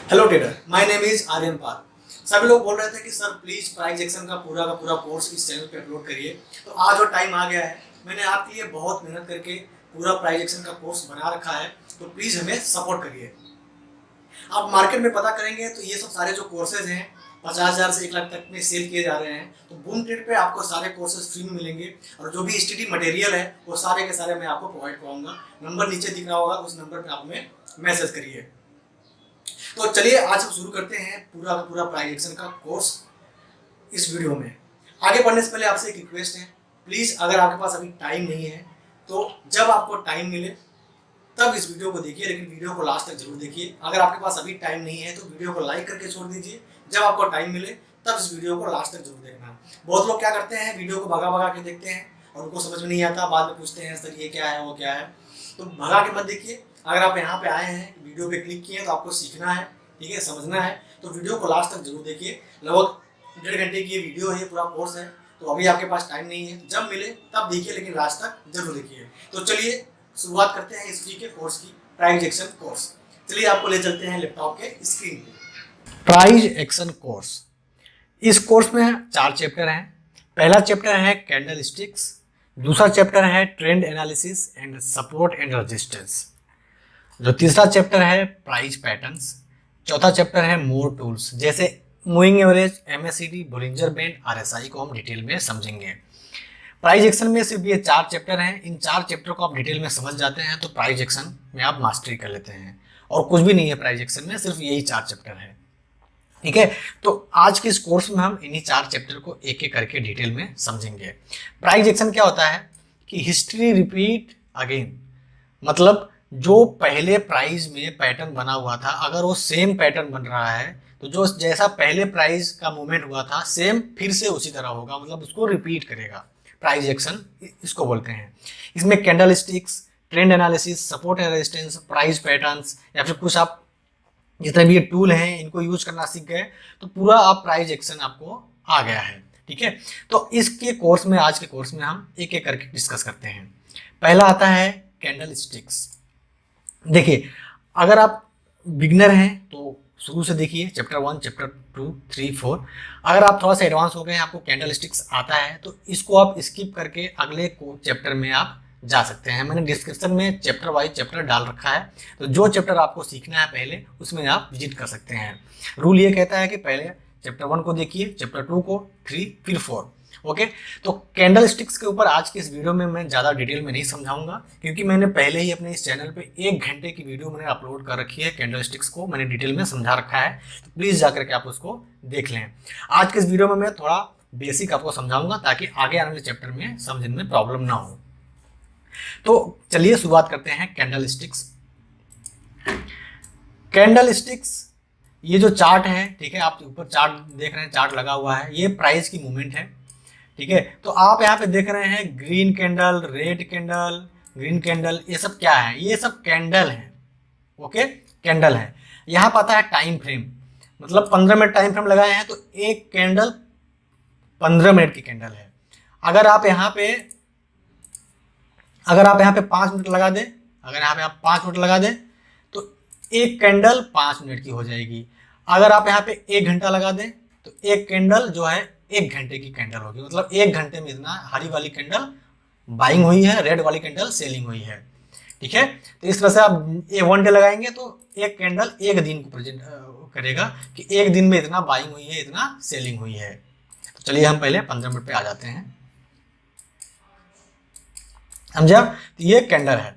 Hello trader, my name is Aryan Pal. सभी लोग बोल रहे थे कि सर प्लीज प्राइस एक्शन का पूरा कोर्स इस चैनल पे अपलोड करिए। तो आज वो टाइम आ गया है। मैंने आपके लिए बहुत मेहनत करके पूरा प्राइस एक्शन का कोर्स बना रखा है, तो प्लीज हमें सपोर्ट करिए। आप मार्केट में पता करेंगे तो ये सब सारे जो कोर्सेज हैं 50,000 से 1 लाख तक में सेल किए जा रहे हैं। तो बूम ट्रेड पे आपको सारे कोर्सेज फ्री में मिलेंगे और जो भी स्टडी मटेरियल है वो सारे के सारे मैं आपको प्रोवाइड कराऊंगा। नंबर नीचे दिख रहा होगा, उस नंबर पे आप हमें मैसेज करिए। तो चलिए आज हम शुरू करते हैं पूरा का पूरा प्राइस एक्शन का कोर्स इस वीडियो में। आगे बढ़ने से पहले आपसे एक रिक्वेस्ट है, प्लीज़ अगर आपके पास अभी टाइम नहीं है तो जब आपको टाइम मिले तब इस वीडियो को देखिए, लेकिन वीडियो को लास्ट तक जरूर देखिए। अगर आपके पास अभी टाइम नहीं है तो वीडियो को लाइक करके छोड़ दीजिए। जब आपको टाइम मिले तब इस वीडियो को लास्ट तक जरूर देखना। बहुत लोग क्या करते हैं, वीडियो को भगा भगा के देखते हैं और उनको समझ में नहीं आता, बाद में पूछते हैं सर ये क्या है वो क्या है। तो भगा के मत देखिए। अगर आप यहाँ पे आए हैं, वीडियो पे क्लिक किए तो आपको सीखना है, ठीक है, समझना है, तो वीडियो को लास्ट तक जरूर देखिए। लगभग 1.5 घंटे की ये वीडियो है, पूरा कोर्स है। तो अभी आपके पास टाइम नहीं है, जब मिले तब देखिए, लेकिन लास्ट तक जरूर देखिए। तो चलिए शुरुआत करते हैं इस फ्री के कोर्स की, प्राइस एक्शन कोर्स। चलिए आपको ले चलते हैं लैपटॉप के स्क्रीन पे। प्राइस एक्शन कोर्स, इस कोर्स में 4 चैप्टर हैं। पहला चैप्टर है कैंडल स्टिक्स, दूसरा चैप्टर है trend analysis and support and resistance, जो तीसरा चैप्टर है प्राइस पैटर्न्स, चौथा चैप्टर है मोर टूल्स जैसे moving average, MACD, Bollinger band, RSI को हम डिटेल में समझेंगे। प्राइस एक्शन में सिर्फ ये 4 चैप्टर हैं। इन 4 चैप्टर को आप डिटेल में समझ जाते हैं तो प्राइस एक्शन में आप मास्टरी कर लेते हैं, और कुछ भी नहीं है प्राइस एक्शन में, सिर्फ यही 4 चैप्टर है, ठीक है। तो आज के इस कोर्स में हम इन्हीं 4 चैप्टर को एक एक करके डिटेल में समझेंगे। प्राइस एक्शन क्या होता है कि हिस्ट्री रिपीट अगेन, मतलब जो पहले प्राइस में पैटर्न बना हुआ था अगर वो सेम पैटर्न बन रहा है तो जो जैसा पहले प्राइस का मूवमेंट हुआ था सेम फिर से उसी तरह होगा, मतलब उसको रिपीट करेगा। प्राइस एक्शन इसको बोलते हैं। इसमें candle sticks, trend analysis, support and resistance, price patterns, या फिर कुछ आप जितने भी ये टूल हैं इनको यूज करना सीख गए तो पूरा आप प्राइस एक्शन आपको आ गया है, ठीक है। तो इसके कोर्स में, आज के कोर्स में हम एक एक करके डिस्कस करते हैं। पहला आता है कैंडल स्टिक्स। देखिए, अगर आप बिगनर हैं तो शुरू से देखिए चैप्टर 1, चैप्टर 2, 3, 4। अगर आप थोड़ा सा एडवांस हो गए हैं, आपको कैंडल स्टिक्स आता है, तो इसको आप स्किप करके अगले चैप्टर में आप जा सकते हैं। मैंने डिस्क्रिप्शन में चैप्टर वाइज चैप्टर डाल रखा है, तो जो चैप्टर आपको सीखना है पहले उसमें आप विजिट कर सकते हैं। रूल ये कहता है कि पहले चैप्टर 1 को देखिए, चैप्टर 2 को, 3, फिर 4। ओके, तो कैंडल स्टिक्स के ऊपर आज की इस वीडियो में मैं ज़्यादा डिटेल में नहीं समझाऊंगा, क्योंकि मैंने पहले ही अपने इस चैनल पे 1 घंटे की वीडियो मैंने अपलोड कर रखी है। कैंडल स्टिक्स को मैंने डिटेल में समझा रखा है, तो प्लीज़ जाकर के आप उसको देख लें। आज के इस वीडियो में मैं थोड़ा बेसिक आपको समझाऊंगा ताकि आगे आने वाले चैप्टर में समझने में प्रॉब्लम ना हो। तो चलिए शुरुआत करते हैं कैंडल स्टिक्स। कैंडल स्टिक्स, ये जो चार्ट है, ठीक है, आप ऊपर चार्ट देख रहे हैं, चार्ट लगा हुआ है, ये प्राइस की मूवमेंट है, ठीक है। तो आप यहाँ पे देख रहे हैं green candle, red candle, green candle, ये सब क्या है? ये सब कैंडल है, ओके, कैंडल है। यहाँ पता है टाइम फ्रेम, मतलब 15 मिनट टाइम फ्रेम लगाए हैं तो एक कैंडल 15 मिनट की कैंडल है। अगर आप यहाँ पे 5 मिनट लगा दें, अगर यहाँ पे आप 5 मिनट लगा दें तो एक कैंडल 5 मिनट की हो जाएगी। अगर आप यहाँ पे 1 घंटा लगा दें तो एक कैंडल जो है 1 घंटे की कैंडल होगी, मतलब 1 घंटे में इतना हरी वाली कैंडल बाइंग हुई है, रेड वाली कैंडल सेलिंग हुई है, ठीक है। तो इस तरह से आप 1 डे लगाएंगे तो एक कैंडल 1 दिन को प्रेजेंट करेगा कि 1 दिन में इतना बाइंग हुई है, इतना सेलिंग हुई है। तो चलिए हम पहले 15 मिनट पे आ जाते हैं, समझा। तो ये कैंडल है,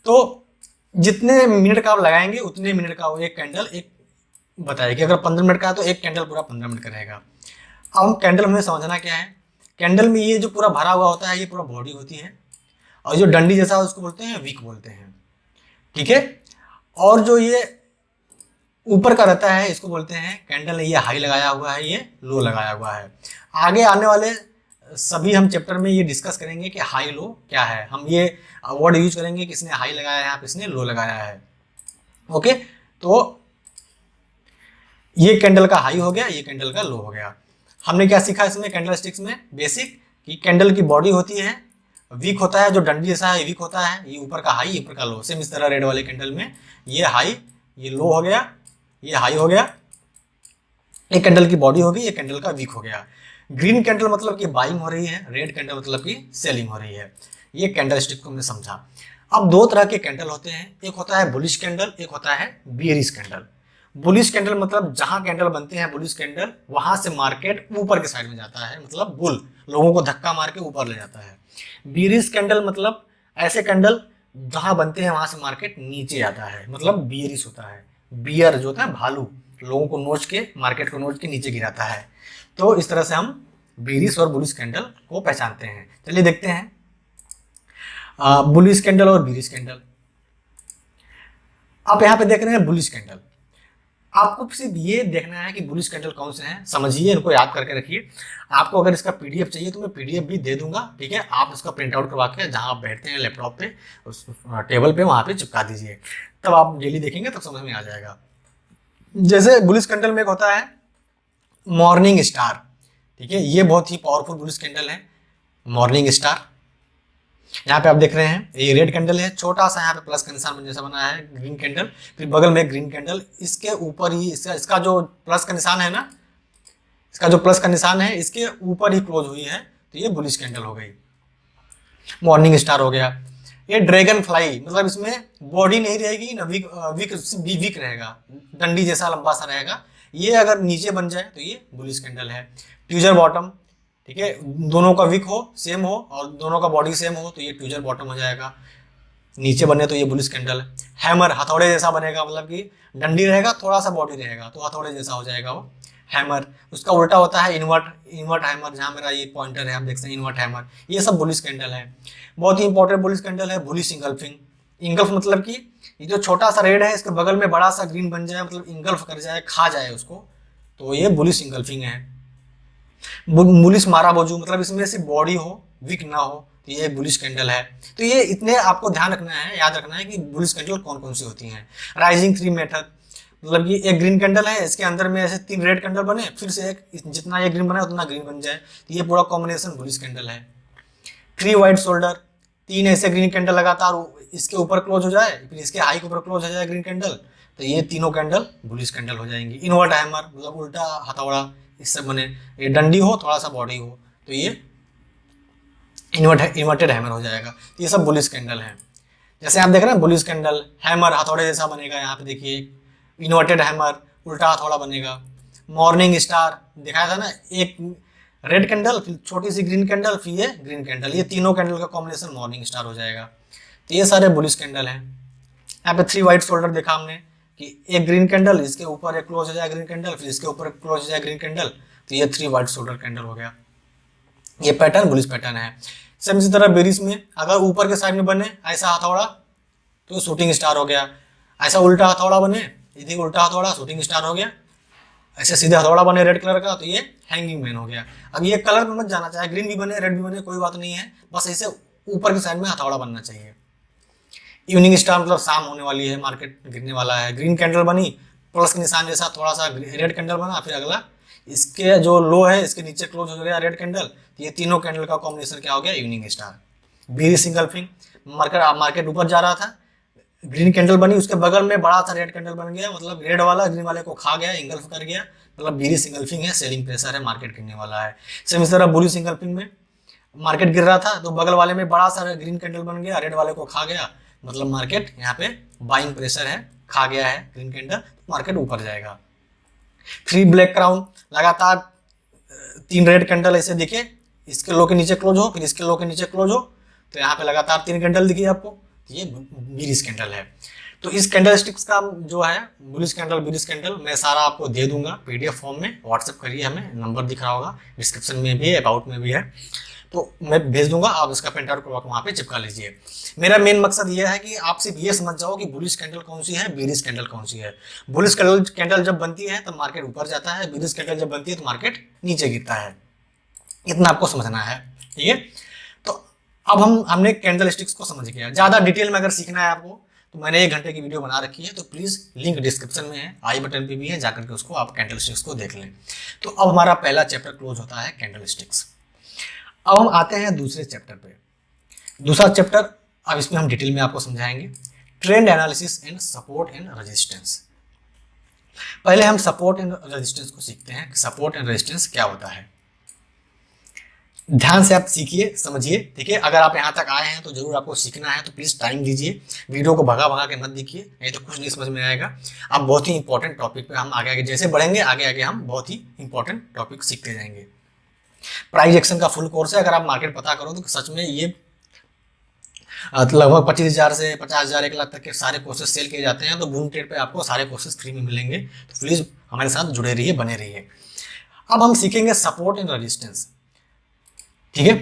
तो जितने मिनट का आप लगाएंगे उतने मिनट का वो एक कैंडल एक बताएगी। अगर 15 मिनट का है तो एक कैंडल पूरा 15 मिनट का रहेगा। अब हम कैंडल में समझना क्या है। कैंडल में ये जो पूरा भरा हुआ होता है ये पूरा बॉडी होती है, और जो डंडी जैसा उसको बोलते हैं विक बोलते हैं, ठीक है। और जो ये ऊपर का रहता है इसको बोलते हैं कैंडल, ये हाई लगाया हुआ है, ये लो लगाया हुआ है। आगे आने वाले सभी हम चैप्टर में ये डिस्कस करेंगे कि हाई लो क्या है। हम ये वर्ड यूज करेंगे कि इसने हाई लगाया है, इसने लो लगाया है, ओके। तो ये कैंडल का हाई हो गया, ये कैंडल का लो हो गया। हमने क्या सीखा इसमें कैंडल स्टिक्स में? बेसिक कि कैंडल की बॉडी होती है, वीक होता है, जो डंडी जैसा है वीक होता है, ये ऊपर का हाई, ऊपर का लो। सेम इस तरह रेड वाले कैंडल में ये हाई, ये लो हो गया, ये हाई हो गया, एक कैंडल की बॉडी होगी, एक कैंडल का वीक हो गया। ग्रीन कैंडल मतलब कि बाइंग हो रही है, रेड कैंडल मतलब कि सेलिंग हो रही है। ये कैंडल स्टिक को हमने समझा। अब दो तरह के कैंडल होते हैं, एक होता है बुलिश कैंडल, एक होता है बियरिश कैंडल। बुलिश कैंडल मतलब जहां कैंडल बनते हैं बुलिश कैंडल, वहां से मार्केट ऊपर के साइड में जाता है, मतलब बुल लोगों को धक्का मार के ऊपर ले जाता है। बियरिश कैंडल मतलब ऐसे कैंडल जहां बनते हैं वहां से मार्केट नीचे आता है, मतलब बियरिश होता है। बियर जो होता है भालू, लोगों को नोच के, मार्केट को नोच के नीचे गिराता है। तो इस तरह से हम बियरिश और बुलिश कैंडल को पहचानते हैं। चलिए देखते हैं बुलिश कैंडल और बियरिश कैंडल। आप यहाँ पे देख रहे हैं बुलिश कैंडल। आपको सिर्फ ये देखना है कि बुलिश कैंडल कौन से हैं, समझिए, इनको याद करके रखिए। आपको अगर इसका पीडीएफ चाहिए तो मैं पीडीएफ भी दे दूंगा, ठीक है। आप इसका प्रिंट आउट करवा के जहां आप बैठते हैं लैपटॉप पे, उस टेबल पे, वहां पे चिपका दीजिए, तब आप डेली देखेंगे तब समझ में आ जाएगा। जैसे बुलिश कैंडल में एक होता है मॉर्निंग स्टार, ठीक है, ये बहुत ही पावरफुल बुलिश कैंडल है, मॉर्निंग स्टार। यहाँ पे आप देख रहे हैं ये रेड कैंडल है, छोटा सा यहाँ पे प्लस का निशान जैसा बना है, ग्रीन कैंडल, फिर बगल में ग्रीन कैंडल, इसके ऊपर ही इसका जो प्लस का निशान है ना, इसका जो प्लस का निशान है इसके ऊपर ही क्लोज हुई है, तो ये बुलिश कैंडल हो गई, मॉर्निंग स्टार हो गया। ये ड्रैगन फ्लाई मतलब इसमें बॉडी नहीं रहेगी ना, वीक रहेगा, डंडी जैसा लंबा सा रहेगा। ये अगर नीचे बन जाए तो ये बुलिश कैंडल है। ट्यूजर बॉटम, ठीक है, दोनों का विक हो, सेम हो, और दोनों का बॉडी सेम हो तो ये ट्यूजर बॉटम हो जाएगा। नीचे बने तो ये बुलिश कैंडल है। हैमर हथौड़े जैसा बनेगा, मतलब कि डंडी रहेगा, थोड़ा सा बॉडी रहेगा, तो हथौड़े जैसा हो जाएगा वो हैमर। उसका उल्टा होता है इन्वर्ट हैमर, जहाँ मेरा ये पॉइंटर है आप देख सकते हैं, इन्वर्ट हैमर। ये सब बुलिश कैंडल है। बहुत ही इंपॉर्टेंट बुलिश कैंडल है बुलिश इंगल्फिंग। इंगल्फ मतलब कि ये जो छोटा सा रेड है इसके बगल में बड़ा सा ग्रीन बन जाए, मतलब इंगल्फ कर जाए, खा जाए उसको, तो ये बुलिश इंगल्फिंग है। बुलिश मारा बोजू मतलब इसमें से बॉडी हो, विक ना हो, तो ये बुलिश कैंडल है। तो ये इतने आपको ध्यान रखना है, याद रखना है कि बुलिश कैंडल कौन कौन सी होती हैं। राइजिंग थ्री मेथड मतलब कि एक ग्रीन कैंडल है, इसके अंदर में ऐसे 3 रेड कैंडल बने, फिर से एक, जितना ये ग्रीन बना उतना ग्रीन बन जाए, तो ये पूरा कॉम्बिनेशन बुलिश कैंडल है। 3 वाइट शोल्डर, 3 ऐसे ग्रीन कैंडल लगातार इसके ऊपर क्लोज हो जाए, फिर इसके हाई के ऊपर क्लोज हो जाए ग्रीन कैंडल, तो ये तीनों कैंडल बुलिश कैंडल हो जाएंगी। इन्वर्ट हैमर मतलब उल्टा हथौड़ा, इससे बने, ये डंडी हो थोड़ा सा बॉडी हो, तो ये इन्वर्टेड हैमर हो जाएगा। तो ये सब बुलिश कैंडल है। जैसे आप देख रहे हैं बुलिश कैंडल, हैमर हथौड़े जैसा बनेगा, यहाँ पे देखिए इन्वर्टेड हैमर, उल्टा हथौड़ा बनेगा। मॉर्निंग स्टार दिखाया था ना, एक रेड कैंडल, फिर छोटी सी ग्रीन कैंडल, फिर ये ग्रीन कैंडल, ये तीनों कैंडल का कॉम्बिनेशन मॉर्निंग स्टार हो जाएगा। तो ये सारे बुलिश कैंडल हैं। यहाँ पे 3 वाइट शोल्डर देखा हमने कि एक ग्रीन कैंडल, इसके ऊपर एक क्लोज हो जाए ग्रीन कैंडल, फिर इसके ऊपर क्लोज हो जाए ग्रीन कैंडल, तो ये 3 वाइट शोल्डर कैंडल हो गया। ये पैटर्न बुलिश पैटर्न है। सेम इसी तरह बेरिश में अगर ऊपर के साइड में बने ऐसा हथौड़ा तो शूटिंग स्टार हो गया, ऐसा उल्टा हथौड़ा बने, यदि उल्टा हथौड़ा शूटिंग स्टार हो गया, ऐसे सीधे हथौड़ा बने रेड कलर का तो ये हैंगिंग मैन हो गया। अब ये कलर में मत जाना, चाहे ग्रीन भी बने रेड भी बने कोई बात नहीं है, बस ऐसे ऊपर की साइड में हथौड़ा बनना चाहिए। इवनिंग स्टार मतलब शाम होने वाली है, मार्केट गिरने वाला है। ग्रीन कैंडल बनी, प्लस के निशान जैसा थोड़ा सा रेड कैंडल बना, फिर अगला इसके जो लो है इसके नीचे क्लोज हो गया रेड कैंडल, तो ये तीनों कैंडल का कॉम्बिनेशन क्या हो गया, evening star. Bearish engulfing, market ऊपर जा रहा था, ग्रीन कैंडल बनी, उसके बगल में बड़ा सा रेड कैंडल बन गया, मतलब रेड वाला ग्रीन वाले को खा गया, इंगल्फ कर गया, मतलब बियरिश इंगल्फिंग है, सेलिंग प्रेशर है, मार्केट गिरने वाला है। सेम इस तरह बुलिश इंगल्फिंग में मार्केट गिर रहा था तो बगल वाले में बड़ा सा ग्रीन कैंडल बन गया, रेड वाले को खा गया, मतलब मार्केट यहाँ पे बाइंग प्रेशर है, खा गया है ग्रीन कैंडल, मार्केट ऊपर जाएगा। 3 ब्लैक क्राउन, लगातार 3 रेड कैंडल ऐसे दिखे, इसके लो के नीचे क्लोज हो, फिर इसके लो के नीचे क्लोज हो, तो यहाँ पे लगातार 3 कैंडल दिखी आपको, ये बियरिश कैंडल है। तो इस कैंडल स्टिक्स का जो है बुलिश कैंडल बियरिश कैंडल मैं सारा आपको दे दूंगा पीडीएफ फॉर्म में, व्हाट्सएप करिए हमें, नंबर दिख रहा होगा, डिस्क्रिप्शन में भी है, अबाउट में भी है, तो मैं भेज दूंगा, आप इसका प्रिंट आउट करवा के वहाँ पे चिपका लीजिए। मेरा मेन मकसद ये है कि आप सिर्फ ये समझ जाओ कि बुलिश कैंडल कौन सी है, बियरिश कैंडल कौन सी है। बुलिश कैंडल जब बनती है तब मार्केट ऊपर जाता है, बियरिश कैंडल जब बनती है तो मार्केट नीचे गिरता है, इतना आपको समझना है, ठीक है। तो अब हमने कैंडल स्टिक्स को समझ गया। ज़्यादा डिटेल में अगर सीखना है आपको तो मैंने 1 घंटे की वीडियो बना रखी है, तो प्लीज़ लिंक डिस्क्रिप्शन में है, आई बटन पे भी है, जाकर के उसको आप कैंडल स्टिक्स को देख लें। तो अब हमारा पहला चैप्टर क्लोज होता है कैंडल स्टिक्स। अब हम आते हैं दूसरे चैप्टर पे। दूसरा चैप्टर अब इसमें हम डिटेल में आपको समझाएंगे, trend analysis and support and resistance. पहले हम सपोर्ट एंड रेजिस्टेंस को सीखते हैं कि सपोर्ट एंड रेजिस्टेंस क्या होता है। ध्यान से आप सीखिए, समझिए, ठीक है। अगर आप यहाँ तक आए हैं तो जरूर आपको सीखना है, तो प्लीज टाइम दीजिए, वीडियो को भगा भगा के मत देखिए, नहीं तो कुछ नहीं समझ में आएगा। अब बहुत ही इंपॉर्टेंट टॉपिक पे हम आगे आगे जैसे बढ़ेंगे, आगे आगे हम बहुत ही इंपॉर्टेंट टॉपिक सीखते जाएंगे। प्राइस एक्शन का फुल कोर्स है, अगर आप मार्केट पता करो तो सच में ये लगभग 25,000 से 50,000 1 लाख तक के सारे कोर्सेज सेल किए जाते हैं। तो बूम ट्रेड पे आपको सारे कोर्सेज फ्री में मिलेंगे, तो प्लीज हमारे साथ जुड़े रहिए, बने रहिए। अब हम सीखेंगे सपोर्ट एंड रेजिस्टेंस, ठीक है।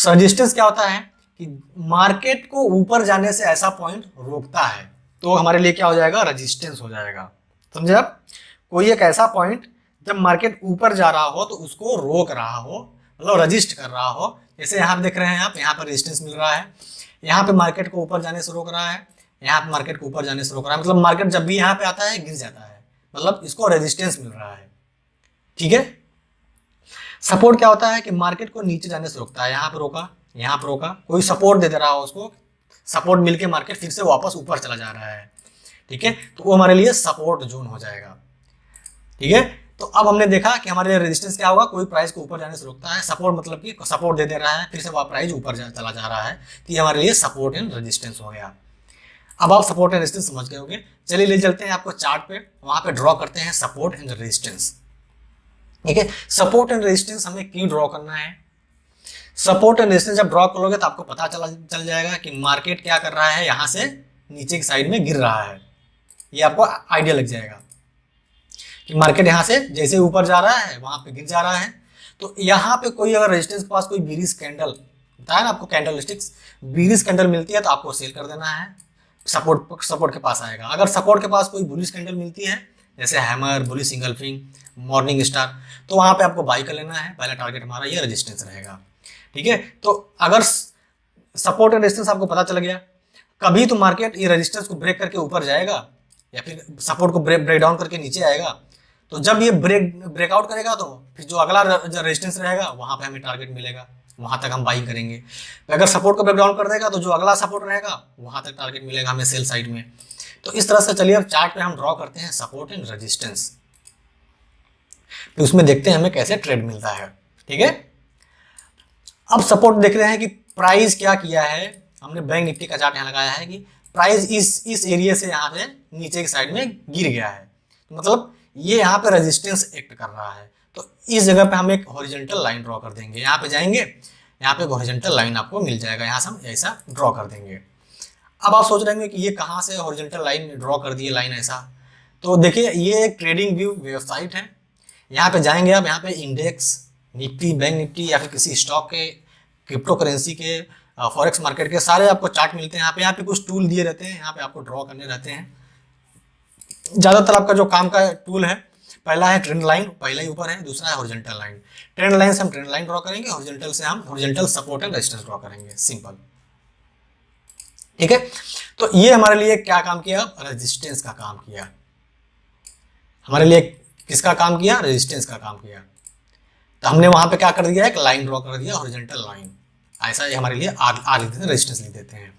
रेजिस्टेंस क्या होता है कि मार्केट को ऊपर जाने से ऐसा पॉइंट रोकता है, तो हमारे लिए क्या हो जाएगा, रेजिस्टेंस हो जाएगा। समझे आप? कोई एक ऐसा पॉइंट जब मार्केट ऊपर जा रहा हो तो उसको रोक रहा हो, मतलब रजिस्ट कर रहा हो। जैसे यहाँ पे देख रहे हैं आप, यहाँ पर रेजिस्टेंस मिल रहा है, यहाँ पे मार्केट को ऊपर जाने से रोक रहा है, यहाँ पे मार्केट को ऊपर जाने से रोक रहा है, मतलब मार्केट जब भी यहाँ पे आता है गिर जाता है, मतलब इसको रेजिस्टेंस मिल रहा है, ठीक है। सपोर्ट क्या होता है कि मार्केट को नीचे जाने से रोकता है, यहाँ पे रोका, यहाँ पे रोका, कोई सपोर्ट दे रहा हो उसको, सपोर्ट मिलके मार्केट फिर से वापस ऊपर चला जा रहा है, ठीक है, तो वो हमारे लिए सपोर्ट जोन हो जाएगा, ठीक है। तो अब हमने देखा कि हमारे लिए रेजिस्टेंस क्या होगा, कोई प्राइस को ऊपर जाने से रोकता है, सपोर्ट मतलब कि सपोर्ट दे रहा है, फिर से वह प्राइस ऊपर चला जा रहा है, तो ये हमारे लिए सपोर्ट एंड रेजिस्टेंस हो गया। अब आप सपोर्ट एंड रेजिस्टेंस समझ गए होंगे। चलिए ले चलते हैं आपको चार्ट पे, वहां पे ड्रॉ करते हैं सपोर्ट एंड रेजिस्टेंस, ठीक है। सपोर्ट एंड रेजिस्टेंस हमें क्यों ड्रॉ करना है? सपोर्ट एंड रेजिस्टेंस जब ड्रॉ करोगे तो आपको पता चल जाएगा कि मार्केट क्या कर रहा है, यहां से नीचे की साइड में गिर रहा है, ये आपको आइडिया लग जाएगा कि मार्केट यहाँ से जैसे ऊपर जा रहा है वहां पे गिर जा रहा है। तो यहाँ पे कोई अगर रेजिस्टेंस के पास कोई बीरिश कैंडल बताया ना आपको, कैंडल स्टिक्स, बीरिश कैंडल मिलती है तो आपको सेल कर देना है, सपोर्ट के पास आएगा। अगर सपोर्ट के पास कोई बुलिश कैंडल मिलती है, जैसे hammer, bullish engulfing, morning star, तो वहां पे आपको बाई कर लेना है, पहला टारगेट हमारा ये रेजिस्टेंस रहेगा, ठीक है। तो अगर सपोर्ट एंड रेजिस्टेंस आपको पता चल गया, कभी तो मार्केट ये रेजिस्टेंस को ब्रेक करके ऊपर जाएगा या फिर सपोर्ट को ब्रेक डाउन करके नीचे आएगा। तो जब ये ब्रेकआउट करेगा तो फिर जो अगला रेजिस्टेंस रहेगा वहां पे हमें टारगेट मिलेगा, वहां तक हम बाइंग करेंगे। अगर सपोर्ट को ब्रेक डाउन कर देगा तो जो अगला सपोर्ट रहेगा वहां तक टारगेट मिलेगा हमें सेल साइड में। तो इस तरह से चलिए अब चार्ट पे हम ड्रॉ करते हैं सपोर्ट एंड रेजिस्टेंस, तो उसमें देखते हैं हमें कैसे ट्रेड मिलता है, ठीक है। अब सपोर्ट देख रहे हैं कि प्राइस क्या किया है, हमने बैंक निफ्टी का चार्ट यहाँ लगाया है कि प्राइस इस एरिया से यहाँ से नीचे की साइड में गिर गया है, तो मतलब ये यहाँ पे रेजिस्टेंस एक्ट कर रहा है। तो इस जगह पे हम एक हॉरिजॉन्टल लाइन ड्रॉ कर देंगे, यहाँ पे जाएंगे, यहाँ पे हॉरिजॉन्टल लाइन आपको मिल जाएगा, यहाँ से हम ऐसा ड्रॉ कर देंगे। अब आप सोच रहे होंगे कि ये कहाँ से हॉरिजॉन्टल लाइन ड्रॉ कर दिए लाइन ऐसा, तो देखिए ये एक ट्रेडिंग व्यू वेबसाइट है, यहाँ पे जाएंगे आप, यहाँ पे इंडेक्स, निफ्टी, बैंक निफ्टी या फिर किसी स्टॉक के, क्रिप्टो करेंसी के, फॉरेक्स मार्केट के सारे आपको चार्ट मिलते हैं। यहाँ पे कुछ टूल दिए रहते हैं, यहाँ पे आपको ड्रॉ करने रहते हैं। ज़्यादातर आपका जो काम का टूल है, पहला है ट्रेंड लाइन, पहला ही ऊपर है, दूसरा है हॉरिजॉन्टल लाइन। ट्रेंड लाइन से हम ट्रेंड लाइन ड्रॉ करेंगे, हॉरिजॉन्टल से हम horizontal support and resistance draw करेंगे, सिंपल, ठीक है। तो ये हमारे लिए क्या काम किया, रेजिस्टेंस का काम किया, हमारे लिए किसका काम किया, रेजिस्टेंस का काम किया। तो हमने वहां पे क्या कर दिया, एक लाइन ड्रॉ कर दिया, हॉरिजॉन्टल लाइन, ऐसा ये हमारे लिए आर लिख देते हैं, रेजिस्टेंस लिख देते हैं।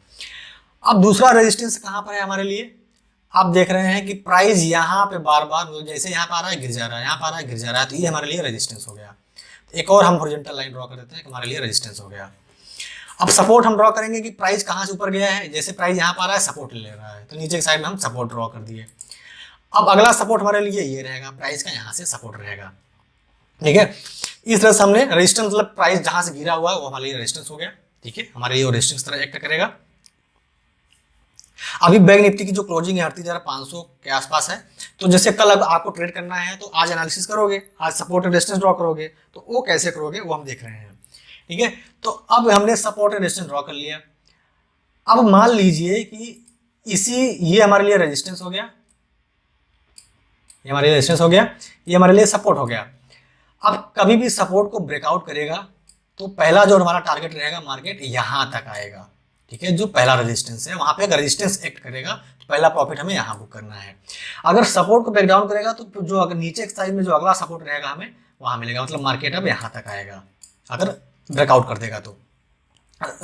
अब दूसरा रेजिस्टेंस कहां पर है हमारे लिए, आप देख रहे हैं कि प्राइस यहाँ पे बार बार जैसे यहाँ पे आ रहा है गिर जा रहा है, यहाँ पे आ रहा है गिर जा रहा है, तो ये हमारे लिए रेजिस्टेंस हो गया। तो एक और हम हॉरिजॉन्टल लाइन ड्रॉ कर देते हैं कि हमारे लिए रेजिस्टेंस हो गया। अब सपोर्ट हम ड्रॉ करेंगे कि प्राइस कहाँ से ऊपर गया है, जैसे प्राइस यहाँ पर आ रहा है सपोर्ट ले रहा है, तो नीचे की साइड में हम सपोर्ट ड्रॉ कर दिए। अब अगला सपोर्ट हमारे लिए ये रहेगा, प्राइस का यहाँ से सपोर्ट रहेगा, ठीक है। इस तरह से हमने रेजिस्टेंस, मतलब प्राइस जहाँ से गिरा हुआ है वो हमारे लिए रेजिस्टेंस हो गया, ठीक है, हमारे लिए रेजिस्टेंस तरह एक्ट करेगा। अभी बैंक निफ्टी की जो क्लोजिंग है 38,500 के आसपास है, तो जैसे कल अब आपको ट्रेड करना है तो आज एनालिसिस करोगे, आज सपोर्ट एंड रेजिस्टेंस ड्रॉ करोगे, तो वो कैसे करोगे वो हम देख रहे हैं, ठीक है। तो अब हमने सपोर्ट एंड रेजिस्टेंस ड्रॉ कर लिया। अब मान लीजिए कि ये हमारे लिए रेजिस्टेंस हो गया, ये हमारे लिए रेजिस्टेंस हो गया, ये हमारे लिए सपोर्ट हो गया। अब कभी भी सपोर्ट को ब्रेकआउट करेगा तो पहला जो हमारा टारगेट रहेगा मार्केट यहाँ तक आएगा, ठीक है, जो पहला रेजिस्टेंस है वहां पे अगर रेजिस्टेंस एक्ट करेगा तो पहला प्रॉफिट हमें यहाँ बुक करना है। अगर सपोर्ट को ब्रेक डाउन करेगा तो जो अगर नीचे साइड में जो अगला सपोर्ट रहेगा हमें वहां मिलेगा, मतलब मार्केट अब यहाँ तक आएगा अगर ब्रेकआउट कर देगा तो।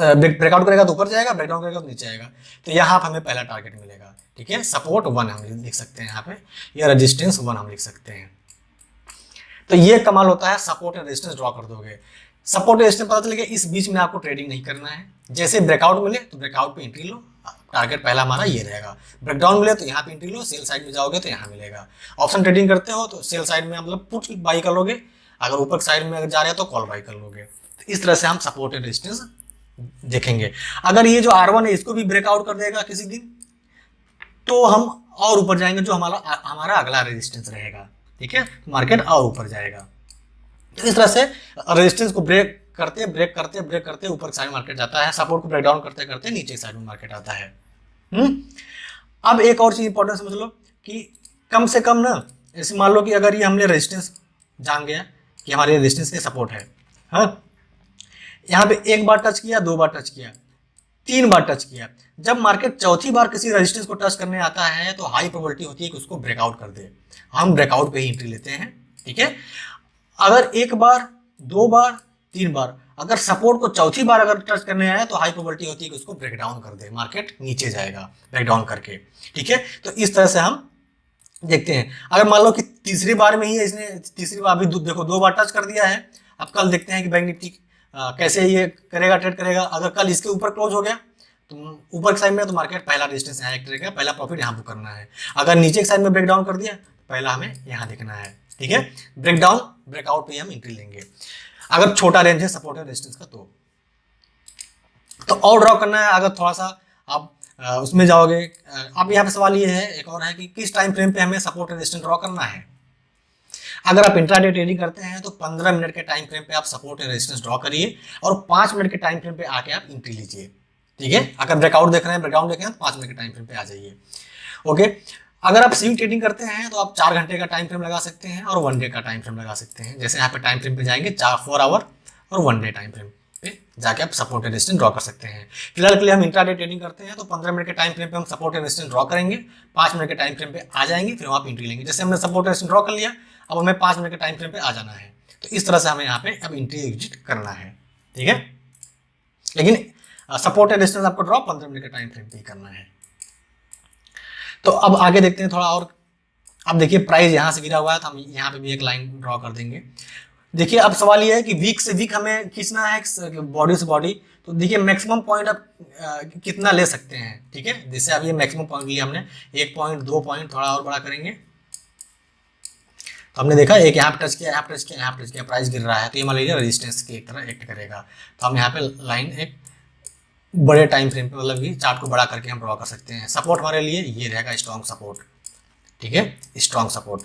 ब्रेकआउट करेगा तो ऊपर जाएगा, ब्रेकडाउन करेगा तो नीचे आएगा। तो यहाँ पर हमें पहला टारगेट मिलेगा, ठीक है। सपोर्ट 1 हम लिख सकते हैं यहाँ पे, या रेजिस्टेंस 1 हम लिख सकते हैं। तो ये कमाल होता है, सपोर्ट एंड रेजिस्टेंस ड्रॉ कर दोगे। सपोर्ट रेजिस्टेंस पता चलेगा, इस बीच में आपको ट्रेडिंग नहीं करना है। जैसे ब्रेकआउट मिले तो ब्रेकआउट पे एंट्री लो, टारगेट पहला हमारा ये रहेगा। ब्रेकडाउन मिले तो यहाँ पे एंट्री लो, सेल साइड में जाओगे तो यहाँ मिलेगा। ऑप्शन ट्रेडिंग करते हो तो सेल साइड में मतलब पुट बाई कर लोगे, अगर ऊपर साइड में अगर जा रहे हो तो कॉल बाई कर लोगे। तो इस तरह से हम सपोर्ट एंड रेजिस्टेंस देखेंगे। अगर ये जो R1 है इसको भी ब्रेकआउट कर देगा किसी दिन, तो हम और ऊपर जाएंगे, जो हमारा अगला रेजिस्टेंस रहेगा, ठीक है। मार्केट और ऊपर जाएगा। तो इस तरह से रेजिस्टेंस को ब्रेक करते ऊपर साइड मार्केट जाता है, सपोर्ट को ब्रेक डाउन करते करते नीचे साइड में मार्केट आता है। अब एक और चीज इंपॉर्टेंट समझ लो कि कम से कम ना, ऐसे मान लो कि अगर ये हमने रेजिस्टेंस जान गया कि हमारे रेजिस्टेंस के सपोर्ट है, हाँ, यहाँ पे एक बार टच किया, 2 बार टच किया, 3 बार टच किया, जब मार्केट चौथी बार किसी रेजिस्टेंस को टच करने आता है तो हाई प्रोबेबिलिटी होती है कि उसको ब्रेकआउट कर दे। हम ब्रेकआउट पे ही एंट्री लेते हैं, ठीक है। अगर 1 बार, 2 बार, 3 बार अगर सपोर्ट को चौथी बार अगर टच करने आया तो हाई प्रोबेबिलिटी होती है कि उसको ब्रेक डाउन कर दे, मार्केट नीचे जाएगा ब्रेक डाउन करके, ठीक है। तो इस तरह से हम देखते हैं। अगर मान लो कि तीसरी बार में ही इसने, तीसरी बार भी देखो 2 बार टच कर दिया है, अब कल देखते हैं कि बैंक निफ्टी कैसे ये करेगा, ट्रेड करेगा। अगर कल इसके ऊपर क्लोज हो गया तो ऊपर के साइड में, तो मार्केट पहला रेजिस्टेंस यहाँ करेगा, पहला प्रॉफिट यहाँ बुक करना है। अगर नीचे के साइड में ब्रेक डाउन कर दिया तो पहला हमें यहाँ देखना है, ठीक है। ब्रेक डाउन ब्रेकआउट पे हम एंट्री लेंगे अगर छोटा रेंज है सपोर्ट और रेजिस्टेंस का। तो और ड्रॉ करना है, अगर थोड़ा सा आप उसमें जाओगे। अब यहाँ पे सवाल ये है, एक और है कि किस टाइम फ्रेम पे हमें सपोर्ट और रेजिस्टेंस ड्रॉ करना है। अगर आप इंट्राडे ट्रेडिंग करते हैं तो 15 मिनट के टाइम फ्रेम पे आप सपोर्ट और रेजिस्टेंस ड्रॉ करिए और 5 मिनट के टाइम फ्रेम पे आके आप एंट्री लीजिए, ठीक है। अगर ब्रेकआउट देख रहे हैं, ब्रेकडाउन देख रहे हैं तो 5 मिनट के टाइम फ्रेम पे आ जाइए, ओके। अगर आप स्विंग ट्रेडिंग करते हैं तो आप 4 घंटे का टाइम फ्रेम लगा सकते हैं और 1 डे का टाइम फ्रेम लगा सकते हैं। जैसे यहाँ पे टाइम फ्रेम पे जाएंगे 4 आवर और 1 डे टाइम फ्रेम पे जाके आप सपोर्ट एंड रेजिस्टेंस ड्रॉ कर सकते हैं। फिलहाल के लिए हम इंट्राडे ट्रेडिंग करते हैं तो 15 मिनट के टाइम फ्रेम पे हम सपोर्ट एंड रेजिस्टेंस ड्रॉ करेंगे, 5 मिनट के टाइम फ्रेम पे आ जाएंगे, फिर आप एंट्री लेंगे। जैसे हमने सपोर्ट रेजिस्टेंस ड्रॉ कर लिया, अब हमें 5 मिनट के टाइम फ्रेम पे आ जाना है। तो इस तरह से हमें यहाँ पे अब एंट्री एग्जिट करना है, ठीक है। लेकिन सपोर्ट एंड रेजिस्टेंस आपको ड्रॉ 15 मिनट के टाइम फ्रेम पे ही करना है। तो अब आगे देखते हैं थोड़ा और। अब देखिए प्राइस यहाँ से गिरा हुआ है तो हम यहाँ पे भी एक लाइन ड्रॉ कर देंगे। देखिए अब सवाल ये है कि वीक से वीक हमें खींचना है, बॉडी से बॉडी। तो देखिए मैक्सिमम पॉइंट आप कितना ले सकते हैं, ठीक है। जैसे अब ये मैक्सिमम पॉइंट लिया हमने, 1 पॉइंट, 2 पॉइंट, थोड़ा और बड़ा करेंगे तो हमने देखा एक यहाँ पे टच किया, यहाँ पे टच किया, यहाँ पे टच किया, प्राइस गिर रहा है तो ये मान लीजिए रेजिस्टेंस की एक तरह एक्ट करेगा। तो हम यहाँ पे लाइन एक बड़े टाइम फ्रेम पे मतलब कि चार्ट को बड़ा करके हम ड्रॉ कर सकते हैं। सपोर्ट हमारे लिए ये रहेगा स्ट्रॉन्ग सपोर्ट, ठीक है, स्ट्रॉन्ग सपोर्ट।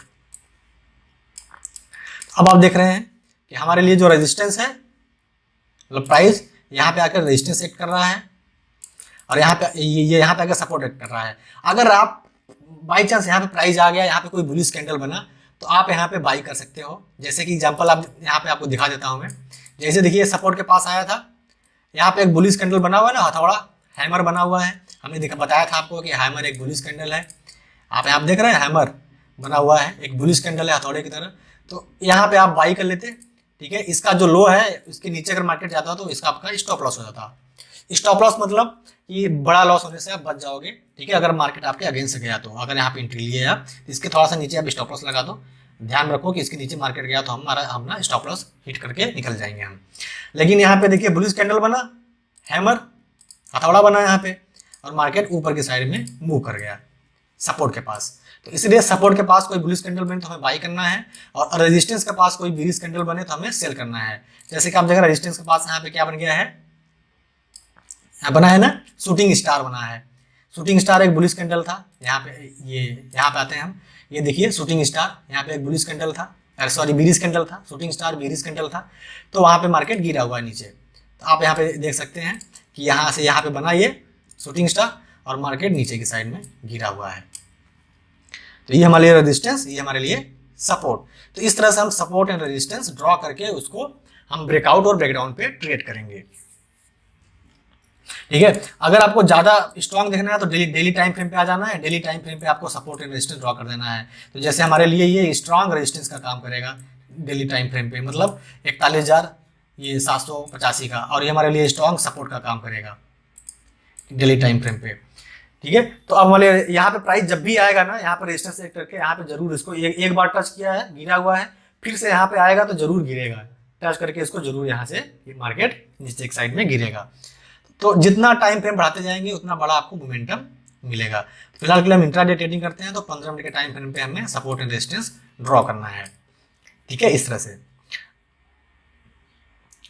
अब आप देख रहे हैं कि हमारे लिए जो रेजिस्टेंस है, मतलब प्राइस यहाँ पे आकर रेजिस्टेंस एक्ट कर रहा है और यहाँ पे ये यहाँ पे आकर सपोर्ट एक्ट कर रहा है। अगर आप बाई चांस यहाँ पे प्राइस आ गया, यहाँ पे कोई बुलिश कैंडल बना तो आप यहाँ पे बाई कर सकते हो। जैसे कि एग्जांपल आप यहाँ पे आपको दिखा देता हूँ मैं। जैसे देखिए सपोर्ट के पास आया था, यहाँ पे एक बुलिश कैंडल बना हुआ है ना, हथौड़ा हैमर बना हुआ है। हमने बताया था आपको कि हैमर एक बुलिश कैंडल है। आप देख रहे हैं हैमर बना हुआ है, एक बुलिश कैंडल है हथौड़े की तरह। तो यहाँ पे आप बाई कर लेते, ठीक है। इसका जो लो है उसके नीचे अगर मार्केट जाता तो इसका आपका स्टॉप लॉस हो जाता। स्टॉप लॉस मतलब कि बड़ा लॉस होने से आप बच जाओगे, ठीक है, अगर मार्केट आपके अगेंस्ट गया तो। अगर यहाँ पे एंट्री लिए आप, इसके थोड़ा सा नीचे आप स्टॉप लॉस लगा दो। ध्यान रखो कि इसके नीचे मार्केट गया तो हम ना स्टॉप लॉस हिट करके निकल जाएंगे हम। लेकिन यहाँ पे देखिए बुलिश कैंडल बना, हैमर हथौड़ा बना यहाँ पे, और मार्केट ऊपर की साइड में मूव कर गया सपोर्ट के पास। तो इसलिए सपोर्ट के पास कोई बुलिश कैंडल बने तो हमें बाई करना है, और रेजिस्टेंस के पास कोई बेरिश कैंडल बने तो हमें सेल करना है। जैसे कि आप देख रहे हैं रेजिस्टेंस के पास यहाँ पे क्या बन गया है, बना है ना, शूटिंग स्टार बना है। शूटिंग स्टार एक बुलिश कैंडल था। यहाँ पे यहाँ पे आते हैं हम, ये देखिए शूटिंग स्टार, यहाँ पे एक बुलिश कैंडल था, सॉरी बेरिश कैंडल था, शूटिंग स्टार बेरिश कैंडल था। तो वहाँ पे मार्केट गिरा हुआ है नीचे। तो आप यहाँ पे देख सकते हैं कि यहाँ से यहाँ पे बना ये शूटिंग स्टार और मार्केट नीचे की साइड में गिरा हुआ है। तो ये हमारे लिए रेजिस्टेंस, ये हमारे लिए सपोर्ट। तो इस तरह से हम सपोर्ट एंड रेजिस्टेंस ड्रॉ करके उसको हम ब्रेकआउट और ब्रेकडाउन पे ट्रेड करेंगे, ठीक है। अगर आपको ज्यादा स्ट्रॉन्ग देखना है तो डेली टाइम फ्रेम पे आ जाना है। डेली टाइम फ्रेम पे आपको सपोर्ट एंड रेजिस्टेंस ड्रॉ कर देना है। तो जैसे हमारे लिए ये स्ट्रॉन्ग रेजिस्टेंस का काम करेगा डेली टाइम फ्रेम पे, मतलब 41,000 ये 785 का, और ये हमारे लिए स्ट्रॉन्ग सपोर्ट का काम करेगा डेली टाइम फ्रेम पे। ठीक है, तो अब वाले यहाँ पे प्राइस जब भी आएगा ना, यहाँ पे रेजिस्टेंस सेट करके यहाँ पे जरूर इसको एक बार टच किया है, गिरा हुआ है, फिर से यहाँ पे आएगा तो जरूर गिरेगा, टच करके इसको जरूर यहाँ से मार्केट नीचे एक साइड में गिरेगा। तो जितना टाइम फ्रेम बढ़ाते जाएंगे उतना बड़ा आपको मोमेंटम मिलेगा। फिलहाल के लिए हम इंट्राडे ट्रेडिंग करते हैं, तो 15 मिनट के टाइम फ्रेम पे हमें सपोर्ट एंड रेजिस्टेंस ड्रॉ करना है। ठीक है, इस तरह से।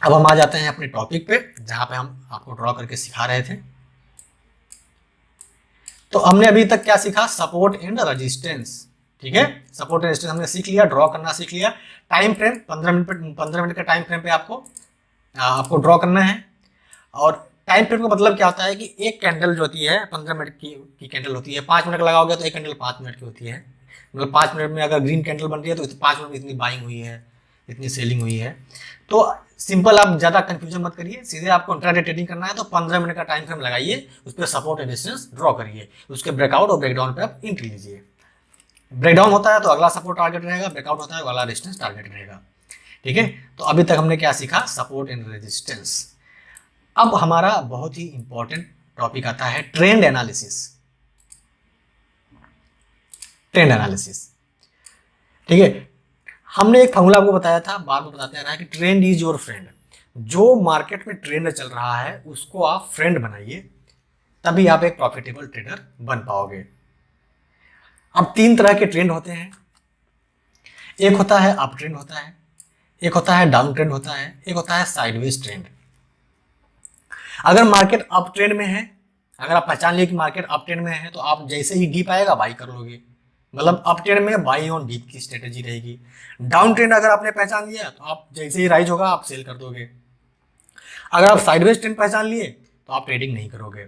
अब हम आ जाते हैं अपने टॉपिक पे, जहां पे हम आपको ड्रॉ करके सिखा रहे थे। तो हमने अभी तक क्या सीखा? Support and resistance. ठीक है, सपोर्ट एंड रेजिस्टेंस हमने सीख लिया, ड्रॉ करना सीख लिया। टाइम फ्रेम 15 मिनट के टाइम फ्रेम पे आपको ड्रॉ करना है। और टाइम फ्रेम का मतलब क्या होता है कि एक कैंडल जो होती है 15 मिनट की कैंडल होती है, 5 मिनट लगाओगे तो एक कैंडल 5 मिनट की होती है। मतलब 5 मिनट में अगर ग्रीन कैंडल बन रही है तो 5 मिनट में इतनी बाइंग हुई है, इतनी सेलिंग हुई है। तो सिंपल, आप ज़्यादा कंफ्यूजन मत करिए, सीधे आपको इंट्राडे ट्रेडिंग करना है तो 15 मिनट का टाइम फ्रेम लगाइए, उस पर सपोर्ट एंड रेजिस्टेंस ड्रॉ करिए, उसके ब्रेकआउट और ब्रेकडाउन पे आप एंट्री लीजिए। ब्रेकडाउन होता है तो अगला सपोर्ट टारगेट रहेगा, ब्रेकआउट होता है तो अगला रेजिस्टेंस टारगेट रहेगा। ठीक है, तो अभी तक हमने क्या सीखा? Support and resistance. अब हमारा बहुत ही इंपॉर्टेंट टॉपिक आता है ट्रेंड एनालिसिस। ट्रेंड एनालिसिस, ठीक है। हमने एक फॉर्मूला आपको बताया था, बार बार बताते रहा है कि ट्रेंड इज योर फ्रेंड। जो मार्केट में ट्रेंड चल रहा है उसको आप फ्रेंड बनाइए, तभी आप एक प्रॉफिटेबल ट्रेडर बन पाओगे। अब 3 तरह के ट्रेंड होते हैं। एक होता है अप ट्रेंड होता है, एक होता है डाउन ट्रेंड होता है, एक होता है साइडवेज ट्रेंड। अगर मार्केट अप ट्रेंड में है, अगर आप पहचान लिए कि मार्केट अप ट्रेंड में है, तो आप जैसे ही डीप आएगा बाई कर लोगे, मतलब अप ट्रेंड में बाई ऑन डीप की स्ट्रेटेजी रहेगी। डाउन ट्रेंड अगर आपने पहचान लिया तो आप जैसे ही राइज होगा आप सेल कर दोगे। अगर आप साइडवेज ट्रेंड पहचान लिए तो आप ट्रेडिंग नहीं करोगे।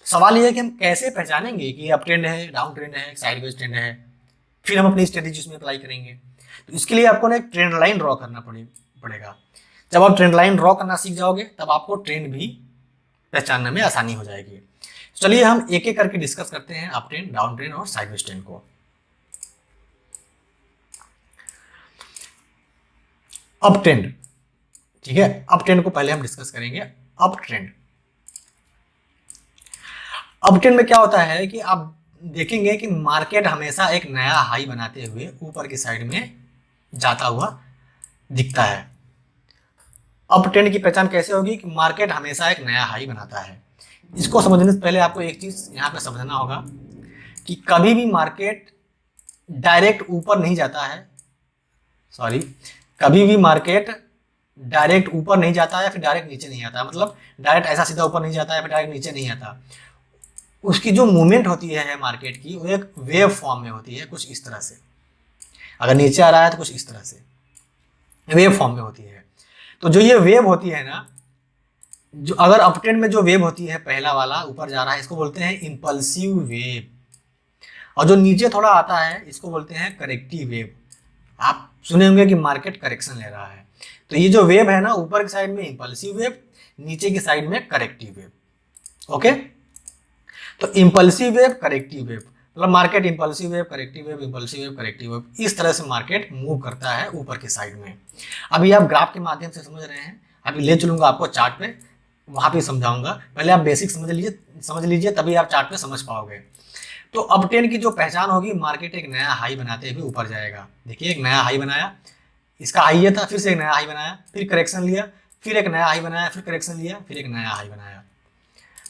सवाल यह है कि हम कैसे पहचानेंगे कि अप ट्रेंड है, डाउन ट्रेंड है, साइडवेज ट्रेंड है, फिर हम अपनी स्ट्रेटेजी उसमें अप्लाई करेंगे। तो इसके लिए आपको ना एक ट्रेंड लाइन ड्रॉ करना पड़ेगा। जब आप ट्रेंड लाइन ड्रॉ करना सीख जाओगे तब आपको ट्रेंड भी पहचानने में आसानी हो जाएगी। चलिए हम एक एक करके डिस्कस करते हैं अप ट्रेंड, डाउन ट्रेंड और साइडवेज ट्रेंड को। अप ट्रेंड, ठीक है, अप ट्रेंड को पहले हम डिस्कस करेंगे। अप ट्रेंड, अप ट्रेंड में क्या होता है कि आप देखेंगे कि मार्केट हमेशा एक नया हाई बनाते हुए ऊपर की साइड में जाता हुआ दिखता है। अप ट्रेंड की पहचान कैसे होगी कि मार्केट हमेशा एक नया हाई बनाता है। इसको समझने से पहले आपको एक चीज यहाँ पे समझना होगा कि कभी भी मार्केट डायरेक्ट ऊपर नहीं जाता है, कभी भी मार्केट डायरेक्ट ऊपर नहीं जाता है, फिर डायरेक्ट नीचे नहीं आता। मतलब डायरेक्ट ऐसा सीधा ऊपर नहीं जाता है, फिर डायरेक्ट नीचे नहीं आता। उसकी जो मूवमेंट होती है मार्केट की, वो एक वेव फॉर्म में होती है, कुछ इस तरह से। अगर नीचे आ रहा है तो कुछ इस तरह से वेव फॉर्म में होती है। तो जो ये वेव होती है ना, जो अगर अप ट्रेंड में जो वेव होती है, पहला वाला ऊपर जा रहा है, इसको बोलते हैं इंपल्सिव वेव। और जो नीचे थोड़ा आता है इसको बोलते हैं करेक्टिव वेव। आप सुने होंगे कि मार्केट करेक्शन ले रहा है, तो ये जो वेव है ना, ऊपर की साइड में इंपल्सिव वेव, नीचे की साइड में करेक्टिव वेव। ओके, तो इंपल्सिव वेव, करेक्टिव वेव, मतलब market impulsive wave, corrective wave, impulsive wave, corrective wave, इस तरह से मार्केट मूव करता है ऊपर की साइड में। अभी आप ग्राफ के माध्यम से समझ रहे हैं, अभी ले चलूंगा आपको चार्ट पे, वहां पे समझाऊंगा। पहले आप बेसिक समझ लीजिए तभी आप चार्ट पे समझ पाओगे। तो अप ट्रेंड की जो पहचान होगी, मार्केट एक नया हाई बनाते हुए ऊपर जाएगा। देखिए, एक नया हाई बनाया, इसका हाई ये था, फिर से एक नया हाई बनाया, फिर करेक्शन लिया, फिर एक नया हाई बनाया, फिर करेक्शन लिया, फिर एक नया हाई बनाया।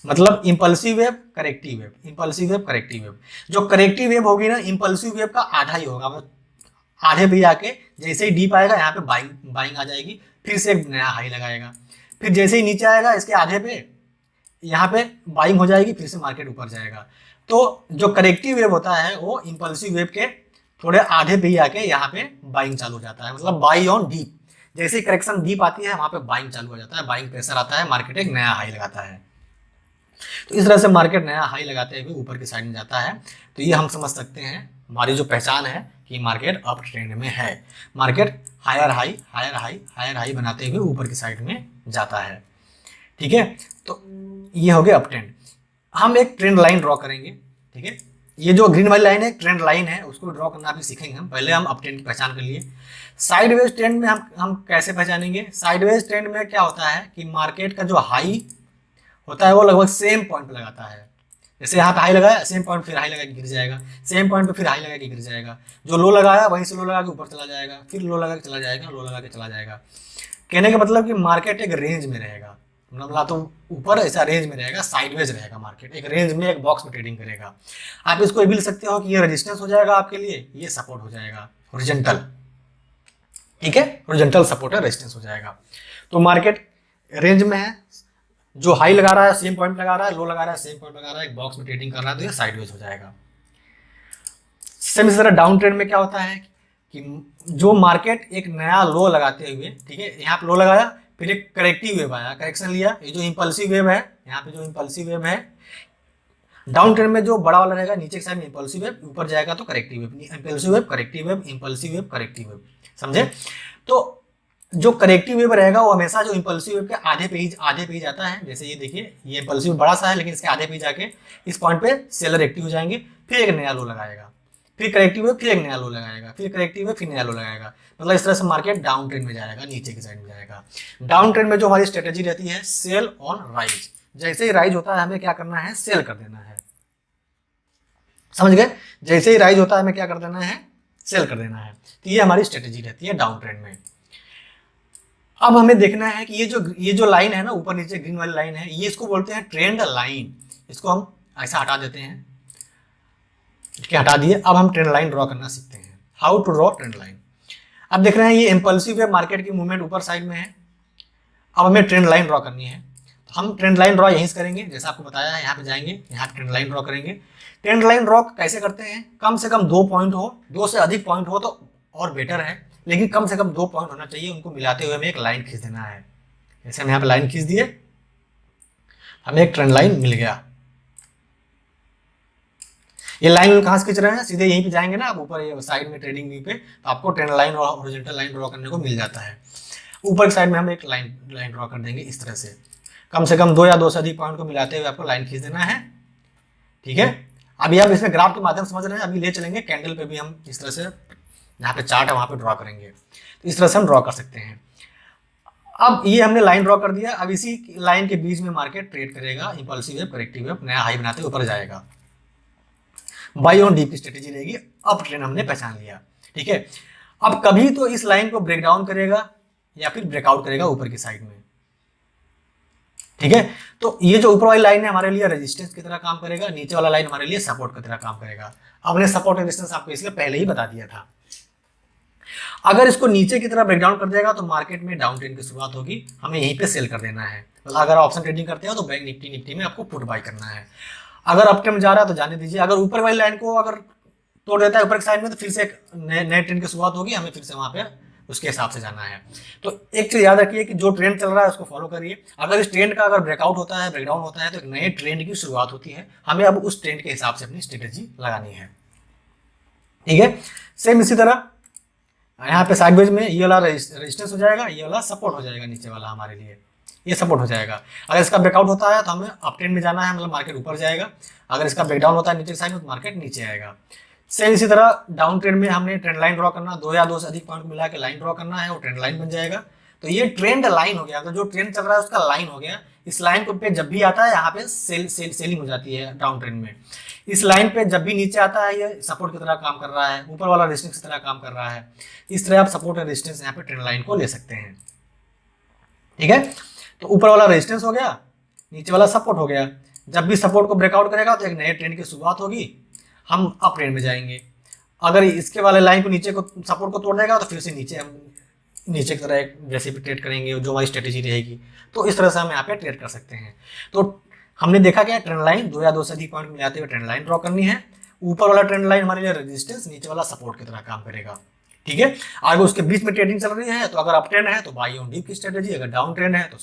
मतलब impulsive wave, corrective wave, impulsive wave, corrective wave. जो करेक्टिव वेव होगी ना, इंपल्सिव वेव का आधा ही होगा, मतलब आधे पे आके जैसे ही डीप आएगा यहाँ पे बाइंग आ जाएगी, फिर से एक नया हाई लगाएगा, फिर जैसे ही नीचे आएगा इसके आधे पे यहाँ पे बाइंग हो जाएगी, फिर से मार्केट ऊपर जाएगा। तो जो करेक्टिव वेव होता है वो इंपल्सिव वेव के थोड़े आधे पे ही आके यहाँ पे बाइंग चालू हो जाता है, मतलब बाई ऑन डीप। जैसे ही करेक्शन डीप आती है वहां पे बाइंग चालू हो जाता है, बाइंग प्रेशर आता है, मार्केट एक नया हाई लगाता है। तो इस तरह से मार्केट नया हाई लगाते हुए ऊपर की साइड में जाता है। तो ये हम समझ सकते हैं हमारी जो पहचान है कि मार्केट अप ट्रेंड में है। Market higher high, higher high, higher high बनाते हुए ऊपर की साइड में जाता है। ठीक है, तो ये हो गया अप ट्रेंड। हम एक ट्रेंड लाइन ड्रॉ करेंगे, ठीक है, ये जो ग्रीन वाली लाइन है ट्रेंड लाइन है, उसको ड्रॉ करना भी सीखेंगे हम। पहले हम अप ट्रेंड की पहचान कर लिए। साइडवेज ट्रेंड में हम कैसे पहचानेंगे? साइडवेज ट्रेंड में क्या होता है कि मार्केट का जो हाई होता है वो लगभग सेम पॉइंट पे लगाता है। जैसे यहाँ पे हाई लगाया, सेम पॉइंट फिर हाई लगा के गिर जाएगा, सेम पॉइंट पे फिर हाई लगा के गिर जाएगा। जो लो लगाया वहीं से लो लगा के ऊपर चला जाएगा, फिर लो लगा के चला जाएगा, लो लगा के चला जाएगा। कहने का मतलब कि मार्केट एक रेंज में रहेगा, मतलब ना तो ऊपर ऐसा रेंज में रहेगा, साइडवेज रहेगा मार्केट, एक रेंज में एक बॉक्स में ट्रेडिंग करेगा। आप इसको ये भी लिख सकते हो कि ये रेजिस्टेंस हो जाएगा आपके लिए, ये सपोर्ट हो जाएगा हॉरिजॉन्टल। ठीक है, हॉरिजॉन्टल सपोर्ट है, रेजिस्टेंस हो जाएगा। तो मार्केट रेंज में है, जो हाई लगा रहा है सेम पॉइंट लगा रहा है, लो लगा रहा है सेम पॉइंट लगा रहा है, एक बॉक्स में ट्रेडिंग कर रहा है, तो ये साइडवेज हो जाएगा। सेम इसी तरह डाउन ट्रेंड में क्या होता है कि जो मार्केट एक नया लो लगाते हुए, ठीक है, यहाँ पे लो लगाया, फिर एक करेक्टिव वेव आया, करेक्शन लिया, ये जो इंपल्सिव वेव है, यहाँ पे जो इंपल्सिव वेव है, डाउन ट्रेंड में जो बड़ा वाला रहेगा नीचे के साइड में इंपल्सिव वेव, ऊपर जाएगा तो corrective wave, impulsive wave, corrective wave, impulsive wave, corrective wave. समझे? तो जो करेक्टिव वेव रहेगा वो हमेशा जो इंपल्सिव वेव के आधे पे ही जाता है। जैसे ये देखिए, ये इंपल्सिव बड़ा सा है, लेकिन इसके आधे पे ही जाके इस पॉइंट पे सेलर एक्टिव हो जाएंगे, फिर एक नया लो लगाएगा, फिर करेक्टिव वेव, फिर एक नया लो लगाएगा, फिर करेक्टिव वेव, फिर नया लो लगाएगा। मतलब इस तरह से मार्केट डाउन ट्रेंड में जाएगा, नीचे की साइड में जाएगा। डाउन ट्रेंड में जो हमारी स्ट्रेटेजी रहती है, सेल ऑन राइज। जैसे ही राइज होता है हमें क्या करना है? सेल कर देना है। समझ गए? जैसे ही राइज होता है हमें क्या कर देना है? सेल कर देना है। तो ये हमारी स्ट्रेटेजी रहती है डाउन ट्रेंड में। अब हमें देखना है कि ये जो लाइन है ना, ऊपर नीचे ग्रीन वाली लाइन है, ये इसको बोलते हैं ट्रेंड लाइन। इसको हम ऐसा हटा देते हैं, ठीक है, हटा दिए। अब हम ट्रेंड लाइन ड्रॉ करना सीखते हैं, how to draw trend line. अब देख रहे हैं ये इंपल्सिव है, मार्केट की मूवमेंट ऊपर साइड में है। अब हमें ट्रेंड लाइन ड्रॉ करनी है, तो हम ट्रेंड लाइन ड्रॉ यहीं से करेंगे, जैसा आपको बताया है। यहाँ पे जाएंगे, यहाँ पे ट्रेंड लाइन ड्रॉ करेंगे। ट्रेंड लाइन ड्रॉ कैसे करते हैं? कम से कम 2 पॉइंट हो, 2 से अधिक पॉइंट हो तो और बेटर है, लेकिन कम से कम 2 पॉइंट होना चाहिए। उनको मिलाते हुए हमें एक लाइन खींच देना है। जैसे हम यहाँ पे लाइन खींच दिए, हमें एक ट्रेंड लाइन मिल गया। ये लाइन कहाँ से खींच रहे हैं? सीधे यहीं पे जाएंगे ना आप ऊपर ये साइड में ट्रेडिंग व्यू पे, तो आपको ट्रेंड लाइन और हॉरिजॉन्टल लाइन ड्रॉ करने को मिल जाता है। ऊपर की साइड में हम एक लाइन ड्रॉ कर देंगे इस तरह से कम 2 या 2 से अधिक पॉइंट को मिलाते हुए आपको लाइन खींच देना है। ठीक है, अभी आप इसमें ग्राफ के माध्यम से समझ रहे हैं, अभी ले चलेंगे कैंडल पे भी हम इस तरह से, जहाँ पे चार्ट है वहाँ पे ड्रॉ करेंगे। तो इस तरह से हम ड्रॉ कर सकते हैं। अब ये हमने लाइन ड्रॉ कर दिया। अब इसी लाइन के बीच में मार्केट ट्रेड करेगा, इंपल्सिव वेव, करेक्टिव वेव, नया हाई बनाते ऊपर जाएगा। बाई ऑन डीप की स्ट्रेटेजी रहेगी। अप ट्रेंड हमने पहचान लिया। ठीक है, अब कभी तो इस लाइन को ब्रेक डाउन करेगा या फिर ब्रेकआउट करेगा ऊपर की साइड में। ठीक है, तो ये जो ऊपर वाली लाइन है हमारे लिए रेजिस्टेंस की तरह काम करेगा, नीचे वाला लाइन हमारे लिए सपोर्ट की तरह काम करेगा। हमने सपोर्ट रेजिस्टेंस आपको इसलिए पहले ही बता दिया था। अगर इसको नीचे की तरह ब्रेकडाउन कर देगा तो मार्केट में डाउन ट्रेंड की शुरुआत होगी, हमें यहीं पे सेल कर देना है। मतलब अगर ऑप्शन ट्रेडिंग करते हो तो बैंक निफ्टी में आपको पुट बाय करना है। अगर अप ट्रेंड जा रहा है तो जाने दीजिए। अगर ऊपर वाली लाइन को अगर तोड़ देता है ऊपर की साइड में, तो फिर से एक नए ट्रेंड की शुरुआत होगी, हमें फिर से वहां पे उसके हिसाब से जाना है। तो एक चीज याद रखिए कि जो ट्रेंड चल रहा है उसको फॉलो करिए। अगर इस ट्रेंड का अगर ब्रेकआउट होता है, ब्रेकडाउन होता है, तो एक नए ट्रेंड की शुरुआत होती है। हमें अब उस ट्रेंड के हिसाब से अपनी स्ट्रेटेजी लगानी है। ठीक है, सेम इसी तरह यहाँ पे साइडवेज में ये वाला रेजिस्टेंस हो जाएगा, ये वाला सपोर्ट हो जाएगा, नीचे वाला हमारे लिए ये सपोर्ट हो जाएगा। अगर इसका ब्रेकआउट होता है तो हमें अप ट्रेंड में जाना है, मतलब मार्केट ऊपर जाएगा। अगर इसका ब्रेकडाउन होता है नीचे साइड में तो मार्केट नीचे आएगा। सेम इसी तरह डाउन ट्रेंड में हमने ट्रेंड लाइन ड्रॉ करना, 2 या 2 से अधिक पॉइंट मिला के लाइन ड्रॉ करना है, वो ट्रेंड लाइन बन जाएगा। तो ये ट्रेंड लाइन हो गया, तो जो ट्रेंड चल रहा है उसका लाइन हो गया। इस लाइन पे जब भी आता है यहाँ पे सेलिंग हो जाती है डाउन ट्रेंड में। इस लाइन पे जब भी नीचे आता है ये सपोर्ट की तरह काम कर रहा है, ऊपर वाला रेजिस्टेंस की तरह काम कर रहा है। इस तरह आप सपोर्ट और रेजिस्टेंस यहाँ पे ट्रेंड लाइन को ले सकते हैं। ठीक है, तो ऊपर वाला रेजिस्टेंस हो गया, नीचे वाला सपोर्ट हो गया। जब भी सपोर्ट को ब्रेकआउट करेगा तो एक नए ट्रेंड की शुरुआत होगी, हम अप ट्रेंड में जाएंगे। अगर इसके वाले लाइन को नीचे को सपोर्ट को तोड़ देगा तो फिर से नीचे हम नीचे की तरह जैसे भी ट्रेड करेंगे, जो हमारी स्ट्रेटेजी रहेगी। तो इस तरह से हम यहाँ पे ट्रेड कर सकते हैं। तो हमने देखा क्या, ट्रेंड लाइन 2 या 2 से अधिक पॉइंट मिलाते हुए ट्रेंड लाइन ड्रॉ करनी है। ऊपर वाला ट्रेंड लाइन हमारे लिए रेजिस्टेंस, नीचे वाला सपोर्ट की तरह काम करेगा। ठीक है, अगर उसके बीच में ट्रेडिंग चल रही है तो अगर अप ट्रेंड है तो बाई ऑन डीप की स्ट्रेटेजी, अगर डाउन ट्रेंड है तो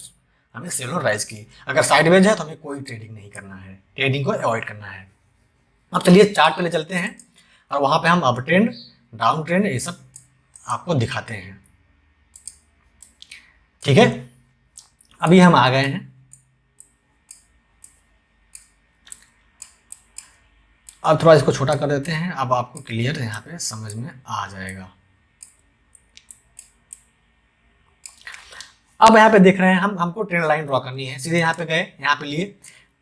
हमें सेल ऑन राइज की, अगर साइडवेज है तो हमें कोई ट्रेडिंग नहीं करना है, ट्रेडिंग को अवॉइड करना है। अब चलिए चार्ट पे ले चलते हैं और वहां पे हम अप ट्रेंड, डाउन ट्रेंड ये सब आपको दिखाते हैं। ठीक है, अभी हम आ गए हैं अब थोड़ा इसको छोटा कर देते हैं, अब आपको क्लियर यहाँ पे समझ में आ जाएगा। अब यहाँ पे देख रहे हैं हमको ट्रेंड लाइन ड्रॉ करनी है। सीधे यहाँ पे गए, यहाँ पे लिए,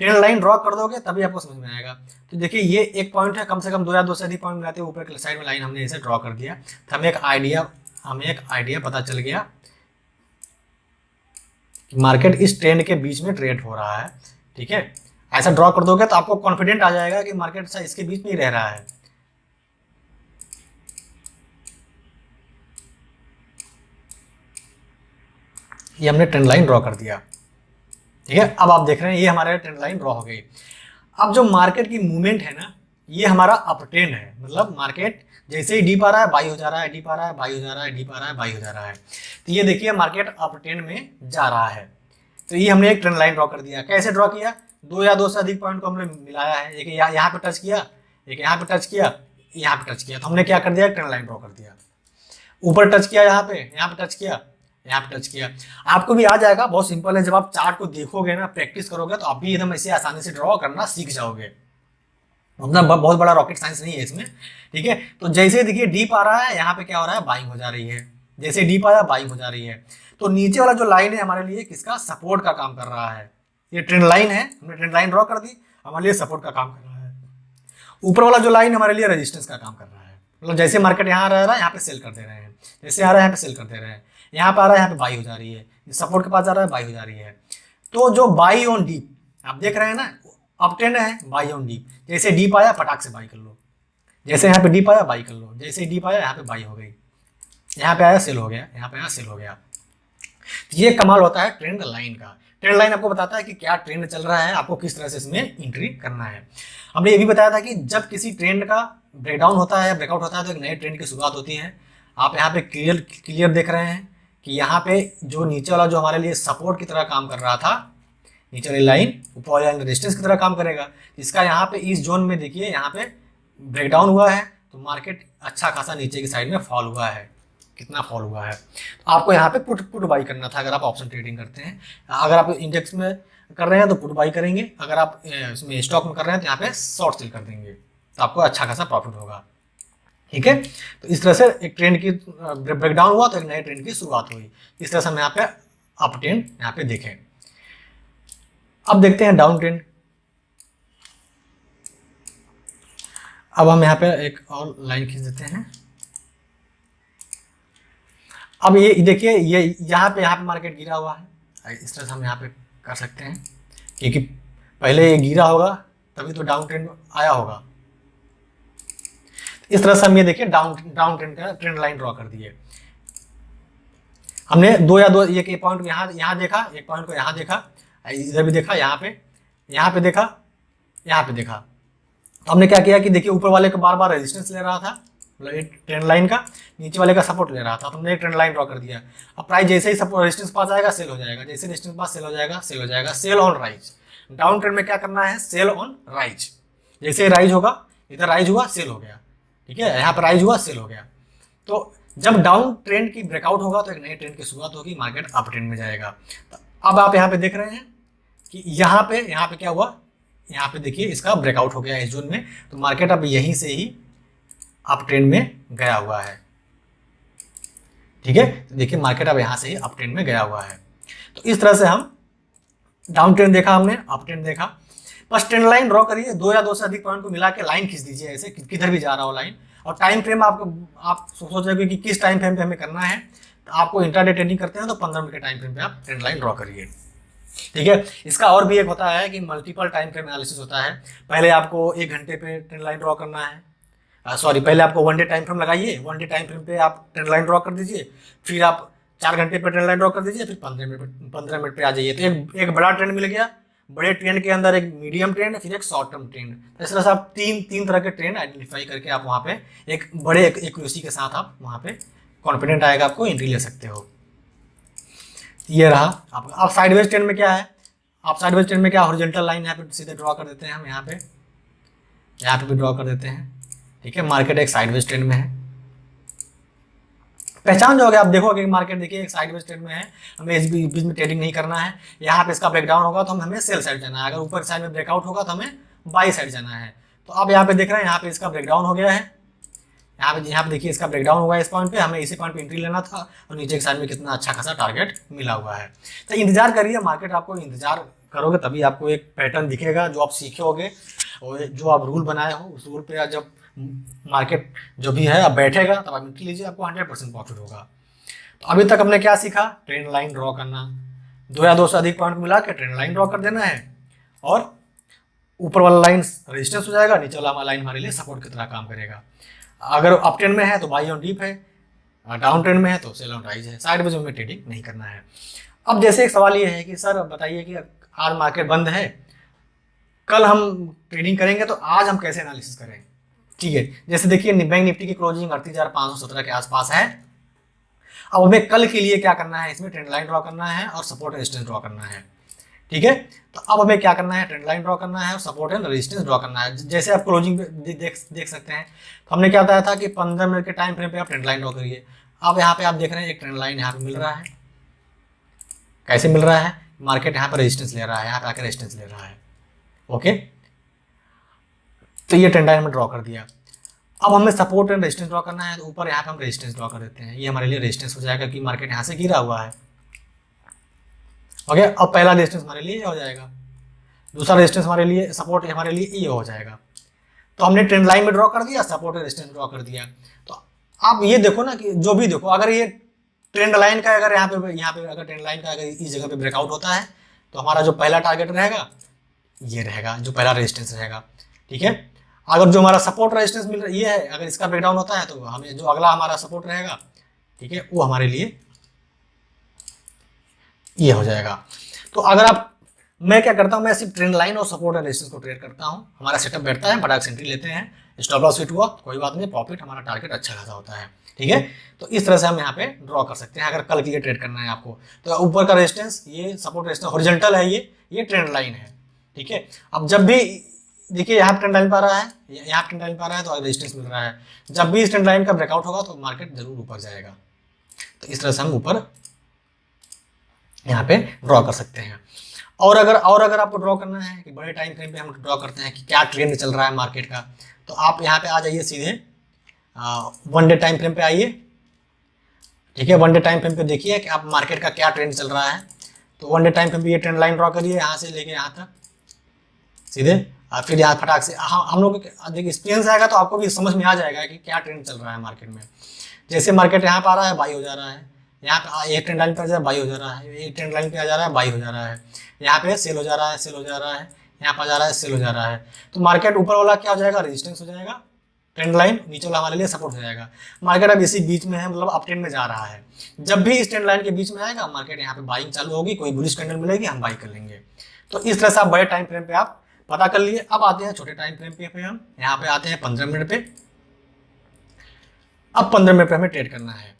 ट्रेंड लाइन ड्रॉ कर दोगे तभी आपको समझ में आएगा। तो देखिए ये एक पॉइंट है, कम से कम 2 या 2 से अधिक पॉइंट मिलाते हैं, ऊपर की साइड में लाइन हमने इसे ड्रॉ कर दिया। तो हमें एक आइडिया पता चल गया कि मार्केट इस ट्रेंड के बीच में ट्रेड हो रहा है। ठीक है, ऐसा ड्रॉ कर दोगे तो आपको कॉन्फिडेंट आ जाएगा कि मार्केट इसके बीच में ही रह रहा है। ये हमने ट्रेंड लाइन ड्रॉ कर दिया। ठीक है, अब आप देख रहे हैं ये हमारे ट्रेंड लाइन ड्रॉ हो गई। अब जो मार्केट की मूवमेंट है ना, ये हमारा अप ट्रेंड है, मतलब मार्केट जैसे ही डीप आ रहा है बाई हो जा रहा है, डीप आ रहा है बाई हो जा रहा है, डीप आ रहा है बाई हो जा रहा है। तो ये देखिए मार्केट अप ट्रेंड में जा रहा है। तो ये हमने एक ट्रेंड लाइन ड्रॉ कर दिया। कैसे ड्रॉ किया? 2 या 2 से अधिक पॉइंट को हमने मिलाया है, एक यहाँ पे टच किया, एक यहाँ पे टच किया, यहाँ पे टच किया, तो हमने क्या कर दिया, ट्रेंड लाइन ड्रॉ कर दिया। ऊपर टच किया, यहाँ पे टच किया, यहाँ पे टच किया। आपको भी आ जाएगा, बहुत सिंपल है। जब आप चार्ट को देखोगे ना, प्रैक्टिस करोगे, तो आप भी एकदम ऐसे आसानी से ड्रॉ करना सीख जाओगे। उतना बहुत बड़ा रॉकेट साइंस नहीं है इसमें। ठीक है, तो जैसे देखिए डीप आ रहा है, यहाँ पे क्या हो रहा है, बाइंग हो जा रही है। जैसे डीप आया बाइंग हो जा रही है। तो नीचे वाला जो लाइन है हमारे लिए किसका, सपोर्ट का काम कर रहा है। ये ट्रेंड लाइन है, हमने ट्रेंड लाइन ड्रॉ कर दी, हमारे लिए सपोर्ट का काम कर रहा है। ऊपर वाला जो लाइन हमारे लिए रेजिस्टेंस का काम कर रहा है। मतलब जैसे मार्केट यहाँ रह रहा है, यहाँ पे सेल कर दे रहे हैं, जैसे आ रहा है यहाँ पे सेल कर दे रहे हैं, यहाँ पे आ रहा है यहाँ पे बाई हो जा रही है, सपोर्ट के पास जा रहा है बाई हो जा रही है। तो जो बाई ऑन डीप आप देख रहे हैं ना, अप ट्रेंड है, बाई ऑन डीप। जैसे डीप आया फटाक से बाई कर लो, जैसे यहाँ पे डीप आया बाई कर लो, जैसे डीप आया यहाँ पे बाई हो गई, यहाँ पे आया सेल हो गया, यहाँ पे आया सेल हो गया। ये कमाल होता है ट्रेंड लाइन का। ट्रेंड लाइन आपको बताता है कि क्या ट्रेंड चल रहा है, आपको किस तरह से इसमें एंट्री करना है। हमने ये भी बताया था कि जब किसी ट्रेंड का ब्रेकडाउन होता है या ब्रेकआउट होता है तो एक नए ट्रेंड की शुरुआत होती है। आप यहाँ पे क्लियर देख रहे हैं कि यहाँ पे जो नीचे वाला जो हमारे लिए सपोर्ट की तरह काम कर रहा था, नीचे वाली लाइन ऊपर वाली लाइन रेजिस्टेंस की तरह काम करेगा। इसका यहाँ पे इस जोन में देखिए यहाँ पे ब्रेकडाउन हुआ है, तो मार्केट अच्छा खासा नीचे की साइड में फॉल हुआ है। कितना फॉल हुआ है, तो आपको यहाँ पे पुट बाई करना था। अगर आप ऑप्शन ट्रेडिंग करते हैं, अगर आप इंडेक्स में कर रहे हैं तो पुट बाई करेंगे, अगर आप इसमें स्टॉक में कर रहे हैं तो यहाँ पे शॉर्ट सेल कर देंगे, तो आपको अच्छा खासा प्रॉफिट होगा। ठीक है, तो इस तरह से एक ट्रेंड की ब्रेकडाउन हुआ तो एक नए ट्रेंड की शुरुआत हुई। इस तरह से हम यहाँ पे अप ट्रेंड यहाँ पे देखें। अब देखते हैं डाउन ट्रेंड। अब हम यहाँ पे एक और लाइन खींच देते हैं। अब ये देखिए ये यहाँ पे मार्केट गिरा हुआ है, इस तरह से हम यहाँ पे कर सकते हैं, क्योंकि पहले ये गिरा होगा तभी तो डाउन ट्रेंड आया होगा। इस तरह से हम ये देखिए डाउन ट्रेंड का ट्रेंड लाइन ड्रॉ कर दिए। हमने 2 या 2 एक पॉइंट को यहाँ देखा, एक पॉइंट को यहाँ देखा, इधर भी देखा, यहाँ पे देखा, यहाँ पे देखा। तो हमने क्या किया कि देखिए ऊपर वाले का बार बार रेजिस्टेंस ले रहा था, मतलब एक ट्रेंड लाइन का, नीचे वाले का सपोर्ट ले रहा था, तो हमने एक ट्रेंड लाइन ड्रॉ कर दिया। अब प्राइस जैसे ही सपोर्ट रेजिस्टेंस पास आएगा सेल हो जाएगा, जैसे रेजिस्टेंस पास सेल हो जाएगा, सेल हो जाएगा, sell on rise. Down trend में क्या करना है, सेल ऑन राइज। जैसे राइज होगा, इधर राइज हुआ सेल हो गया, ठीक है, यहाँ पर राइज हुआ सेल हो गया। तो जब डाउन ट्रेंड की ब्रेकआउट होगा तो एक नए ट्रेंड की शुरुआत होगी, मार्केट अप ट्रेंड में जाएगा। तो अब आप यहाँ पे देख रहे हैं कि यहाँ पे क्या हुआ, यहाँ पे देखिए इसका ब्रेकआउट हो गया इस जोन में, तो मार्केट अब यहीं से ही अप ट्रेंड में गया हुआ है। ठीक है, तो देखिए मार्केट अब यहाँ से ही अप ट्रेंड में गया हुआ है। तो इस तरह से हम डाउन ट्रेंड देखा, हमने अप ट्रेंड देखा। बस ट्रेंड लाइन ड्रॉ करिए, 2 या 2 से अधिक पॉइंट को मिला के लाइन खींच दीजिए, ऐसे किधर भी जा रहा हो लाइन। और टाइम फ्रेम आप सोच रहे हो कि किस टाइम फ्रेम पे हमें करना है, तो आपको इंट्राडे ट्रेडिंग करते हैं तो 15 मिनट के टाइम फ्रेम पे आप ट्रेंड लाइन ड्रॉ करिए। ठीक है, इसका और भी एक होता है कि मल्टीपल टाइम फ्रेम एनालिसिस होता है। पहले आपको 1 घंटे पे ट्रेंड लाइन ड्रॉ करना है, पहले आपको 1 डे टाइम फ्रेम लगाइए, 1 डे टाइम फ्रेम पे आप ट्रेंड लाइन ड्रॉ कर दीजिए, फिर आप 4 घंटे पे ट्रेंड लाइन ड्रॉ कर दीजिए, फिर 15 मिनट पे आ जाइए। तो एक बड़ा ट्रेंड मिल गया, बड़े ट्रेंड के अंदर एक मीडियम ट्रेंड, फिर एक शॉर्ट टर्म ट्रेंड। तो इस तरह से आप तीन तरह के ट्रेंड आइडेंटिफाई करके आप वहाँ पे एक बड़े एक्यूरेसी के साथ आप वहाँ पे कॉन्फिडेंट आएगा, आपको एंट्री ले सकते हो। ये रहा आपका। आप साइडवेज ट्रेंड में क्या है, आप साइडवेज ट्रेंड में क्या हॉरिजॉन्टल लाइन यहाँ पे सीधे ड्रॉ कर देते हैं हम, यहाँ पे भी ड्रॉ कर देते हैं। ठीक है, मार्केट एक साइडवेज ट्रेंड में है, पहचान जाओगे आप, देखोगे कि मार्केट देखिए एक साइडवेज ट्रेंड में है, हमें इस बीच में ट्रेडिंग नहीं करना है। यहाँ पे इसका ब्रेकडाउन होगा तो हमें सेल साइड जाना है, अगर ऊपर साइड में ब्रेकआउट होगा तो हमें बाई साइड जाना है। तो आप यहाँ पे देख रहे हैं, यहाँ पे इसका ब्रेकडाउन हो गया है, यहाँ पे देखिए इसका ब्रेकडाउन हुआ है इस पॉइंट पे, हमें इसी पॉइंट पे एंट्री लेना था और नीचे के साइड में कितना अच्छा खासा टारगेट मिला हुआ है। तो इंतजार करिए, मार्केट आपको इंतजार करोगे तभी आपको एक पैटर्न दिखेगा जो आप सीखे होगे, और जो आप रूल बनाए हो उस रूल पे जब मार्केट जो भी है अब बैठेगा तब आप एंट्री लीजिए, आपको 100% प्रॉफिट होगा। तो अभी तक हमने क्या सीखा, ट्रेंड लाइन ड्रॉ करना, 2 या 2 से अधिक पॉइंट मिला के ट्रेंड लाइन ड्रॉ कर देना है, और ऊपर वाला लाइन रेजिस्टेंस हो जाएगा, नीचे वाला लाइन हमारे लिए सपोर्ट की तरह काम करेगा। अगर अप ट्रेंड में है तो बाई ऑन डीप है, डाउन ट्रेंड में है तो सेल ऑन राइज है, साइड में जो हमें ट्रेडिंग नहीं करना है। अब जैसे एक सवाल ये है कि सर बताइए कि आज मार्केट बंद है, कल हम ट्रेडिंग करेंगे तो आज हम कैसे एनालिसिस करें। ठीक है, जैसे देखिए बैंक निफ्टी की क्लोजिंग 38,517 के आसपास है। अब हमें कल के लिए क्या करना है, इसमें ट्रेंड लाइन ड्रॉ करना है और सपोर्ट रेजिस्टेंस ड्रॉ करना है। ठीक है, तो अब हमें क्या करना है, ट्रेंड लाइन ड्रॉ करना है और सपोर्ट एंड रेजिस्टेंस ड्रॉ करना है। जैसे आप क्लोजिंग पे देख सकते हैं, तो हमने क्या बताया था कि 15 मिनट के टाइम फ्रेम पे आप ट्रेंड लाइन ड्रॉ करिए। अब यहाँ पे आप देख रहे हैं एक ट्रेंड लाइन यहाँ पे मिल रहा है, कैसे मिल रहा है, मार्केट यहाँ पर रेजिस्टेंस ले रहा है, यहाँ पे आकर रेजिस्टेंस ले रहा है। ओके, तो ये ट्रेंड लाइन में ड्रॉ कर दिया। अब हमें सपोर्ट एंड रेजिस्टेंस ड्रॉ करना है, तो ऊपर यहाँ पे हम रेजिस्टेंस ड्रॉ कर देते हैं, ये हमारे लिए रेजिस्टेंस हो जाएगा कि मार्केट यहाँ से गिरा हुआ है। ओके, अब पहला रेजिस्टेंस हमारे लिए ये हो जाएगा, दूसरा रेजिस्टेंस हमारे लिए, सपोर्ट हमारे लिए ये हो जाएगा। तो हमने ट्रेंड लाइन में ड्रॉ कर दिया, सपोर्ट एंड रेजिस्टेंस ड्रॉ कर दिया। तो आप ये देखो ना कि जो भी देखो, अगर ये ट्रेंड लाइन का अगर यहाँ पे अगर ट्रेंड लाइन का अगर इस जगह पे ब्रेकआउट होता है तो हमारा जो पहला टारगेट रहेगा ये रहेगा, जो पहला रेजिस्टेंस रहेगा। ठीक है, अगर जो हमारा सपोर्ट रेजिस्टेंस मिल रहा ये है, अगर इसका ब्रेकडाउन होता है तो हमें जो अगला हमारा सपोर्ट रहेगा, ठीक है, वो हमारे लिए ये हो जाएगा। तो अगर आप, मैं क्या करता हूँ, मैं सिर्फ ट्रेंड लाइन और सपोर्ट एंड रेजिस्टेंस को ट्रेड करता हूँ। हमारा सेटअप बैठता है, फटाक से एंट्री लेते हैं, स्टॉप लॉस हिट हुआ कोई बात नहीं, प्रॉफिट हमारा टारगेट अच्छा खासा होता है। ठीक है, तो इस तरह से हम यहाँ पे ड्रॉ कर सकते हैं अगर कल के लिए ट्रेड करना है आपको। तो ऊपर का रेजिस्टेंस, ये सपोर्ट रेजिस्टेंस हॉरिजॉन्टल है, ये ट्रेंड लाइन है। ठीक है, अब जब भी देखिए यहाँ ट्रेंड लाइन पा रहा है, यहाँ ट्रेंड लाइन पा रहा है तो रेजिस्टेंस मिल रहा है, जब भी इस ट्रेंड लाइन का ब्रेकआउट होगा तो मार्केट जरूर ऊपर जाएगा। तो इस तरह से हम ऊपर यहाँ पे ड्रॉ कर सकते हैं। और अगर आपको ड्रॉ करना है कि बड़े टाइम फ्रेम पे हम ड्रॉ करते हैं कि क्या ट्रेंड चल रहा है मार्केट का, तो आप यहाँ पे आ जाइए सीधे 1 डे टाइम फ्रेम पे आइए। ठीक है, 1 डे टाइम फ्रेम पे देखिए कि आप मार्केट का क्या ट्रेंड चल रहा है। तो 1 डे टाइम फ्रेम पे ये ट्रेंड लाइन ड्रॉ करिए यहाँ से लेके यहाँ तक सीधे, और फिर यहाँ फटाक से हम लोग देखिए एक्सपीरियंस आएगा तो आपको भी समझ में आ जाएगा कि क्या ट्रेंड चल रहा है मार्केट में। जैसे मार्केट यहाँ पर आ रहा है, बाई हो जा रहा है, यहाँ पे एक ट्रेंड लाइन पे आ जा रहा है, बाई हो जा रहा है, एक ट्रेंड लाइन पे आ जा रहा है, बाई हो जा रहा है, यहाँ पे सेल हो जा रहा है, सेल हो जा रहा है, यहाँ पर आ जा रहा है, सेल हो जा रहा है। तो मार्केट ऊपर वाला क्या हो जाएगा, रेजिस्टेंस हो जाएगा, ट्रेंड लाइन नीचे वाला हमारे लिए सपोर्ट हो जाएगा। मार्केट अब इसी बीच में है, मतलब अप ट्रेंड में जा रहा है। जब भी इस ट्रेंड लाइन के बीच में आएगा मार्केट यहाँ पे बाइंग चालू होगी, कोई बुलिश कैंडल मिलेगी, हम बाई कर लेंगे। तो इस तरह से आप बड़े टाइम फ्रेम पे आप पता कर लिए। अब आते हैं छोटे टाइम फ्रेम पे, हम यहाँ पे आते हैं 15 मिनट पे। अब 15 मिनट पे हमें ट्रेड करना है।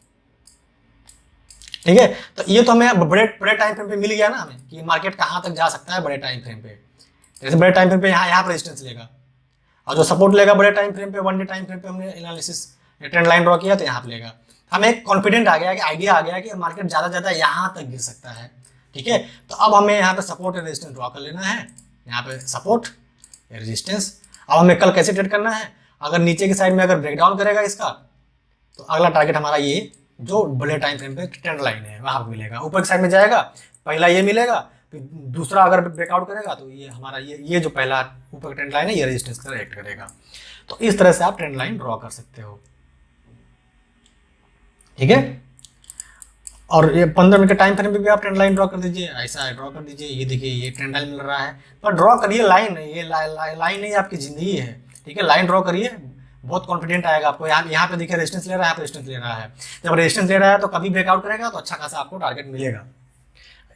ठीक है, तो ये तो हमें बड़े टाइम फ्रेम पे मिल गया ना हमें कि मार्केट कहाँ तक जा सकता है बड़े टाइम फ्रेम पे। जैसे बड़े टाइम फ्रेम पे यहाँ पर रेजिस्टेंस लेगा और जो सपोर्ट लेगा बड़े टाइम फ्रेम पे, 1 डे टाइम फ्रेम पे हमने एनालिसिस ट्रेंड लाइन ड्रॉ किया तो यहाँ पे लेगा। हमें एक कॉन्फिडेंट आ गया कि आइडिया आ गया कि मार्केट ज़्यादा से ज़्यादा यहाँ तक गिर सकता है। ठीक है, तो अब हमें यहाँ पे सपोर्ट और रेजिस्टेंस ड्रॉ कर लेना है, यहाँ पे सपोर्ट रेजिस्टेंस। अब हमें कल कैसे ट्रेड करना है, अगर नीचे की साइड में अगर ब्रेकडाउन करेगा इसका तो अगला टारगेट हमारा ये जो बड़े टाइम फ्रेम पे ट्रेंड लाइन है वहाँ पर मिलेगा। ऊपर की साइड में जाएगा, पहला ये मिलेगा, फिर दूसरा अगर ब्रेकआउट करेगा तो ये हमारा ये जो पहला ऊपर ट्रेंड लाइन है ये रेजिस्टेंस का रिएक्ट करेगा। तो इस तरह से आप ट्रेंड लाइन ड्रॉ कर सकते हो। ठीक है, और ये 15 मिनट के टाइम फ्रेम पे भी आप ट्रेंड लाइन ड्रॉ कर दीजिए, ऐसा ड्रॉ कर दीजिए। ये देखिए ये ट्रेंड लाइन मिल रहा है, पर ड्रॉ करिए लाइन, ये लाइन नहीं आपकी जिंदगी है। ठीक है, लाइन ड्रॉ करिए, बहुत कॉन्फिडेंट आएगा आपको। यहाँ पे देखिए रेजिस्टेंस ले रहा है, यहाँ पे रेजिस्टेंस ले रहा है। जब रेजिस्टेंस ले रहा है तो कभी ब्रेकआउट करेगा तो अच्छा खासा आपको टारगेट मिलेगा।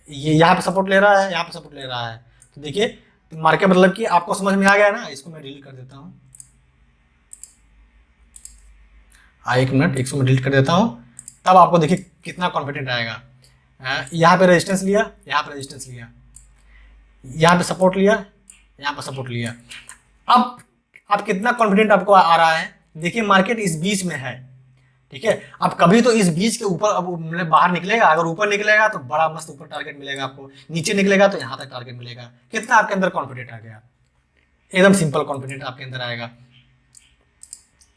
ये यहाँ पे सपोर्ट ले रहा है, यहाँ पे सपोर्ट ले रहा है, तो देखिए मार्केट मतलब कि आपको समझ में आ गया ना। इसको मैं डिलीट कर देता हूँ, एक मिनट, इसको मैं डिलीट कर देता हूँ, तब आपको देखिए कितना कॉन्फिडेंट आएगा। यहाँ पे रेजिस्टेंस लिया, यहाँ पे रेजिस्टेंस लिया, यहाँ पे सपोर्ट लिया, यहाँ पे सपोर्ट लिया। अब कितना कॉन्फिडेंट आपको आ रहा है, देखिए मार्केट इस बीच में है। ठीक है, अब कभी तो इस बीच के ऊपर अब मतलब बाहर निकलेगा, अगर ऊपर निकलेगा तो बड़ा मस्त ऊपर टारगेट मिलेगा आपको, नीचे निकलेगा तो यहाँ तक टारगेट मिलेगा। कितना आपके अंदर कॉन्फिडेंट आ गया, एकदम सिंपल कॉन्फिडेंट आपके अंदर आएगा।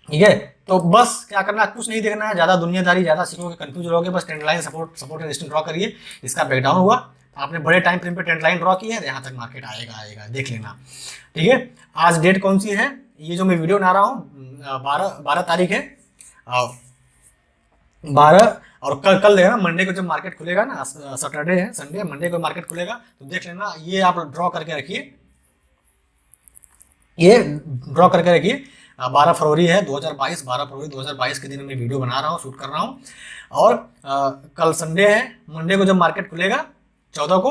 ठीक है, तो बस क्या करना है, कुछ नहीं देखना है, ज़्यादा दुनियादारी ज़्यादा सीखोगे कंफ्यूज रहोगे। बस trend line support resistance draw करिए, इसका ब्रेकडाउन हुआ, आपने बड़े टाइम फ्रेम पे ट्रेंड लाइन ड्रॉ की है, यहाँ तक मार्केट आएगा देख लेना। ठीक है, आज डेट कौन सी है, ये जो मैं वीडियो बना रहा हूँ 12 तारीख है, 12, और कल देखना मंडे को जब मार्केट खुलेगा ना, सैटरडे है, संडे मंडे को मार्केट खुलेगा तो देख लेना। ये आप ड्रॉ करके रखिए, ये ड्रॉ करके रखिए। 12 फरवरी है 2022, 12 फरवरी 2022 के दिन मैं वीडियो बना रहा हूँ, शूट कर रहा हूँ। और कल संडे है, मंडे को जब मार्केट खुलेगा 14 को,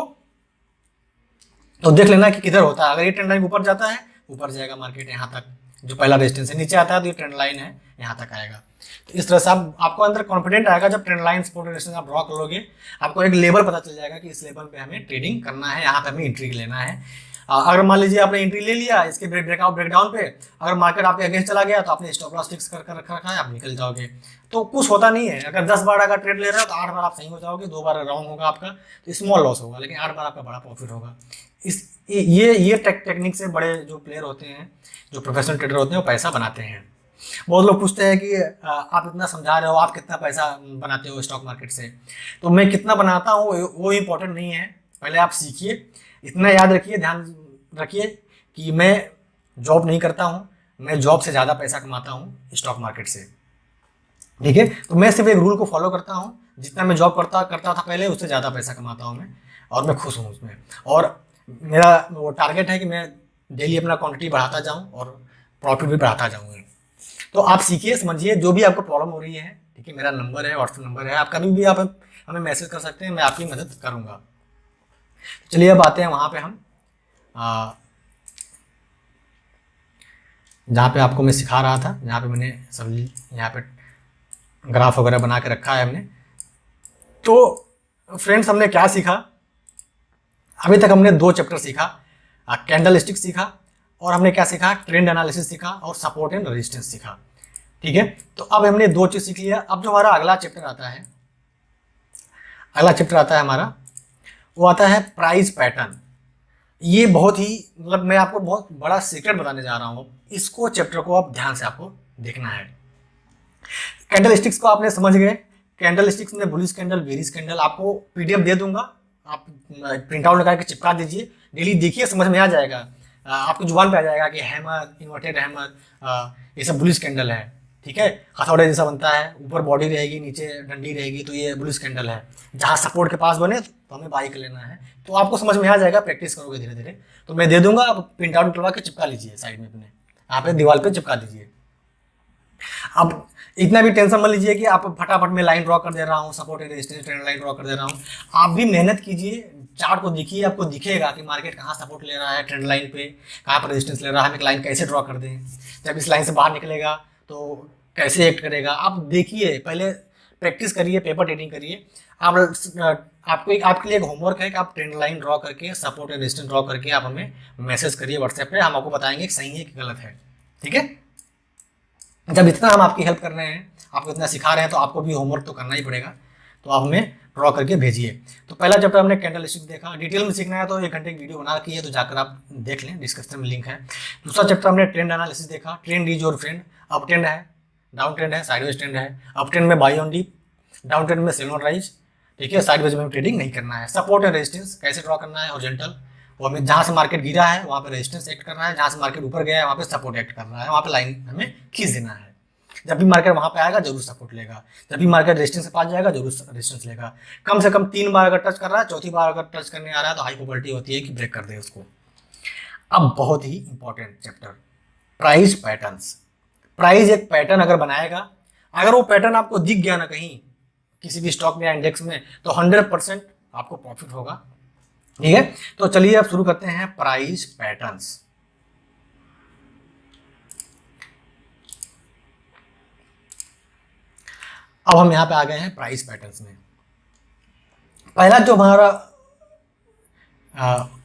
तो देख लेना कि किधर होता है। अगर ये ट्रेंड लाइन ऊपर जाता है, ऊपर जाएगा मार्केट यहाँ तक, जो पहला रेजिस्टेंस है, नीचे आता है तो ये ट्रेंड लाइन है, यहाँ तक आएगा। तो इस तरह से आपको अंदर कॉन्फिडेंट आएगा। जब ट्रेंड लाइन सपोर्ट रेजिस्टेंस आप ड्रॉ करोगे, आपको एक लेवल पता चल जाएगा कि इस लेवल पे हमें ट्रेडिंग करना है, यहाँ पे हमें एंट्री लेना है। अगर मान लीजिए आपने एंट्री ले लिया इसके ब्रेकडाउन पे, अगर मार्केट आपके अगेंस्ट चला गया तो आपने स्टॉप लॉस फिक्स कर रखा है, आप निकल जाओगे। तो कुछ होता नहीं है, अगर 10 बार अगर ट्रेड ले रहे हो तो 8 बार आप सही हो जाओगे, 2 बार रॉन्ग होगा आपका तो स्मॉल लॉस होगा, लेकिन 8 बार आपका बड़ा प्रॉफिट होगा। ये टेक्निक से बड़े जो प्लेयर होते हैं, जो प्रोफेशनल ट्रेडर होते हैं, वो पैसा बनाते हैं। बहुत लोग पूछते हैं कि आप इतना समझा रहे हो, आप कितना पैसा बनाते हो स्टॉक मार्केट से। तो मैं कितना बनाता हूँ वो इम्पोर्टेंट नहीं है, पहले आप सीखिए। इतना याद रखिए, ध्यान रखिए कि मैं जॉब नहीं करता हूँ, मैं जॉब से ज़्यादा पैसा कमाता हूँ स्टॉक मार्केट से। ठीक है, तो मैं सिर्फ एक रूल को फॉलो करता हूँ, जितना मैं जॉब करता था पहले उससे ज़्यादा पैसा कमाता हूँ मैं, और मैं खुश हूँ उसमें। और मेरा वो टारगेट है कि मैं डेली अपना क्वांटिटी बढ़ाता जाऊँ और प्रॉफिट भी बढ़ाता जाऊँगा। तो आप सीखिए, समझिए, जो भी आपको प्रॉब्लम हो रही है। ठीक है, मेरा नंबर है, व्हाट्सएप नंबर है, आप कभी भी आप हमें मैसेज कर सकते हैं, मैं आपकी मदद करूँगा। चलिए अब आते हैं वहाँ पे हम जहाँ पे आपको मैं सिखा रहा था, जहाँ पे मैंने सब यहाँ पे ग्राफ वगैरह बना के रखा है हमने। तो फ्रेंड्स, हमने क्या सीखा अभी तक? हमने 2 चैप्टर सीखा, कैंडल स्टिक सीखा, और हमने क्या सीखा, ट्रेंड एनालिसिस सीखा, और सपोर्ट एंड रेजिस्टेंस सीखा। ठीक है, तो अब हमने 2 चीज़ सीख लिया। अब जो हमारा अगला चैप्टर आता है, हमारा वो आता है प्राइस पैटर्न। ये बहुत ही मतलब मैं आपको बहुत बड़ा सीक्रेट बताने जा रहा हूँ। इसको चैप्टर को आप ध्यान से आपको देखना है। कैंडल स्टिक्स को आपने समझ गए, कैंडल स्टिक्स में बुलिश कैंडल, बेरिश कैंडल, आपको पीडीएफ दे दूंगा, आप प्रिंट आउट लगा के चिपका दीजिए, डेली देखिए, समझ में आ जाएगा, आपकी जुबान पे आ जाएगा कि हैमर, इन्वर्टेड हैमर, ये सब बुलिश कैंडल है। ठीक है, हथौड़े जैसा बनता है, ऊपर बॉडी रहेगी, नीचे डंडी रहेगी, तो ये बुलिश कैंडल है। जहाँ सपोर्ट के पास बने तो हमें बाई कर लेना है। तो आपको समझ में आ जाएगा, प्रैक्टिस करोगे धीरे धीरे। तो मैं दे दूंगा, आप प्रिंट आउट निकलवा के चिपका लीजिए साइड में, अपने यहाँ पे दीवार पे चिपका दीजिए। अब इतना भी टेंशन मत लीजिए कि आप फटाफट में लाइन ड्रॉ कर दे रहा हूँ, support resistance trend line draw कर दे रहा हूँ। आप भी मेहनत कीजिए, चार्ट को देखिए, आपको दिखेगा कि मार्केट कहाँ सपोर्ट ले रहा है, ट्रेंड लाइन पे कहाँ पर रेजिस्टेंस ले रहा है, हम एक लाइन कैसे ड्रॉ कर दें, जब इस लाइन से बाहर निकलेगा तो कैसे एक्ट करेगा। आप देखिए, पहले प्रैक्टिस करिए, पेपर ट्रेडिंग करिए। आपके लिए एक होमवर्क है कि आप ट्रेंड लाइन ड्रॉ करके, सपोर्ट एंड रेजिस्टेंस ड्रॉ करके आप हमें मैसेज करिए व्हाट्सएप पे, हम आपको बताएंगे कि सही है कि गलत है। ठीक है, जब इतना हम आपकी हेल्प कर रहे हैं, आपको इतना सिखा रहे हैं, तो आपको भी होमवर्क तो करना ही पड़ेगा, तो आप हमें ड्रॉ करके भेजिए। तो पहला चैप्टर हमने कैंडल स्टिक देखा, डिटेल में सीखना है तो 1 घंटे की वीडियो बना रखी है, तो जाकर आप देख लें, डिस्क्रिप्शन में लिंक है। दूसरा चैप्टर हमने ट्रेंड एनालिसिस देखा, trend is your friend. Up trend है, डाउन ट्रेंड है, साइडवेज ट्रेंड है। अप ट्रेंड में by on deep, down trend में सेल ऑन राइज। ठीक है, साइडवेज में ट्रेडिंग नहीं करना है। सपोर्ट एंड रेजिस्टेंस कैसे ड्रॉ करना है, हॉरिजॉन्टल, वो हमें जहाँ से मार्केट गिरा है वहाँ पे रेजिस्टेंस एक्ट करना है, जहाँ से मार्केट ऊपर गया है वहाँ पे सपोर्ट एक्ट करना है, वहाँ पे लाइन हमें खींच देना है। जब भी मार्केट वहाँ पे आएगा जरूर सपोर्ट लेगा, जब भी मार्केट रेजिस्टेंस के पास जाएगा जरूर रेजिस्टेंस लेगा। कम से कम 3 बार अगर टच कर रहा है, चौथी बार अगर टच करने आ रहा है तो हाई प्रोबेबिलिटी होती है कि ब्रेक कर दे उसको। अब बहुत ही important chapter, price patterns. Price एक पैटर्न अगर बनाएगा, अगर वो पैटर्न आपको दिख गया ना कहीं किसी भी स्टॉक में या इंडेक्स में, तो 100% आपको प्रॉफिट होगा। ठीक है, तो चलिए अब शुरू करते हैं प्राइस पैटर्न्स। अब हम यहां पे आ गए हैं प्राइस पैटर्न्स में। पहला जो हमारा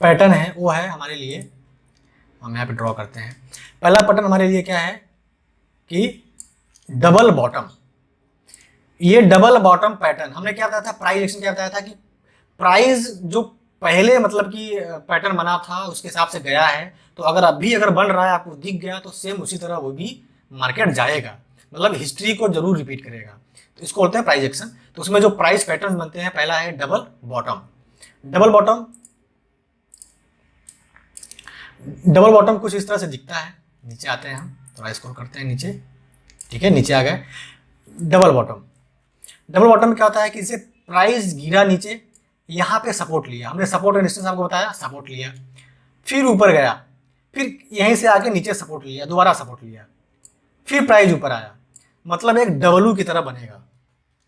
पैटर्न है वो है हमारे लिए, हम यहाँ पे ड्रॉ करते हैं। पहला पैटर्न हमारे लिए क्या है कि डबल बॉटम। ये डबल बॉटम पैटर्न हमने क्या बताया था, प्राइस एक्शन क्या बताया था कि प्राइस जो पहले मतलब कि पैटर्न बना था उसके हिसाब से गया है, तो अगर अभी अगर बन रहा है आपको दिख गया तो सेम उसी तरह वो भी मार्केट जाएगा, मतलब हिस्ट्री को जरूर रिपीट करेगा। तो इसको बोलते हैं प्राइस एक्शन। तो उसमें जो प्राइस पैटर्न बनते हैं, पहला है double bottom. Double bottom, double bottom कुछ इस तरह से दिखता है। नीचे आते हैं, हम थोड़ा स्क्रॉल करते हैं नीचे, ठीक है, नीचे आ गए। डबल बॉटम, डबल बॉटम में क्या होता है कि इसे प्राइस गिरा नीचे, यहाँ पे सपोर्ट लिया, हमने सपोर्ट रेजिस्टेंस आपको बताया, सपोर्ट लिया, फिर ऊपर गया, फिर यहीं से आके नीचे सपोर्ट लिया, दोबारा सपोर्ट लिया, फिर प्राइस ऊपर आया, मतलब एक डब्लू की तरह बनेगा।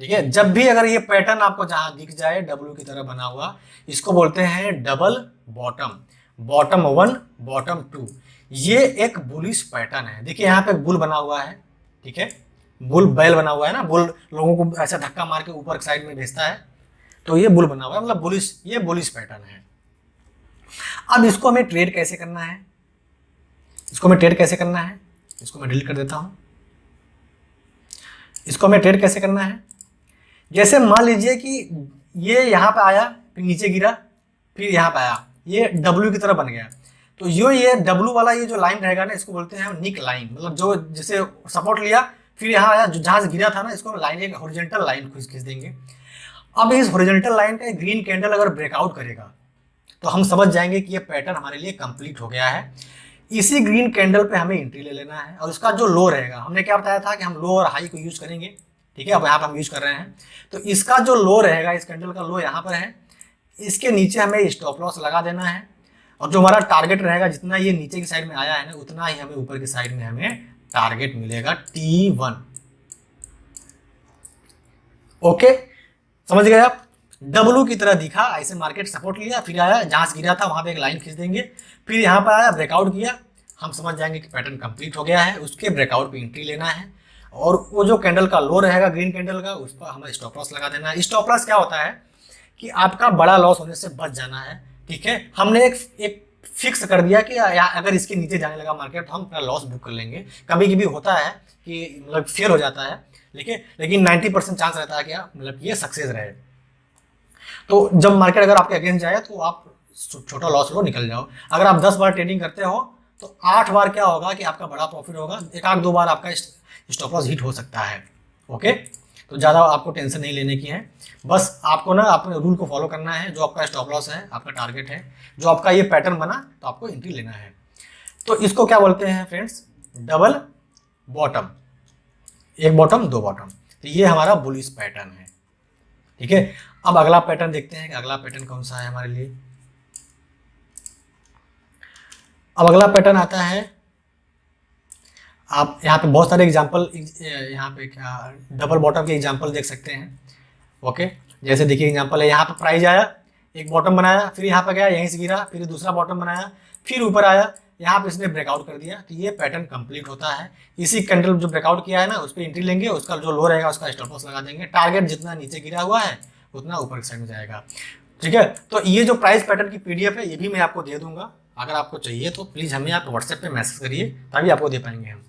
ठीक है, जब भी अगर ये पैटर्न आपको जहां दिख जाए डब्लू की तरह बना हुआ, इसको बोलते हैं डबल बॉटम। बॉटम 1, बॉटम 2, ये एक बुलिश पैटर्न है। देखिए यहाँ पे बुल बना हुआ है, ठीक है, बुल बैल बना हुआ है ना, बुल लोगों को ऐसा धक्का मार के ऊपर साइड में भेजता है, तो ये बुल बना हुआ है, मतलब बुलिश, ये बुलिश पैटर्न है। अब इसको हमें ट्रेड कैसे करना है, इसको हमें ट्रेड कैसे करना है, इसको मैं डिलीट कर देता हूं। इसको हमें ट्रेड कैसे करना है, जैसे मान लीजिए कि ये यहाँ पे आया, फिर नीचे गिरा, फिर यहाँ पे आया, ये डब्ल्यू की तरह बन गया, तो ये डब्ल्यू वाला ये जो लाइन रहेगा ना, इसको बोलते हैं हम निक लाइन, मतलब जो जैसे सपोर्ट लिया फिर यहाँ आया, जो जहाँ से गिरा था ना, इसको लाइन, एक हॉरिजॉन्टल लाइन खींच देंगे। अब इस हॉरिजॉन्टल लाइन का ग्रीन कैंडल अगर ब्रेकआउट करेगा तो हम समझ जाएंगे कि ये पैटर्न हमारे लिए कंप्लीट हो गया है। इसी ग्रीन कैंडल पे हमें एंट्री ले लेना है, और उसका जो लो रहेगा, हमने क्या बताया था कि हम लो और हाई को यूज करेंगे, ठीक है, अब यहाँ पर हम यूज कर रहे हैं, तो इसका जो लो रहेगा, इस कैंडल का लो यहाँ पर है, इसके नीचे हमें स्टॉप लॉस लगा देना है, और जो हमारा टारगेट रहेगा, जितना ये नीचे की साइड में आया है ना, उतना ही हमें ऊपर की साइड में हमें टारगेट मिलेगा T1। ओके, समझ गए आप, डब्लू की तरह दिखा, ऐसे मार्केट सपोर्ट लिया, फिर आया, जहां से गिरा था वहां पे एक लाइन खींच देंगे, फिर यहाँ पर आया, ब्रेकआउट किया, हम समझ जाएंगे कि पैटर्न कंप्लीट हो गया है, उसके ब्रेकआउट पे एंट्री लेना है, और वो जो कैंडल का लो रहेगा ग्रीन कैंडल का, उस पर हमें स्टॉप लॉस लगा देना है। स्टॉप लॉस क्या होता है कि आपका बड़ा लॉस होने से बच जाना है, ठीक है, हमने एक फिक्स कर दिया कि अगर इसके नीचे जाने लगा मार्केट तो हम अपना लॉस बुक कर लेंगे। कभी कभी होता है कि मतलब फेल हो जाता है, लेकिन 90% चांस रहता है क्या, मतलब ये सक्सेस रहे। तो जब मार्केट अगर आपके अगेंस्ट जाए तो आप छोटा लॉस लो, निकल जाओ। अगर आप 10 बार ट्रेडिंग करते हो तो 8 बार क्या होगा कि आपका बड़ा प्रॉफिट होगा, एक आध 2 बार आपका स्टॉप लॉस हिट हो सकता है। ओके, तो ज़्यादा आपको टेंशन नहीं लेने की है, बस आपको ना अपने रूल को फॉलो करना है। जो आपका स्टॉप लॉस है, आपका टारगेट है, जो आपका ये पैटर्न बना, तो आपको एंट्री लेना है। तो इसको क्या बोलते हैं फ्रेंड्स, डबल बॉटम, एक बॉटम दो बॉटम, तो ये हमारा बुलिश पैटर्न है। ठीक है, अब अगला पैटर्न देखते हैं कि अगला पैटर्न कौन सा है हमारे लिए। अब अगला पैटर्न आता है, आप यहाँ पे बहुत सारे एग्जांपल, यहाँ पे क्या डबल बॉटम के एग्जांपल देख सकते हैं। ओके, जैसे देखिए एग्जांपल है, यहाँ पे प्राइस आया, एक बॉटम बनाया, फिर यहाँ पे गया, यहीं से गिरा, फिर दूसरा बॉटम बनाया, फिर ऊपर आया, यहाँ पे इसने ब्रेकआउट कर दिया, तो ये पैटर्न कंप्लीट होता है। इसी कैंडल जो ब्रेकआउट किया है ना, उस पर एंट्री लेंगे, उसका जो लो रहेगा उसका स्टॉप लॉस लगा देंगे, टारगेट जितना नीचे गिरा हुआ है उतना ऊपर की साइड में जाएगा। ठीक है, तो ये जो प्राइस पैटर्न की PDF है, ये भी मैं आपको दे दूंगा, अगर आपको चाहिए तो प्लीज़ हमें आप व्हाट्सएप पे मैसेज करिए, तभी आपको दे पाएंगे हम।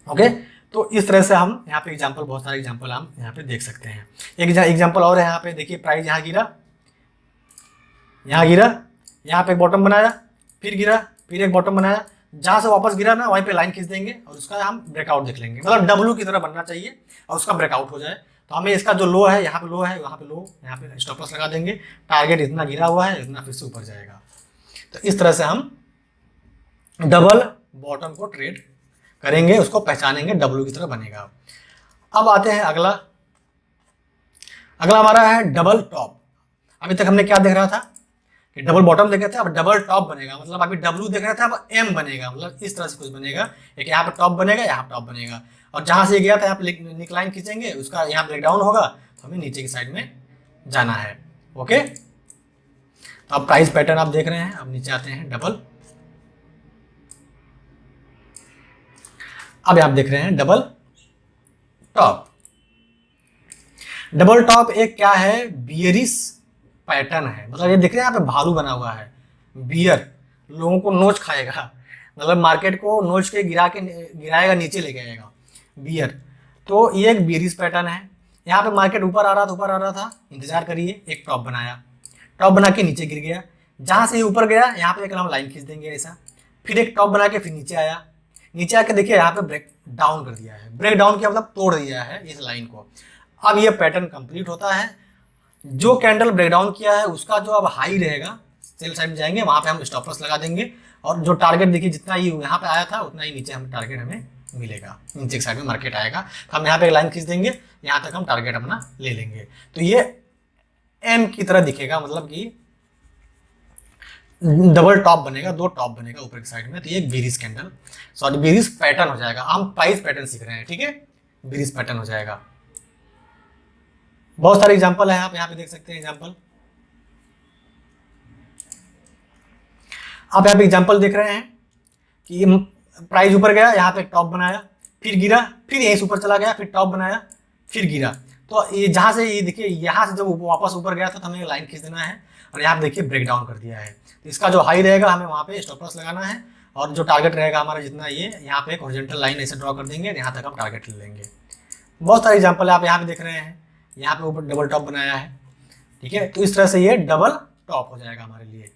ओके, तो इस तरह से हम यहाँ पे एग्जांपल, बहुत सारे एग्जांपल हम यहाँ पे देख सकते हैं। एक एग्जांपल और है, यहाँ पे देखिए, प्राइस यहाँ गिरा, यहाँ पे एक बॉटम बनाया, फिर गिरा, फिर एक बॉटम बनाया, जहाँ से वापस गिरा ना वहीं पे लाइन खींच देंगे और उसका हम ब्रेकआउट देख लेंगे, मतलब डब्ल्यू की तरह बनना चाहिए और उसका ब्रेकआउट हो जाए, तो हमें इसका जो लो है, यहाँ पे लो है, वहाँ पे लो, यहाँ पे स्टॉप लॉस लगा देंगे, टारगेट इतना गिरा हुआ है, इतना फिर से ऊपर जाएगा। तो इस तरह से हम डबल बॉटम को ट्रेड करेंगे, उसको पहचानेंगे, डब्ल्यू की तरह बनेगा। अब आते हैं अगला हमारा है डबल टॉप। अभी तक हमने क्या देख रहा था कि डबल बॉटम देख रहे थे, अब डबल टॉप बनेगा, मतलब अभी डब्ल्यू देख रहे थे, अब एम बनेगा, मतलब इस तरह से कुछ बनेगा, एक यहाँ पे टॉप बनेगा, यहाँ टॉप बनेगा, और जहाँ से गया था यहाँ पे निक लाइन खींचेंगे, उसका यहाँ ब्रेकडाउन होगा, तो हमें नीचे की साइड में जाना है। ओके, तो अब प्राइस पैटर्न आप देख रहे हैं। अब नीचे आते हैं डबल, अब आप देख रहे हैं डबल टॉप। डबल टॉप एक क्या है, बियरिश पैटर्न है, मतलब ये देख रहे हैं यहाँ पे भालू बना हुआ है, बियर, लोगों को नोच खाएगा, मतलब मार्केट को नोच के गिराएगा, नीचे लेके आएगा, बियर। तो ये एक बियरिश पैटर्न है। यहाँ पे मार्केट ऊपर आ रहा था, इंतजार करिए, एक टॉप बनाया, टॉप बना के नीचे गिर गया, जहाँ से ऊपर गया यहाँ पे एक हम लाइन खींच देंगे ऐसा, फिर एक टॉप बना के फिर नीचे आया, नीचे आके देखिए यहाँ पे ब्रेक डाउन कर दिया है, ब्रेक डाउन किया मतलब तोड़ दिया है इस लाइन को। अब ये पैटर्न कंप्लीट होता है। जो कैंडल ब्रेक डाउन किया है उसका जो अब हाई रहेगा, सेल साइड में जाएंगे, वहां पे हम स्टॉप लॉस लगा देंगे, और जो टारगेट देखिए जितना ही यहाँ पे आया था उतना ही नीचे हम टारगेट हमें मिलेगा, नीचे की साइड में मार्केट आएगा, तो हम यहाँ पे एक लाइन खींच देंगे, यहाँ तक हम टारगेट अपना ले लेंगे। तो ये एम की तरह दिखेगा, मतलब कि डबल टॉप बनेगा, दो टॉप बनेगा ऊपर की साइड में। तो ये bearish candle, sorry bearish pattern हो जाएगा। हम प्राइस पैटर्न सीख रहे हैं, ठीक है, बेरिश पैटर्न हो जाएगा। बहुत सारे एग्जांपल है, आप यहाँ पे देख सकते हैं एग्जांपल। आप यहाँ पे एग्जांपल देख रहे हैं कि प्राइस ऊपर गया, यहाँ पे टॉप बनाया, फिर गिरा, फिर यहीं से ऊपर चला गया, फिर टॉप बनाया, फिर गिरा। तो ये जहाँ से ये देखिए, यहाँ से जब वापस ऊपर गया था तो हमें लाइन खींच देना है, और यहाँ पे देखिए ब्रेक डाउन कर दिया है। तो इसका जो हाई रहेगा हमें वहाँ पे स्टॉप लॉस लगाना है, और जो टारगेट रहेगा हमारा जितना, ये यहाँ पे एक हॉरिजॉन्टल लाइन ऐसे ड्रॉ कर देंगे, यहाँ तक हम टारगेट ले लेंगे। बहुत सारे एग्जाम्पल है, आप यहाँ पे देख रहे हैं, यहाँ पे ऊपर डबल टॉप बनाया है, ठीक है। तो इस तरह से ये डबल टॉप हो जाएगा हमारे लिए।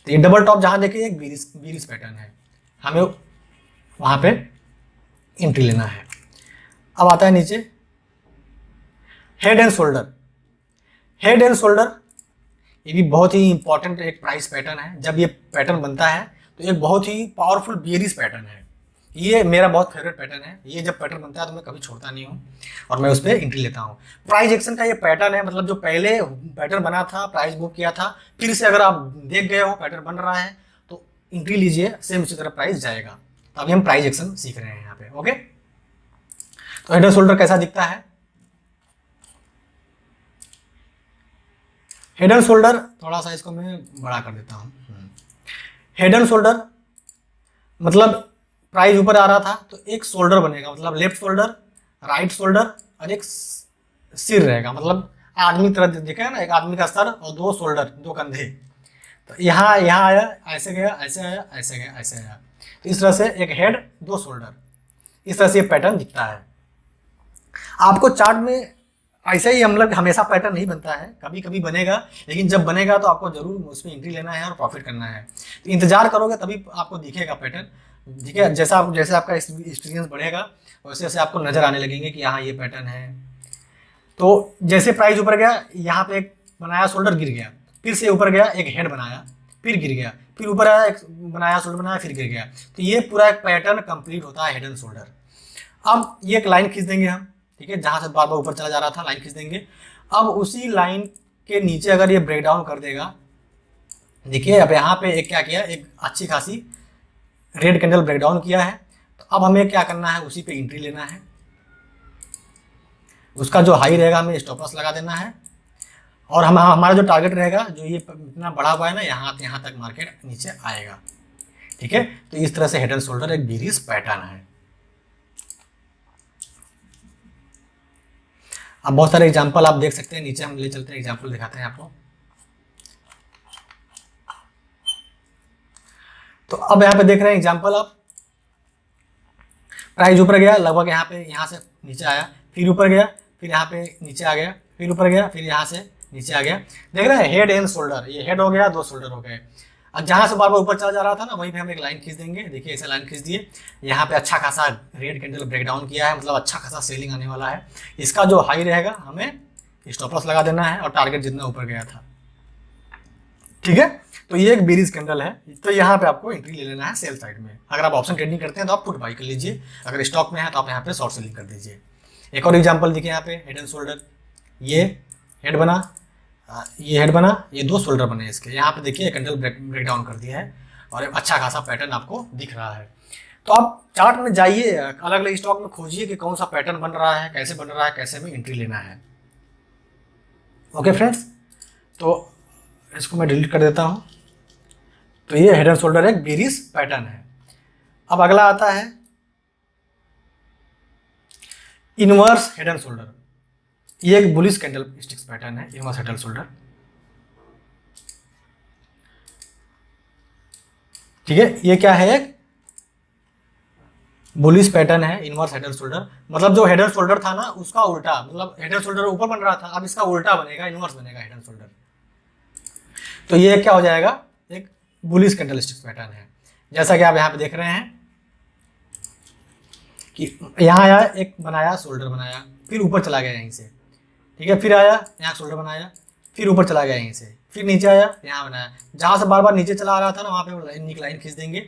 तो ये डबल टॉप जहाँ देखिए एक बेरिश पैटर्न है, हमें वहाँ पे एंट्री लेना है। अब आता है नीचे head and shoulder. Head and shoulder ये भी बहुत ही इंपॉर्टेंट एक प्राइस पैटर्न है। जब ये पैटर्न बनता है तो एक बहुत ही पावरफुल बेरिश पैटर्न है। ये मेरा बहुत फेवरेट पैटर्न है। ये जब पैटर्न बनता है तो मैं कभी छोड़ता नहीं हूँ और मैं उस पर एंट्री लेता हूँ। प्राइस एक्शन का ये पैटर्न है, मतलब जो पहले पैटर्न बना था, प्राइस बुक किया था, फिर से अगर आप देख गए हो पैटर्न बन रहा है तो एंट्री लीजिए, सेम उसी तरह प्राइस जाएगा। तो अभी हम प्राइस एक्शन सीख रहे हैं यहाँ पे, ओके। तो हेड एंड शोल्डर कैसा दिखता है? हेड एंड शोल्डर, थोड़ा सा इसको मैं बड़ा कर देता हूँ। हेड एंड शोल्डर मतलब प्राइस ऊपर आ रहा था तो एक शोल्डर बनेगा, मतलब लेफ्ट शोल्डर, राइट शोल्डर और एक सिर रहेगा, मतलब आदमी तरह दिखेगा ना, एक आदमी का सर और दो शोल्डर, दो कंधे। तो यहाँ आया, ऐसे गया, ऐसे आया, ऐसे गया, ऐसे आया। तो इस तरह से एक हेड, दो शोल्डर, इस तरह से ये पैटर्न दिखता है। आपको चार्ट में ऐसा ही, मतलब हमेशा पैटर्न नहीं बनता है, कभी कभी बनेगा, लेकिन जब बनेगा तो आपको जरूर उसमें एंट्री लेना है और प्रॉफिट करना है। तो इंतजार करोगे तभी आपको दिखेगा पैटर्न, ठीक है। जैसे आपका एक्सपीरियंस बढ़ेगा वैसे वैसे आपको नजर आने लगेंगे कि हाँ ये पैटर्न है। तो जैसे प्राइस ऊपर गया, यहाँ पे एक बनाया, शोल्डर गिर गया, फिर से ऊपर गया, एक हेड बनाया, फिर गिर गया, फिर ऊपर आया, एक बनाया, शोल्डर बनाया, फिर गिर गया। तो ये पूरा एक पैटर्न कंप्लीट होता है हेड एंड शोल्डर। अब ये एक लाइन खींच देंगे हम, ठीक है, जहां से बार बार ऊपर चला जा रहा था लाइन खींच देंगे। अब उसी लाइन के नीचे अगर ये ब्रेक डाउन कर देगा, देखिए अब यहाँ पे एक क्या किया, एक अच्छी खासी रेड कैंडल ब्रेक डाउन किया है। तो अब हमें क्या करना है, उसी पे एंट्री लेना है। उसका जो हाई रहेगा हमें स्टॉप लॉस लगा देना है, और हमारा जो टारगेट रहेगा, जो ये इतना बढ़ा हुआ है ना, यहाँ तक मार्केट नीचे आएगा, ठीक है। तो इस तरह से हेड एंड शोल्डर एक बेरिश पैटर्न है। अब बहुत सारे एग्जांपल आप देख सकते हैं, नीचे हम ले चलते हैं, एग्जांपल दिखाते हैं आपको। तो अब यहाँ पे देख रहे हैं एग्जांपल, आप प्राइस ऊपर गया, लगभग यहाँ से नीचे आया, फिर ऊपर गया, फिर यहाँ पे नीचे आ गया, फिर ऊपर गया, फिर यहाँ से नीचे आ गया। देख रहे हैं हेड एंड शोल्डर, ये हेड हो गया, दो शोल्डर हो गए। अब जहाँ से बार बार ऊपर चला जा रहा था ना, वहीं पे हम एक लाइन खींच देंगे। देखिए ऐसे लाइन खींच दिए, यहाँ पे अच्छा खासा रेड कैंडल ब्रेक डाउन किया है, मतलब अच्छा खासा सेलिंग आने वाला है। इसका जो हाई रहेगा हमें स्टॉप लॉस लगा देना है, और टारगेट जितना ऊपर गया था, ठीक है। तो ये एक बेरिश कैंडल है, तो यहाँ पे आपको एंट्री ले लेना है सेल साइड में। अगर आप ऑप्शन ट्रेडिंग करते हैं तो आप पुट बाई कर लीजिए, अगर स्टॉक में है तो आप यहाँ पे शॉर्ट सेलिंग कर दीजिए। एक और एग्जांपल देखिए यहाँ पे, हेड एंड शोल्डर, ये हेड बना, ये हेड बना, ये दो शोल्डर बने इसके। यहाँ पे देखिए कैंडल ब्रेक डाउन कर दिया है, और एक अच्छा खासा पैटर्न आपको दिख रहा है। तो आप चार्ट में जाइए, अलग अलग स्टॉक में खोजिए कि कौन सा पैटर्न बन रहा है, कैसे बन रहा है, कैसे में एंट्री लेना है। ओके फ्रेंड्स, तो इसको मैं डिलीट कर देता हूँ। तो ये हेड एंड शोल्डर एक बेरिश पैटर्न है। अब अगला आता है इनवर्स हेड एंड शोल्डर। ये एक बुलिश कैंडल स्टिक्स पैटर्न है, इनवर्स हेड एंड शोल्डर, ठीक है। ये क्या है, एक बुलिश पैटर्न है, इनवर्स हेड एंड शोल्डर। मतलब जो हेड एंड शोल्डर था ना, उसका उल्टा, मतलब हेड एंड शोल्डर ऊपर बन रहा था, अब इसका उल्टा बनेगा, इनवर्स बनेगा हेड एंड शोल्डर। तो ये क्या हो जाएगा, एक बुलिश कैंडल स्टिक्स पैटर्न है। जैसा कि आप यहाँ पे देख रहे हैं कि यहाँ आया, एक बनाया, शोल्डर बनाया, फिर ऊपर चला गया यहीं से, ठीक है, फिर आया यहाँ शोल्डर बनाया, फिर ऊपर चला गया यहीं से, फिर नीचे आया, यहाँ बनाया। जहाँ से बार बार नीचे चला आ रहा था ना, वहाँ पे एक लाइन खींच देंगे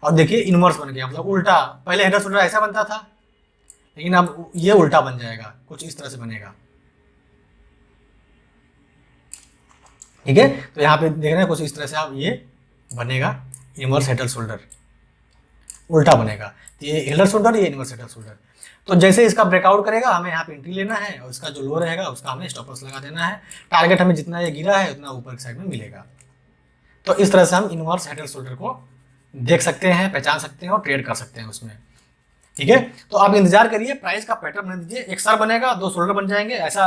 और देखिए इनवर्स बन गया, मतलब उल्टा। पहले हेडर शोल्डर ऐसा बनता था, लेकिन अब ये उल्टा बन जाएगा, कुछ इस तरह से बनेगा, ठीक है। तो यहाँ पे देख रहे हैं कुछ इस तरह से आप ये बनेगा, इनवर्स हेडर शोल्डर उल्टा बनेगा। तो ये हेडर शोल्डर, ये इनवर्स हेडर शोल्डर। तो जैसे इसका ब्रेकआउट करेगा, हमें यहाँ पे एंट्री लेना है और इसका जो लो रहेगा उसका हमें स्टॉप लॉस लगा देना है। टारगेट हमें जितना ये गिरा है उतना ऊपर की साइड में मिलेगा। तो इस तरह से हम इनवर्स हेडर शोल्डर को देख सकते हैं, पहचान सकते हैं और ट्रेड कर सकते हैं उसमें, ठीक है। तो आप इंतजार करिए, प्राइस का पैटर्न बना दीजिए, एक सर बनेगा, दो शोल्डर बन जाएंगे। ऐसा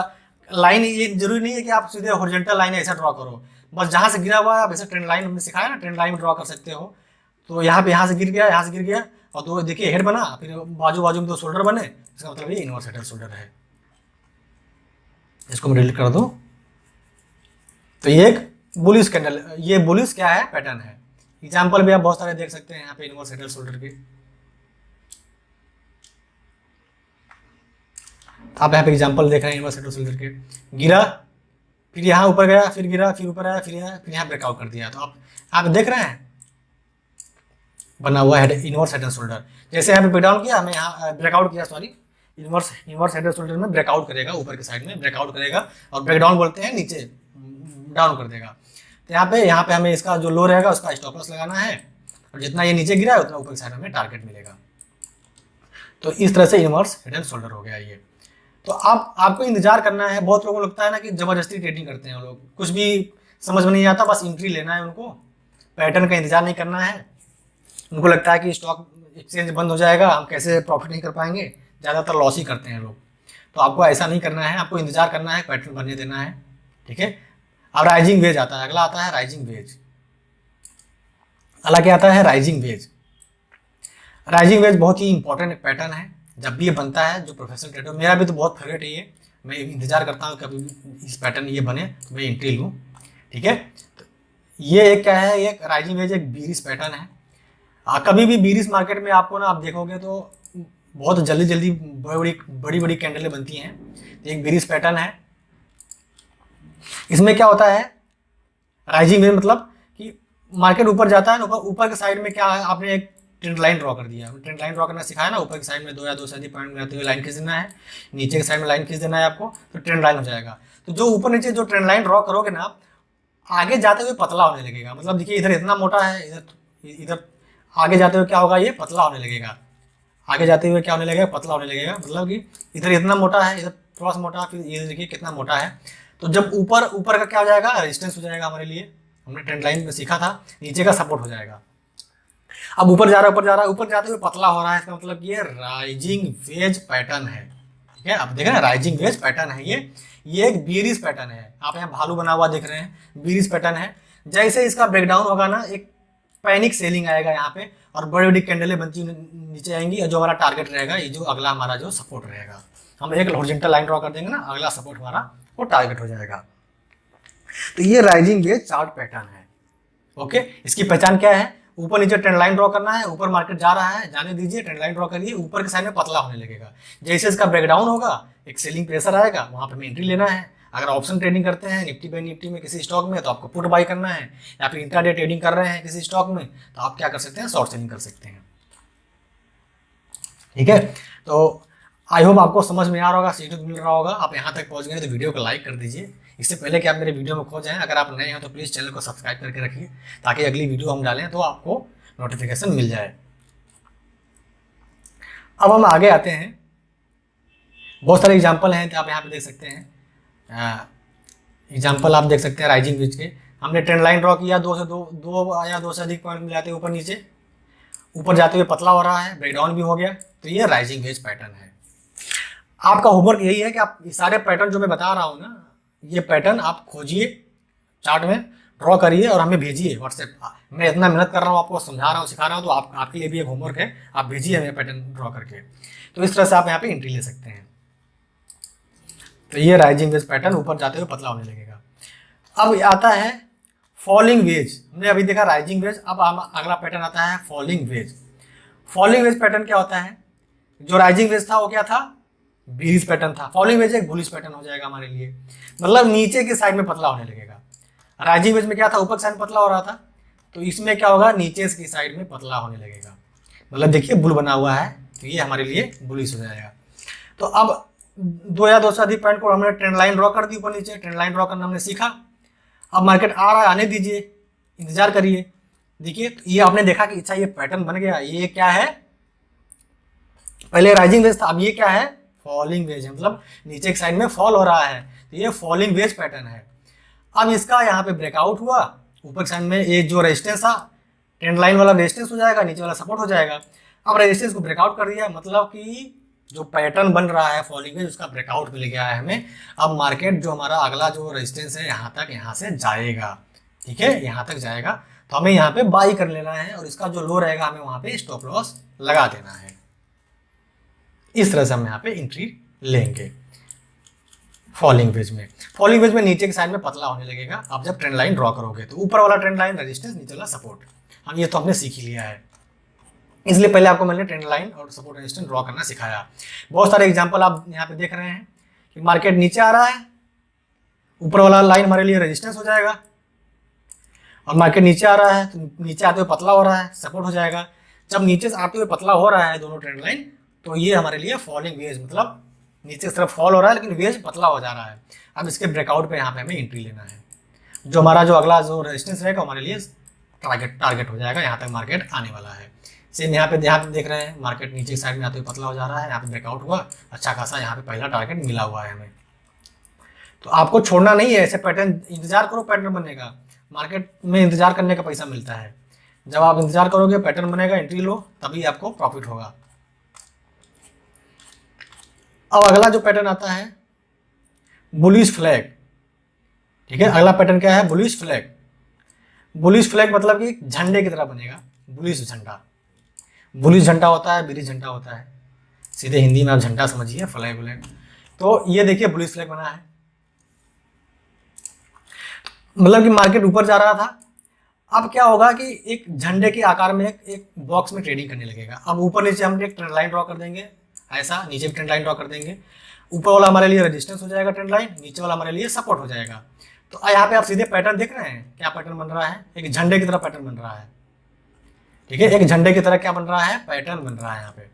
लाइन, ये जरूरी नहीं है कि आप सीधे हॉरिजॉन्टल लाइन ऐसा ड्रॉ करो, बस जहाँ से गिरा हुआ है आप ऐसे ट्रेंड लाइन हमने सिखाया ना, ट्रेंड लाइन में ड्रॉ कर सकते हो। तो यहाँ पे, यहाँ से गिर गया, यहाँ से गिर गया, और दो देखिए हेड बना, फिर बाजू बाजू में दो शोल्डर बने, इसका मतलब ये इनवर्स हेडर शोल्डर है। इसको मैं डिलीट कर दूं। तो ये एक बुलिश कैंडल, ये बुलिश क्या है, पैटर्न है। एग्जाम्पल भी आप बहुत सारे देख सकते हैं यहाँ पे इनवर्स हेडर शोल्डर के। आप यहाँ पे एग्जाम्पल देख रहे हैं इनवर्स हेडर शोल्डर के। गिरा, फिर यहाँ ऊपर गया, फिर गिरा, फिर ऊपर आया, फिर यहाँ ब्रेकआउट कर दिया। तो आप देख रहे हैं बना हुआ है इनवर्स हेडर शोल्डर। जैसे यहाँ पे ब्रेकडाउन किया, हमें यहाँ ब्रेकआउट किया, सॉरी, इनवर्स हेडर शोल्डर में ब्रेकआउट करेगा, ऊपर की साइड में ब्रेकआउट करेगा, और ब्रेकडाउन बोलते हैं नीचे डाउन कर देगा। तो यहाँ पे हमें इसका जो लो रहेगा उसका स्टॉप लॉस लगाना है, और जितना ये नीचे गिरा है उतना ऊपर की साइड में टारगेट मिलेगा। तो इस तरह से इनवर्स हेडर शोल्डर हो गया ये। तो आपको इंतजार करना है। बहुत लोगों को लगता है ना कि जबरदस्ती ट्रेडिंग करते हैं वो लोग, कुछ भी समझ में नहीं आता, बस एंट्री लेना है उनको, पैटर्न का इंतजार नहीं करना है। उनको लगता है कि स्टॉक एक्सचेंज बंद हो जाएगा, हम कैसे प्रॉफिट नहीं कर पाएंगे, ज़्यादातर लॉस ही करते हैं लोग। तो आपको ऐसा नहीं करना है, आपको इंतजार करना है, पैटर्न बनने देना है, ठीक है। अब राइजिंग वेज आता है, अगला आता है राइजिंग वेज। अगला क्या आता है, राइजिंग वेज। राइजिंग वेज बहुत ही इंपॉर्टेंट एक पैटर्न है। जब भी ये बनता है, जो प्रोफेशनल ट्रेडर, मेरा भी तो बहुत फेवरेट है ये, मैं इंतजार करता हूँ कभी इस पैटर्न ये बने तो मैं एंट्री लूँ, ठीक है। तो ये एक क्या है, एक राइजिंग वेज एक बीरिश पैटर्न है। कभी भी बीरिश मार्केट में आपको ना, आप देखोगे तो बहुत जल्दी जल्दी बड़ी बड़ी कैंडलें बनती हैं। तो एक बीरिश पैटर्न है। इसमें क्या होता है, राइजिंग वेज मतलब कि मार्केट ऊपर जाता है ना, ऊपर के साइड में क्या है, आपने एक ट्रेंड लाइन ड्रॉ कर दिया। ट्रेंड लाइन ड्रॉ करना सिखाया ना, ऊपर की साइड में दो या दो से अधिक पॉइंट मिलाते हुए लाइन खींच देना है, नीचे की साइड में लाइन खींच देना है आपको, तो ट्रेंड लाइन हो जाएगा। तो जो ऊपर नीचे जो ट्रेंड लाइन ड्रॉ करोगे ना आप, आगे जाते हुए पतला होने लगेगा। मतलब देखिए इधर इतना मोटा है, इधर आगे जाते हुए क्या होगा, ये पतला होने लगेगा। आगे जाते हुए क्या होने लगेगा, पतला होने लगेगा। मतलब कि इधर इतना मोटा है, इधर थोड़ा सा मोटा, फिर ये देखिए कितना मोटा है। तो जब ऊपर का क्या हो जाएगा, रेजिस्टेंस हो जाएगा हमारे लिए, हमने ट्रेंड लाइन में सीखा था, नीचे का सपोर्ट हो जाएगा। अब ऊपर जा रहा है, ऊपर जाते हुए पतला हो रहा है, इसका मतलब ये राइजिंग वेज पैटर्न है, ठीक है। आप देख रहे हैं राइजिंग वेज पैटर्न है ये एक बीरिश पैटर्न है। आप यहाँ भालू बना हुआ देख रहे हैं, बीरिश पैटर्न है। जैसे इसका ब्रेकडाउन होगा ना, एक पैनिक सेलिंग आएगा यहाँ पे, और बड़ी बड़ी कैंडलें बनती नीचे आएंगी, और जो हमारा टारगेट रहेगा, ये जो अगला हमारा जो सपोर्ट रहेगा, हम एक हॉरिजॉन्टल लाइन ड्रॉ कर देंगे ना, अगला सपोर्ट हमारा वो टारगेट हो जाएगा। तो ये राइजिंग वेज चार्ट पैटर्न है, ओके। इसकी पहचान क्या है, ऊपर नीचे ट्रेंड लाइन ड्रॉ करना है, ऊपर मार्केट जा रहा है, जाने दीजिए, ट्रेंड लाइन ड्रॉ करिए, ऊपर के साइड में पतला होने लगेगा। जैसे इसका ब्रेकडाउन होगा, एक सेलिंग प्रेशर आएगा, वहां पे हमें एंट्री लेना है। अगर ऑप्शन ट्रेडिंग करते हैं निफ्टी बाय निफ्टी में किसी स्टॉक में, तो आपको पुट बाई करना है, या फिर इंट्राडे ट्रेडिंग कर रहे हैं किसी स्टॉक में, तो आप क्या कर सकते हैं, शॉर्ट सेलिंग कर सकते हैं, ठीक है। तो आई होप आपको समझ में आ रहा होगा, सीखने को मिल रहा होगा। आप यहाँ तक पहुँच गए तो वीडियो को लाइक कर दीजिए। इससे पहले कि आप मेरे वीडियो में खो जाएं, अगर आप नए हैं तो प्लीज़ चैनल को सब्सक्राइब करके रखिए, ताकि अगली वीडियो हम डालें तो आपको नोटिफिकेशन मिल जाए। अब हम आगे आते हैं, बहुत सारे एग्जाम्पल हैं, तो आप यहाँ पे देख सकते हैं। एग्जाम्पल आप देख सकते हैं राइजिंग वेज के। हमने ट्रेंड लाइन ड्रॉ किया, दो से अधिक पॉइंट मिलाते ऊपर नीचे, ऊपर जाते हुए पतला हो रहा है, ब्रेकडाउन भी हो गया, तो ये राइजिंग वेज पैटर्न है। आपका होमवर्क यही है कि आप ये सारे पैटर्न जो मैं बता रहा हूँ ना, ये पैटर्न आप खोजिए, चार्ट में ड्रॉ करिए और हमें भेजिए व्हाट्सएप। मैं इतना मेहनत कर रहा हूँ, आपको समझा रहा हूँ, सिखा रहा हूँ, तो आपके लिए भी एक होमवर्क है, आप भेजिए हमें पैटर्न ड्रॉ करके। तो इस तरह से आप यहाँ पे एंट्री ले सकते हैं। तो ये राइजिंग वेज पैटर्न ऊपर जाते हुए पतला होने लगेगा। अब आता है फॉलिंग वेज हमने अभी देखा, राइजिंग वेज। अब अगला पैटर्न आता है falling veg. Falling veg pattern क्या होता है? जो राइजिंग वेज था वो क्या था? बेरिज पैटर्न था। फॉलिंग वेज एक बुलिश पैटर्न हो जाएगा हमारे लिए, मतलब नीचे की साइड में पतला होने लगेगा। राइजिंग वेज में क्या था? ऊपर की साइड में पतला हो रहा था, तो इसमें क्या होगा? नीचे की साइड में पतला होने लगेगा। मतलब देखिए बुल बना हुआ है, तो ये हमारे लिए बुलिश हो जाएगा। तो अब दो या दो से अधिक पॉइंट को हमने ट्रेंड लाइन ड्रॉ कर दी ऊपर नीचे। ट्रेंड लाइन ड्रॉ करना हमने सीखा। अब मार्केट आ रहा है, आने दीजिए, इंतजार करिए। देखिए ये आपने देखा कि अच्छा ये पैटर्न बन गया। ये क्या है? पहले राइजिंग वेज था, अब ये क्या है? फॉलिंग वेज है, मतलब नीचे की साइड में फॉल हो रहा है, तो ये फॉलिंग वेज पैटर्न है। अब इसका यहाँ पे ब्रेकआउट हुआ, ऊपर की साइड में ये जो रेजिस्टेंस था, ट्रेंड लाइन वाला रेजिस्टेंस हो जाएगा, नीचे वाला सपोर्ट हो जाएगा। अब रेजिस्टेंस को ब्रेकआउट कर दिया, मतलब कि जो पैटर्न बन रहा है फॉलिंग वेज उसका ब्रेकआउट मिल गया है हमें। अब मार्केट जो हमारा अगला जो रेजिस्टेंस है यहाँ तक, यहाँ से जाएगा, ठीक है, यहाँ तक जाएगा, तो हमें यहाँ पे बाई कर लेना है और इसका जो लो रहेगा हमें वहाँ पे स्टॉप लॉस लगा देना है। इस तरह से हम यहाँ पे एंट्री लेंगे फॉलिंग वेज में। फॉलिंग वेज में नीचे की साइड में पतला होने लगेगा। आप जब ट्रेंड लाइन ड्रॉ करोगे तो ऊपर वाला ट्रेंड लाइन रेजिस्टेंस, नीचे वाला सपोर्ट, हम ये तो हमने सीख ही लिया है, इसलिए पहले आपको मैंने ट्रेंड लाइन और सपोर्ट रेजिस्टेंस ड्रॉ करना सिखाया। बहुत सारे एग्जांपल आप यहाँ पे देख रहे हैं कि मार्केट नीचे आ रहा है, ऊपर वाला लाइन हमारे लिए रेजिस्टेंस हो जाएगा, और मार्केट नीचे आ रहा है तो नीचे आते हुए पतला हो रहा है, सपोर्ट हो जाएगा। जब नीचे से आते हुए पतला हो रहा है दोनों ट्रेंड लाइन, तो ये हमारे लिए फॉलिंग वेज, मतलब नीचे की तरफ फॉल हो रहा है लेकिन वेज पतला हो जा रहा है। अब इसके ब्रेकआउट पे यहाँ पे हमें एंट्री लेना है। जो हमारा जो अगला जो रेजिस्टेंस रहेगा हमारे लिए टारगेट हो जाएगा, यहाँ तक मार्केट आने वाला है। सेम यहाँ पे देख रहे हैं, मार्केट नीचे की साइड में आते हुए पतला हो जा रहा है, यहाँ पे ब्रेकआउट हुआ, अच्छा खासा यहाँ पे पहला टारगेट मिला हुआ है हमें। तो आपको छोड़ना नहीं है, ऐसे पैटर्न इंतजार करो, पैटर्न बनेगा। मार्केट में इंतजार करने का पैसा मिलता है। जब आप इंतजार करोगे पैटर्न बनेगा, एंट्री लो, तभी आपको प्रॉफिट होगा। अब अगला जो पैटर्न आता है बुलिश फ्लैग, ठीक है। अगला पैटर्न क्या है? Bullish flag. बुलिश फ्लैग मतलब कि झंडे की तरह बनेगा, बुलिश झंडा। बुलिश झंडा होता है, बेरिश झंडा होता है, सीधे हिंदी में आप झंडा समझिए, फ्लैग व्लैग। तो ये देखिए बुलिश फ्लैग बना है, मतलब कि मार्केट ऊपर जा रहा था। अब क्या होगा कि एक झंडे के आकार में एक बॉक्स में ट्रेडिंग करने लगेगा। अब ऊपर नीचे हम एक ट्रेंड लाइन ड्रॉ कर देंगे, ऐसा नीचे भी ट्रेंड लाइन ड्रॉ कर देंगे। ऊपर वाला हमारे लिए रेजिस्टेंस हो जाएगा ट्रेंड लाइन, नीचे वाला हमारे लिए सपोर्ट हो जाएगा। तो यहाँ पे आप सीधे पैटर्न देख रहे हैं, क्या पैटर्न बन रहा है? एक झंडे की तरह पैटर्न बन रहा है, ठीक है। एक झंडे की तरह क्या बन रहा है? पैटर्न बन रहा है यहाँ पे।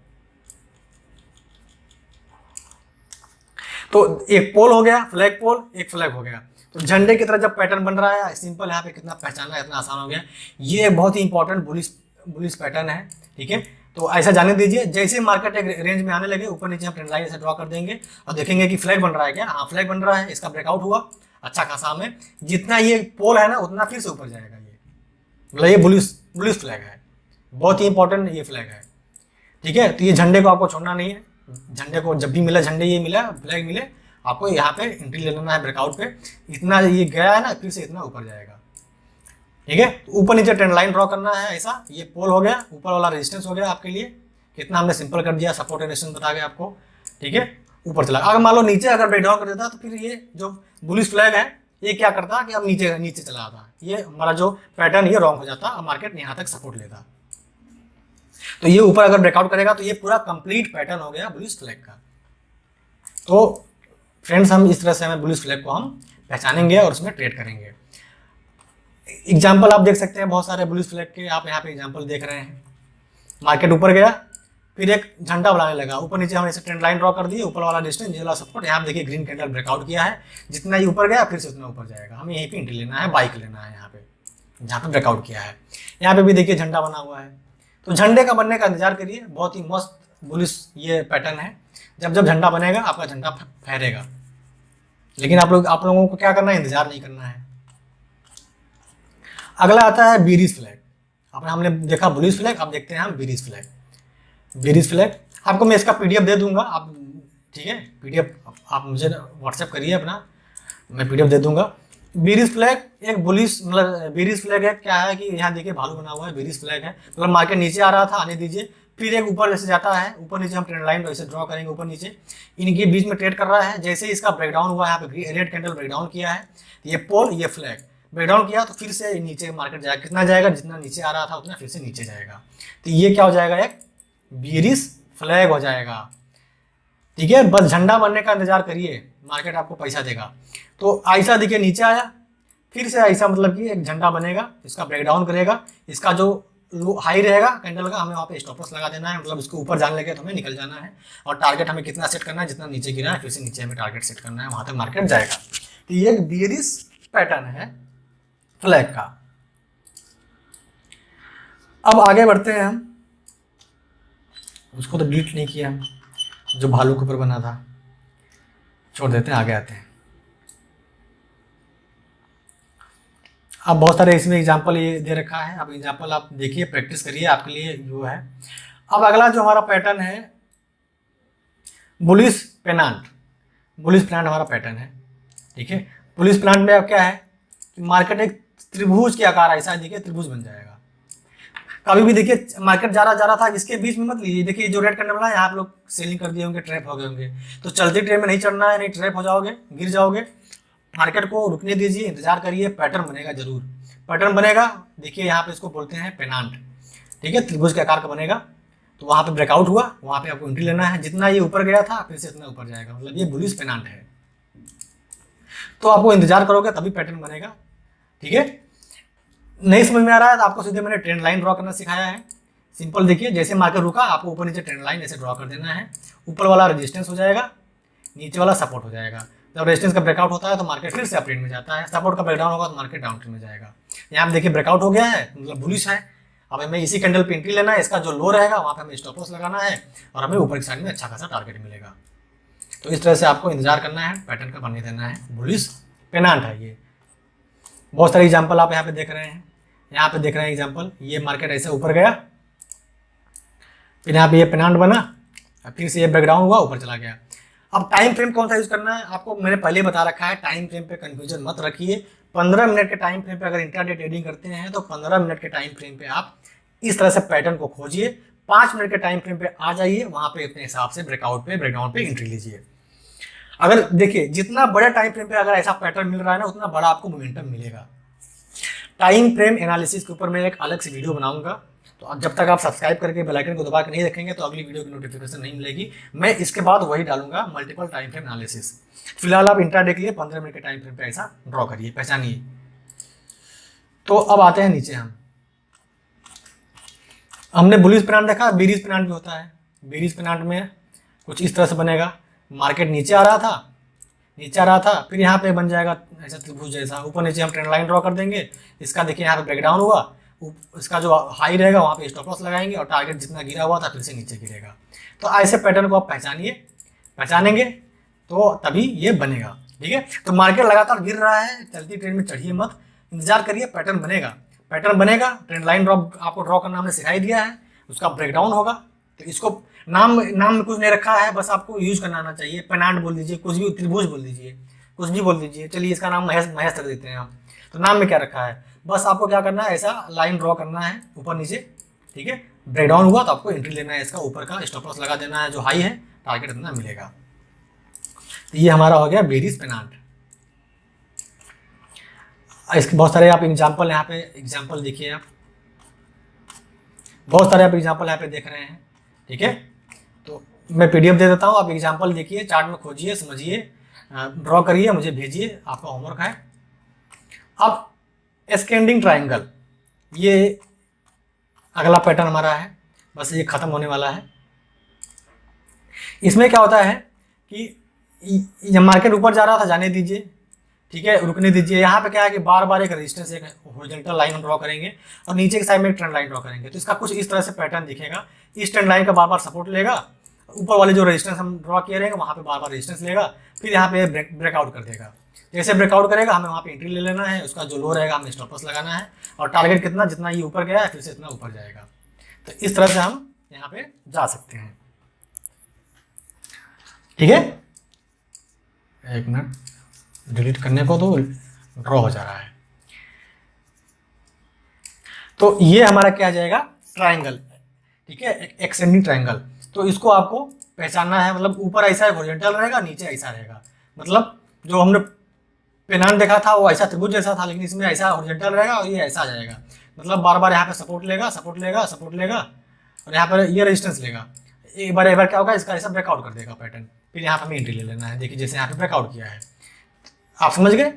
तो एक पोल हो गया, फ्लैग पोल, एक फ्लैग हो गया। तो झंडे की तरह जब पैटर्न बन रहा है, सिंपल, यहाँ पे कितना पहचानना इतना आसान हो गया। ये बहुत ही इंपॉर्टेंट बुलिश पैटर्न है, ठीक है। तो ऐसा जाने दीजिए, जैसे मार्केट एक रेंज में आने लगे, ऊपर नीचे हम ट्रेंड लाइन ऐसे ड्रॉ कर देंगे और देखेंगे कि फ्लैग बन रहा है क्या? हाँ फ्लैग बन रहा है, इसका ब्रेकआउट हुआ, अच्छा खासा हमें जितना ये पोल है ना उतना फिर से ऊपर जाएगा। ये मतलब ये बुलिश फ्लैग है, बहुत ही इंपॉर्टेंट ये फ्लैग है, ठीक है। तो ये झंडे को आपको छोड़ना नहीं है। झंडे को जब भी मिला, झंडे ये मिला, फ्लैग मिले, आपको यहाँ पे एंट्री ले लेना है ब्रेकआउट पे। इतना ये गया है ना, फिर से इतना ऊपर जाएगा, ठीक है। तो ऊपर नीचे ट्रेंड लाइन ड्रॉ करना है ऐसा। ये पोल हो गया, ऊपर वाला रेजिस्टेंस हो गया आपके लिए। कितना हमने सिंपल कर दिया, सपोर्ट एंड रेजिस्टेंस बता गया आपको, ठीक है। ऊपर चला, अगर मान लो नीचे अगर ब्रेक डाउन कर देता तो फिर ये जो बुलिश फ्लैग है ये क्या करता कि अब नीचे चला आता, ये हमारा जो पैटर्न ये रॉन्ग हो जाता और मार्केट यहाँ तक सपोर्ट लेता। तो ये ऊपर अगर ब्रेकआउट करेगा तो ये पूरा कंप्लीट पैटर्न हो गया बुलिश फ्लैग का। तो फ्रेंड्स, हम इस तरह से हमें बुलिश फ्लैग को हम पहचानेंगे और उसमें ट्रेड करेंगे। एग्जाम्पल आप देख सकते हैं बहुत सारे बुलिश फ्लैग के, आप यहाँ पे एग्जाम्पल देख रहे हैं। मार्केट ऊपर गया, फिर एक झंडा बनाने लगा, ऊपर नीचे हमने ऐसे ट्रेंड लाइन ड्रॉ कर दी, ऊपर वाला डिस्टेंस, नीचे वाला सपोर्ट। यहाँ देखिए ग्रीन कैंडल ब्रेकआउट किया है, जितना ही ऊपर गया फिर से उतना ऊपर जाएगा। हमें यहीं पे एंट्री लेना है, बाइक लेना है यहाँ पे, जहाँ पे ब्रेकआउट किया है। यहाँ पे भी देखिए झंडा बना हुआ है, तो झंडे का बनने का इंतजार करिए। बहुत ही मस्त बुलिश ये पैटर्न है। जब जब झंडा बनेगा आपका झंडा फहरेगा, लेकिन आप लोगों को क्या करना है? इंतजार नहीं करना है। अगला आता है बेरिश फ्लैग। हमने देखा बुलिश फ्लैग, अब देखते हैं हम बेरिश फ्लैग। बेरिश फ्लैग आपको मैं इसका पीडीएफ दे दूंगा, आप, ठीक है, पीडीएफ आप मुझे व्हाट्सएप करिए अपना, मैं पीडीएफ दे दूंगा। बेरिश फ्लैग एक बुलिश, मतलब बेरिश फ्लैग है क्या है कि यहाँ देखिए भालू बना हुआ है, बेरिश फ्लैग है। मतलब मार्केट नीचे आ रहा था, आने दीजिए, फिर एक ऊपर जैसे जाता है, ऊपर नीचे हम ट्रेंड लाइन वैसे ड्रॉ करेंगे, ऊपर नीचे इनके बीच में ट्रेड कर रहा है। जैसे ही इसका ब्रेकडाउन हुआ, यहाँ पे रेड कैंडल ब्रेकडाउन किया है, ये पोल ये फ्लैग, ब्रेकडाउन किया तो फिर से नीचे मार्केट जाएगा, कितना जाएगा, जितना नीचे आ रहा था उतना फिर से नीचे जाएगा। तो ये क्या हो जाएगा, एक बेयरिश फ्लैग हो जाएगा। ठीक है, बस झंडा बनने का इंतजार करिए, मार्केट आपको पैसा देगा। तो ऐसा देखिए नीचे आया, फिर से ऐसा मतलब कि एक झंडा बनेगा, इसका ब्रेकडाउन करेगा, इसका जो हाई रहेगा कैंडल का, हमें वहाँ पे स्टॉप लॉस लगा देना है, मतलब इसको ऊपर जाने लगे तो हमें निकल जाना है। और टारगेट हमें कितना सेट करना है, जितना नीचे गिरा है फिर से नीचे हमें टारगेट सेट करना है, वहाँ तक मार्केट जाएगा। तो ये एक बेयरिश पैटर्न है फ्लैग का। अब आगे बढ़ते हैं हम, उसको तो डिलीट नहीं किया हम, जो भालू के ऊपर बना था, छोड़ देते हैं, आगे आते हैं। अब बहुत सारे इसमें एग्जांपल ये दे रखा है, अब एग्जांपल आप देखिए, प्रैक्टिस करिए, आपके लिए वो है। अब अगला जो हमारा पैटर्न है बुलिश पेनांट। बुलिश पेनांट हमारा पैटर्न है। ठीक है, बुलिश पेनांट में अब क्या है कि मार्केट एक त्रिभुज के आकार, ऐसा देखिए त्रिभुज बन जाएगा। कभी भी देखिए मार्केट जा रहा था, इसके बीच में मत लीजिए। देखिए जो रेड कैंडल बना है, यहाँ आप लोग सेलिंग कर दिए होंगे, ट्रैप हो गए होंगे। तो चलती ट्रेन में नहीं चढ़ना है, नहीं ट्रैप हो जाओगे, गिर जाओगे। मार्केट को रुकने दीजिए, इंतजार करिए, पैटर्न बनेगा जरूर। पैटर्न बनेगा, देखिए यहाँ पे इसको बोलते हैं पेनांट। ठीक है, त्रिभुज के आकार का बनेगा। तो वहाँ पे ब्रेकआउट हुआ, वहाँ पे आपको एंट्री लेना है, जितना ये ऊपर गया था फिर से इतना ऊपर जाएगा, मतलब ये बुलिश पेनांट है। तो आपको इंतजार करोगे तभी पैटर्न बनेगा। ठीक है, नहीं समझ में आ रहा है तो आपको सीधे मैंने ट्रेंड लाइन ड्रॉ करना सिखाया है। सिंपल देखिए, जैसे मार्केट रुका आपको ऊपर नीचे ट्रेंड लाइन ऐसे ड्रॉ कर देना है। ऊपर वाला रेजिस्टेंस हो जाएगा, नीचे वाला सपोर्ट हो जाएगा। जब रेजिस्टेंस का ब्रेकआउट होता है तो मार्केट फिर से अप ट्रेंड में जाता है, सपोर्ट का ब्रेकडाउन होगा तो मार्केट डाउन ट्रेंड में जाएगा। यहाँ पे देखिए ब्रेकआउट हो गया है, मतलब बुलिश है। अब हमें इसी कैंडल पे एंट्री लेना है, इसका जो लो रहेगा वहाँ पे हमें स्टॉप लॉस लगाना है और हमें ऊपर की साइड में अच्छा खासा टारगेट मिलेगा। तो इस तरह से आपको इंतजार करना है, पैटर्न का बनने देना है। बुलिश पेनांट है ये। बहुत सारे एग्जाम्पल आप यहाँ पे देख रहे हैं, यहाँ पे देख रहे हैं एग्जाम्पल। ये मार्केट ऐसे ऊपर गया, फिर यहाँ पे ये पेनांट बना, फिर से ये ब्रेकडाउन हुआ, ऊपर चला गया। अब टाइम फ्रेम कौन सा यूज करना है आपको मैंने पहले बता रखा है। टाइम फ्रेम पे कंफ्यूजन मत रखिए। 15 मिनट के टाइम फ्रेम पे अगर इंट्राडे ट्रेडिंग करते हैं तो 15 मिनट के टाइम फ्रेम पे आप इस तरह से पैटर्न को खोजिए। 5 मिनट के टाइम फ्रेम पे आ जाइए, वहां पे अपने हिसाब से ब्रेकआउट पे ब्रेकडाउन पे एंट्री लीजिए। अगर देखिए जितना बड़ा टाइम फ्रेम पे अगर ऐसा पैटर्न मिल रहा है ना, उतना बड़ा आपको मोमेंटम मिलेगा। टाइम फ्रेम एनालिसिस के ऊपर मैं एक अलग से वीडियो बनाऊंगा, तो अब जब तक आप सब्सक्राइब करके बेल आइकन को दबा के नहीं रखेंगे तो अगली वीडियो की नोटिफिकेशन नहीं मिलेगी। मैं इसके बाद वही डालूंगा, मल्टीपल टाइम फ्रेम एनालिसिस। फिलहाल आप इंट्राडे के लिए 15 मिनट के टाइम फ्रेम पे ऐसा ड्रॉ करिए, पहचानिए। तो अब आते हैं नीचे। हमने बुलिश पेनांट देखा, बेरिश पेनांट भी होता है। बेरिश पेनांट में कुछ इस तरह से बनेगा, मार्केट नीचे आ रहा था, फिर यहाँ पे बन जाएगा ऐसा त्रिभुज जैसा, ऊपर नीचे हम ट्रेंड लाइन ड्रॉ कर देंगे। इसका देखिए यहाँ पे ब्रेकडाउन हुआ, इसका जो हाई रहेगा वहाँ पे स्टॉप लॉस लगाएंगे और टारगेट जितना गिरा हुआ था फिर से नीचे गिरेगा। तो ऐसे पैटर्न को आप पहचानेंगे तो तभी ये बनेगा। ठीक है, तो मार्केट लगातार गिर रहा है, चलती ट्रेंड में चढ़िए मत, इंतजार करिए, पैटर्न बनेगा। ट्रेंड लाइन आपको ड्रॉ करना हमने सिखाई दिया है, उसका ब्रेकडाउन होगा। तो इसको नाम में कुछ नहीं रखा है, बस आपको यूज करना आना चाहिए। पेनांट बोल दीजिए, कुछ भी, त्रिभुज बोल दीजिए, कुछ भी बोल दीजिए। चलिए इसका नाम महेश रख देते हैं हम। तो नाम में क्या रखा है, बस आपको क्या करना है, ऐसा लाइन ड्रॉ करना है ऊपर नीचे। ठीक है, ब्रेकडाउन हुआ तो आपको एंट्री लेना है, इसका ऊपर का स्टॉप लॉस लगा देना है, जो हाई है टारगेट इतना मिलेगा। तो ये हमारा हो गया बेरिश पेनांट। इसके बहुत सारे आप एग्जाम्पल यहाँ पे एग्जाम्पल देखिए, आप बहुत सारे आप एग्जाम्पल यहाँ पे देख रहे हैं। ठीक है, तो मैं पीडीएफ दे देता हूँ, आप एग्जाम्पल देखिए, चार्ट में खोजिए, समझिए, ड्रॉ करिए, मुझे भेजिए, आपका होमवर्क है। अब एस्केंडिंग ट्राइंगल, ये अगला पैटर्न हमारा है, बस ये खत्म होने वाला है। इसमें क्या होता है कि जब मार्केट ऊपर जा रहा था, जाने दीजिए, ठीक है, रुकने दीजिए। यहाँ पे क्या है कि बार बार एक रेजिस्टेंस, एक हॉरिजॉन्टल लाइन ड्रॉ करेंगे और नीचे की साइड में एक ट्रेंड लाइन ड्रॉ करेंगे। तो इसका कुछ इस तरह से पैटर्न दिखेगा। इस ट्रेंड लाइन का बार बार सपोर्ट लेगा, ऊपर वाले जो रेजिस्टेंस हम ड्रॉ किए रहेंगे वहाँ पे बार बार रेजिस्टेंस लेगा, फिर यहाँ पे ब्रेकआउट कर देगा। जैसे ब्रेकआउट करेगा हमें वहाँ पे एंट्री ले लेना है, उसका जो लो रहेगा हमें स्टॉप लॉस लगाना है और टारगेट कितना, जितना ये ऊपर गया है फिर से इतना ऊपर जाएगा। तो इस तरह से हम यहाँ पे जा सकते हैं। ठीक है, एक मिनट, डिलीट करने को तो ड्रॉ हो जा रहा है। तो ये हमारा क्या आ जाएगा, ट्रायंगल। ठीक है, एक्सटेंडिंग ट्रायंगल। तो इसको आपको पहचानना है, मतलब ऊपर ऐसा हॉरिजॉन्टल रहेगा, नीचे ऐसा रहेगा। मतलब जो हमने पेनान देखा था वो ऐसा त्रिभुज जैसा था, लेकिन इसमें ऐसा हॉरिजॉन्टल रहेगा और ये ऐसा आ जाएगा, मतलब बार बार यहाँ पे सपोर्ट लेगा, सपोर्ट लेगा, सपोर्ट लेगा, और यहाँ पर ये रेजिस्टेंस लेगा। एक बार क्या होगा, इसका ऐसा ब्रेकआउट कर देगा पैटर्न, फिर यहाँ पर हमें एंट्री ले लेना है। देखिए जैसे यहाँ पे ब्रेकआउट किया है, आप समझ गए।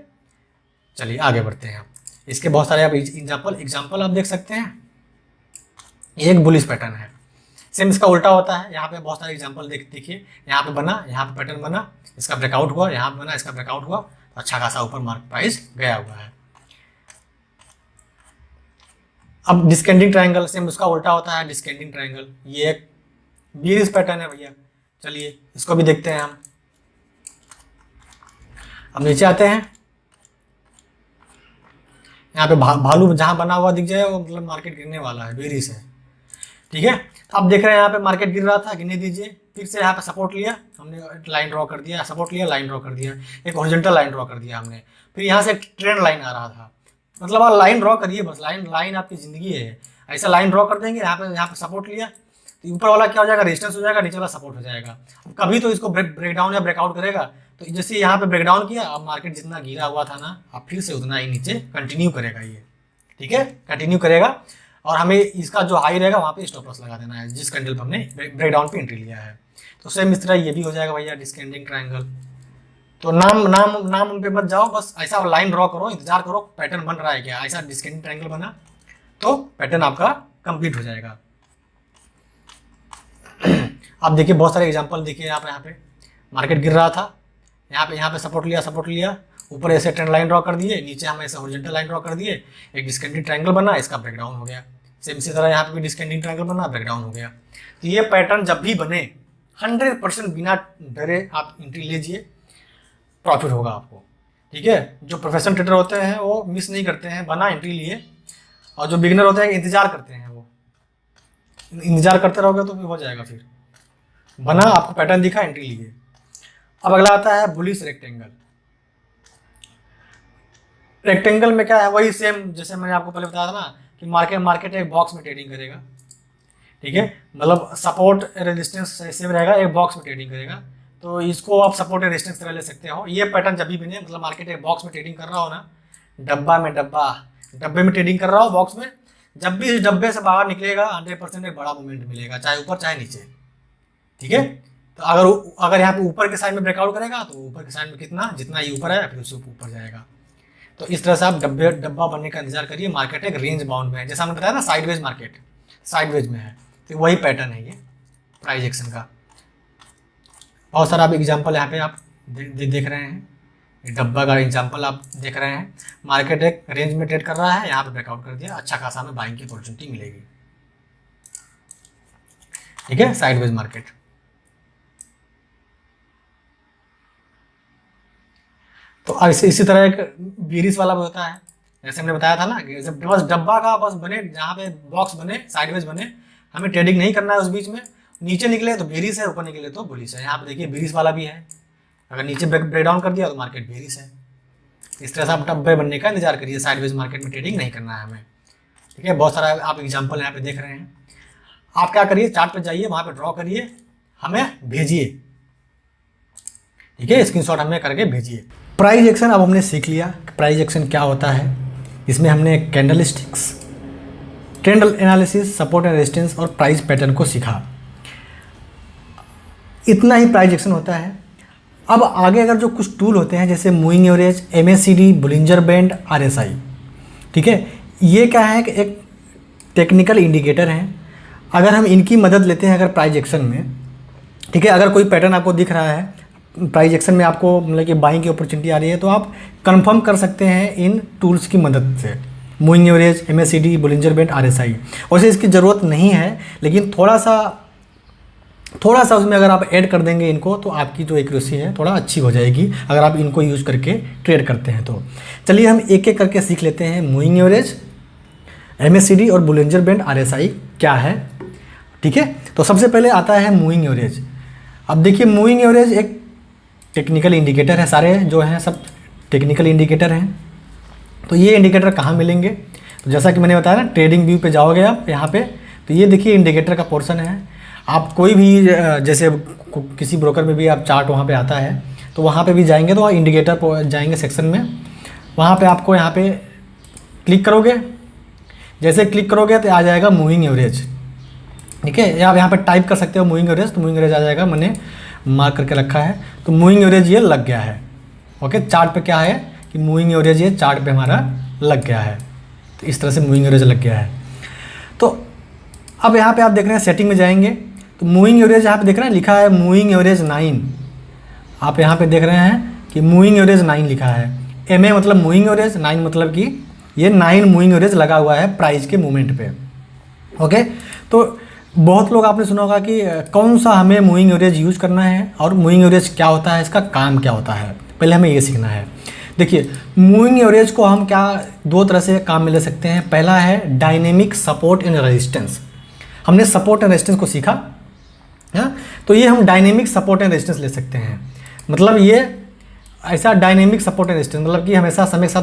चलिए आगे बढ़ते हैं। इसके बहुत सारे आप एग्जाम्पल आप देख सकते हैं। ये एक बुलिश पैटर्न है, सेम इसका उल्टा होता है। यहाँ पे बहुत सारे एग्जांपल देखिए, यहाँ पे बना, यहाँ पे पैटर्न बना, इसका ब्रेकआउट हुआ, यहाँ पे बना, इसका ब्रेकआउट हुआ, तो अच्छा खासा ऊपर मार्केट प्राइस गया हुआ है। अब डिस्केंडिंग ट्रायंगल, सेम उसका उल्टा होता है, डिस्केंडिंग ट्रायंगल। ये एक बेयरिश पैटर्न है भैया। चलिए इसको भी देखते हैं हम। अब नीचे आते हैं, यहाँ पे भालू जहाँ बना हुआ दिख जाए वो मतलब मार्केट गिरने वाला है, बेयरिश है, ठीक है। तो आप देख रहे हैं यहाँ पे मार्केट गिर रहा था, गिरने दीजिए, फिर से यहाँ पे सपोर्ट लिया हमने, लाइन ड्रॉ कर दिया, सपोर्ट लिया, लाइन ड्रॉ कर दिया, एक हॉरिजॉन्टल लाइन ड्रॉ कर दिया हमने, फिर यहाँ से ट्रेंड लाइन आ रहा था। मतलब आप लाइन ड्रॉ करिए बस, लाइन आपकी ज़िंदगी है। ऐसा लाइन ड्रॉ कर देंगे, यहाँ पे सपोर्ट लिया तो ऊपर वाला क्या हो जाएगा, रेजिस्टेंस हो जाएगा, नीचे वाला सपोर्ट हो जाएगा। कभी तो इसको ब्रेकडाउन या ब्रेकआउट करेगा, तो जैसे यहाँ पे ब्रेकडाउन किया, अब मार्केट जितना गिरा हुआ था ना, अब फिर से उतना ही नीचे कंटिन्यू करेगा ये, ठीक है, कंटिन्यू करेगा। और हमें इसका जो हाई रहेगा वहाँ पे स्टॉप लॉस लगा देना है, जिस कैंडल पर हमने ब्रेकडाउन पे एंट्री लिया है। तो सेम इस तरह ये भी हो जाएगा भैया, डिस्केंडिंग ट्रायंगल। तो नाम पे मत जाओ, बस ऐसा लाइन ड्रॉ करो, इंतजार करो पैटर्न बन रहा है क्या। ऐसा डिस्केंडिंग ट्रायंगल बना तो पैटर्न आपका कंप्लीट हो जाएगा। आप देखिए बहुत सारे एग्जांपल देखिए, यहाँ पे मार्केट गिर रहा था, यहाँ पे सपोर्ट लिया, ऊपर ऐसे ट्रेंड लाइन ड्रॉ कर दिए, नीचे हम ऐसे हॉरिजॉन्टल लाइन ड्रॉ कर दिए, एक डिस्केंडिंग ट्रायंगल बना, इसका ब्रेकडाउन हो गया। सेम इसी तरह यहाँ पे भी डिस्केंडिंग ट्रायंगल बना, ब्रेकडाउन हो गया। तो ये पैटर्न जब भी बने 100% बिना डरे आप एंट्री लीजिए, प्रॉफिट होगा आपको, ठीक है। जो प्रोफेशनल ट्रेडर होते हैं वो मिस नहीं करते हैं, बना एंट्री लिए, और जो बिगिनर होते हैं इंतजार करते हैं, वो इंतजार करते रहोगे तो भी हो जाएगा। फिर बना, आपको पैटर्न दिखा, एंट्री लिए। अब अगला आता है बुलिश रेक्टेंगल। रेक्टेंगल में क्या है, वही सेम जैसे मैंने आपको पहले बताया था ना कि मार्केट एक बॉक्स में ट्रेडिंग करेगा, ठीक है। मतलब सपोर्ट रेजिस्टेंस सेम रहेगा, एक बॉक्स में ट्रेडिंग करेगा। तो इसको आप सपोर्ट रेजिस्टेंस तरह ले सकते हो। ये पैटर्न जब भी बने, मतलब मार्केट एक बॉक्स में ट्रेडिंग कर रहा हो ना, डब्बे में ट्रेडिंग कर रहा हो बॉक्स में, जब भी इस डब्बे से बाहर निकलेगा 100% एक बड़ा मूवमेंट मिलेगा, चाहे ऊपर चाहे नीचे, ठीक है। तो अगर यहाँ पे ऊपर के साइड में ब्रेकआउट करेगा तो ऊपर के साइड में कितना, जितना ये ऊपर है फिर उससे ऊपर जाएगा। तो इस तरह से आप डब्बा बनने का इंतजार करिए। मार्केट एक रेंज बाउंड में है, जैसा हमने बताया ना, साइडवेज मार्केट साइडवेज में है, तो वही पैटर्न है ये प्राइस एक्शन का। बहुत सारा आप एग्जांपल यहाँ पे आप देख रहे हैं, डब्बा का एग्जांपल आप देख रहे हैं। मार्केट एक रेंज में ट्रेड कर रहा है, यहाँ पे ब्रेकआउट कर दिया, अच्छा खासा हमें बाइंग की अपॉर्चुनिटी मिलेगी, ठीक है, साइडवेज मार्केट। तो इसी तरह एक बेयरिश वाला भी होता है, जैसे हमने बताया था ना कि जब बस डब्बा का बस बने, जहाँ पे बॉक्स बने, साइडवेज बने, हमें ट्रेडिंग नहीं करना है उस बीच में। नीचे निकले तो बेयरिश है, ऊपर निकले तो बुलिश है। यहाँ पे देखिए बेयरिश वाला भी है, अगर नीचे ब्रेकडाउन कर दिया तो मार्केट बेयरिश है। इस तरह से आप डब्बे बनने का इंतजार करिए, साइडवेज मार्केट में ट्रेडिंग नहीं करना है हमें, ठीक है। बहुत सारा आप एग्जाम्पल यहाँ पे देख रहे हैं। आप क्या करिए, चार्ट पर जाइए, वहाँ पर ड्रॉ करिए, हमें भेजिए, ठीक है, स्क्रीनशॉट हमें करके भेजिए। प्राइस एक्शन अब हमने सीख लिया प्राइस एक्शन क्या होता है। इसमें हमने candle sticks, trend analysis, support and resistance और प्राइस पैटर्न को सीखा। इतना ही प्राइस एक्शन होता है। अब आगे अगर जो कुछ टूल होते हैं जैसे moving average, MACD, Bollinger band, RSI, ठीक है, ये क्या है कि एक टेक्निकल इंडिकेटर हैं। अगर हम इनकी मदद लेते हैं अगर प्राइस एक्शन में, ठीक है, अगर कोई पैटर्न आपको दिख रहा है प्राइस एक्शन में, आपको मतलब कि बाइंग की अपॉर्चुनिटी आ रही है, तो आप कंफर्म कर सकते हैं इन टूल्स की मदद से। Moving average, MACD, Bollinger band, RSI। वैसे इसकी ज़रूरत नहीं है, लेकिन थोड़ा सा उसमें अगर आप ऐड कर देंगे इनको, तो आपकी जो एक्यूरेसी है थोड़ा अच्छी हो जाएगी, अगर आप इनको यूज़ करके ट्रेड करते हैं तो। चलिए हम एक एक करके सीख लेते हैं। मूविंग एवरेज, MACD और बोलिंजर बैंड, RSI क्या है, ठीक है। तो सबसे पहले आता है मूविंग एवरेज। अब देखिए मूविंग एवरेज एक टेक्निकल इंडिकेटर है, सारे जो हैं सब टेक्निकल इंडिकेटर हैं। तो ये इंडिकेटर कहाँ मिलेंगे, तो जैसा कि मैंने बताया ना, ट्रेडिंग व्यू पे जाओगे आप यहाँ पे, तो ये देखिए इंडिकेटर का पोर्शन है। आप कोई भी जैसे किसी ब्रोकर में भी आप चार्ट वहाँ पे आता है, तो वहाँ पे भी जाएंगे तो इंडिकेटर पर जाएंगे सेक्शन में, वहाँ पे आपको यहाँ पे क्लिक करोगे, जैसे क्लिक करोगे तो आ जाएगा मूविंग एवरेज। ठीक है, आप यहाँ पे टाइप कर सकते हो मूविंग एवरेज, तो मूविंग एवरेज आ जाएगा, मैंने मार्क करके रखा है। तो मूविंग एवरेज ये लग गया है। ओके, चार्ट पे क्या है कि मूविंग एवरेज ये चार्ट पे हमारा लग गया है। तो इस तरह से मूविंग एवरेज लग गया है। तो अब यहाँ पे आप देख रहे हैं सेटिंग में जाएंगे तो मूविंग एवरेज यहाँ पे देख रहे हैं लिखा है मूविंग एवरेज 9। आप यहाँ पे देख रहे हैं कि मूविंग एवरेज 9 लिखा है। MA मतलब मूविंग एवरेज, 9 मतलब कि ये 9 मूविंग एवरेज लगा हुआ है प्राइस के मूवमेंट पे। ओके, तो बहुत लोग आपने सुना होगा कि कौन सा हमें मूविंग एवरेज यूज़ करना है और मूविंग एवरेज क्या होता है, इसका काम क्या होता है, पहले हमें ये सीखना है। देखिए, मूविंग एवरेज को हम क्या दो तरह से काम में ले सकते हैं। पहला है डायनेमिक सपोर्ट एंड रेजिस्टेंस। हमने सपोर्ट एंड रेजिस्टेंस को सीखा है, तो ये हम डायनेमिक सपोर्ट एंड रेजिस्टेंस ले सकते हैं। मतलब ये ऐसा डायनेमिक सपोर्ट एंड रेजिस्टेंस मतलब कि हमेशा समय के साथ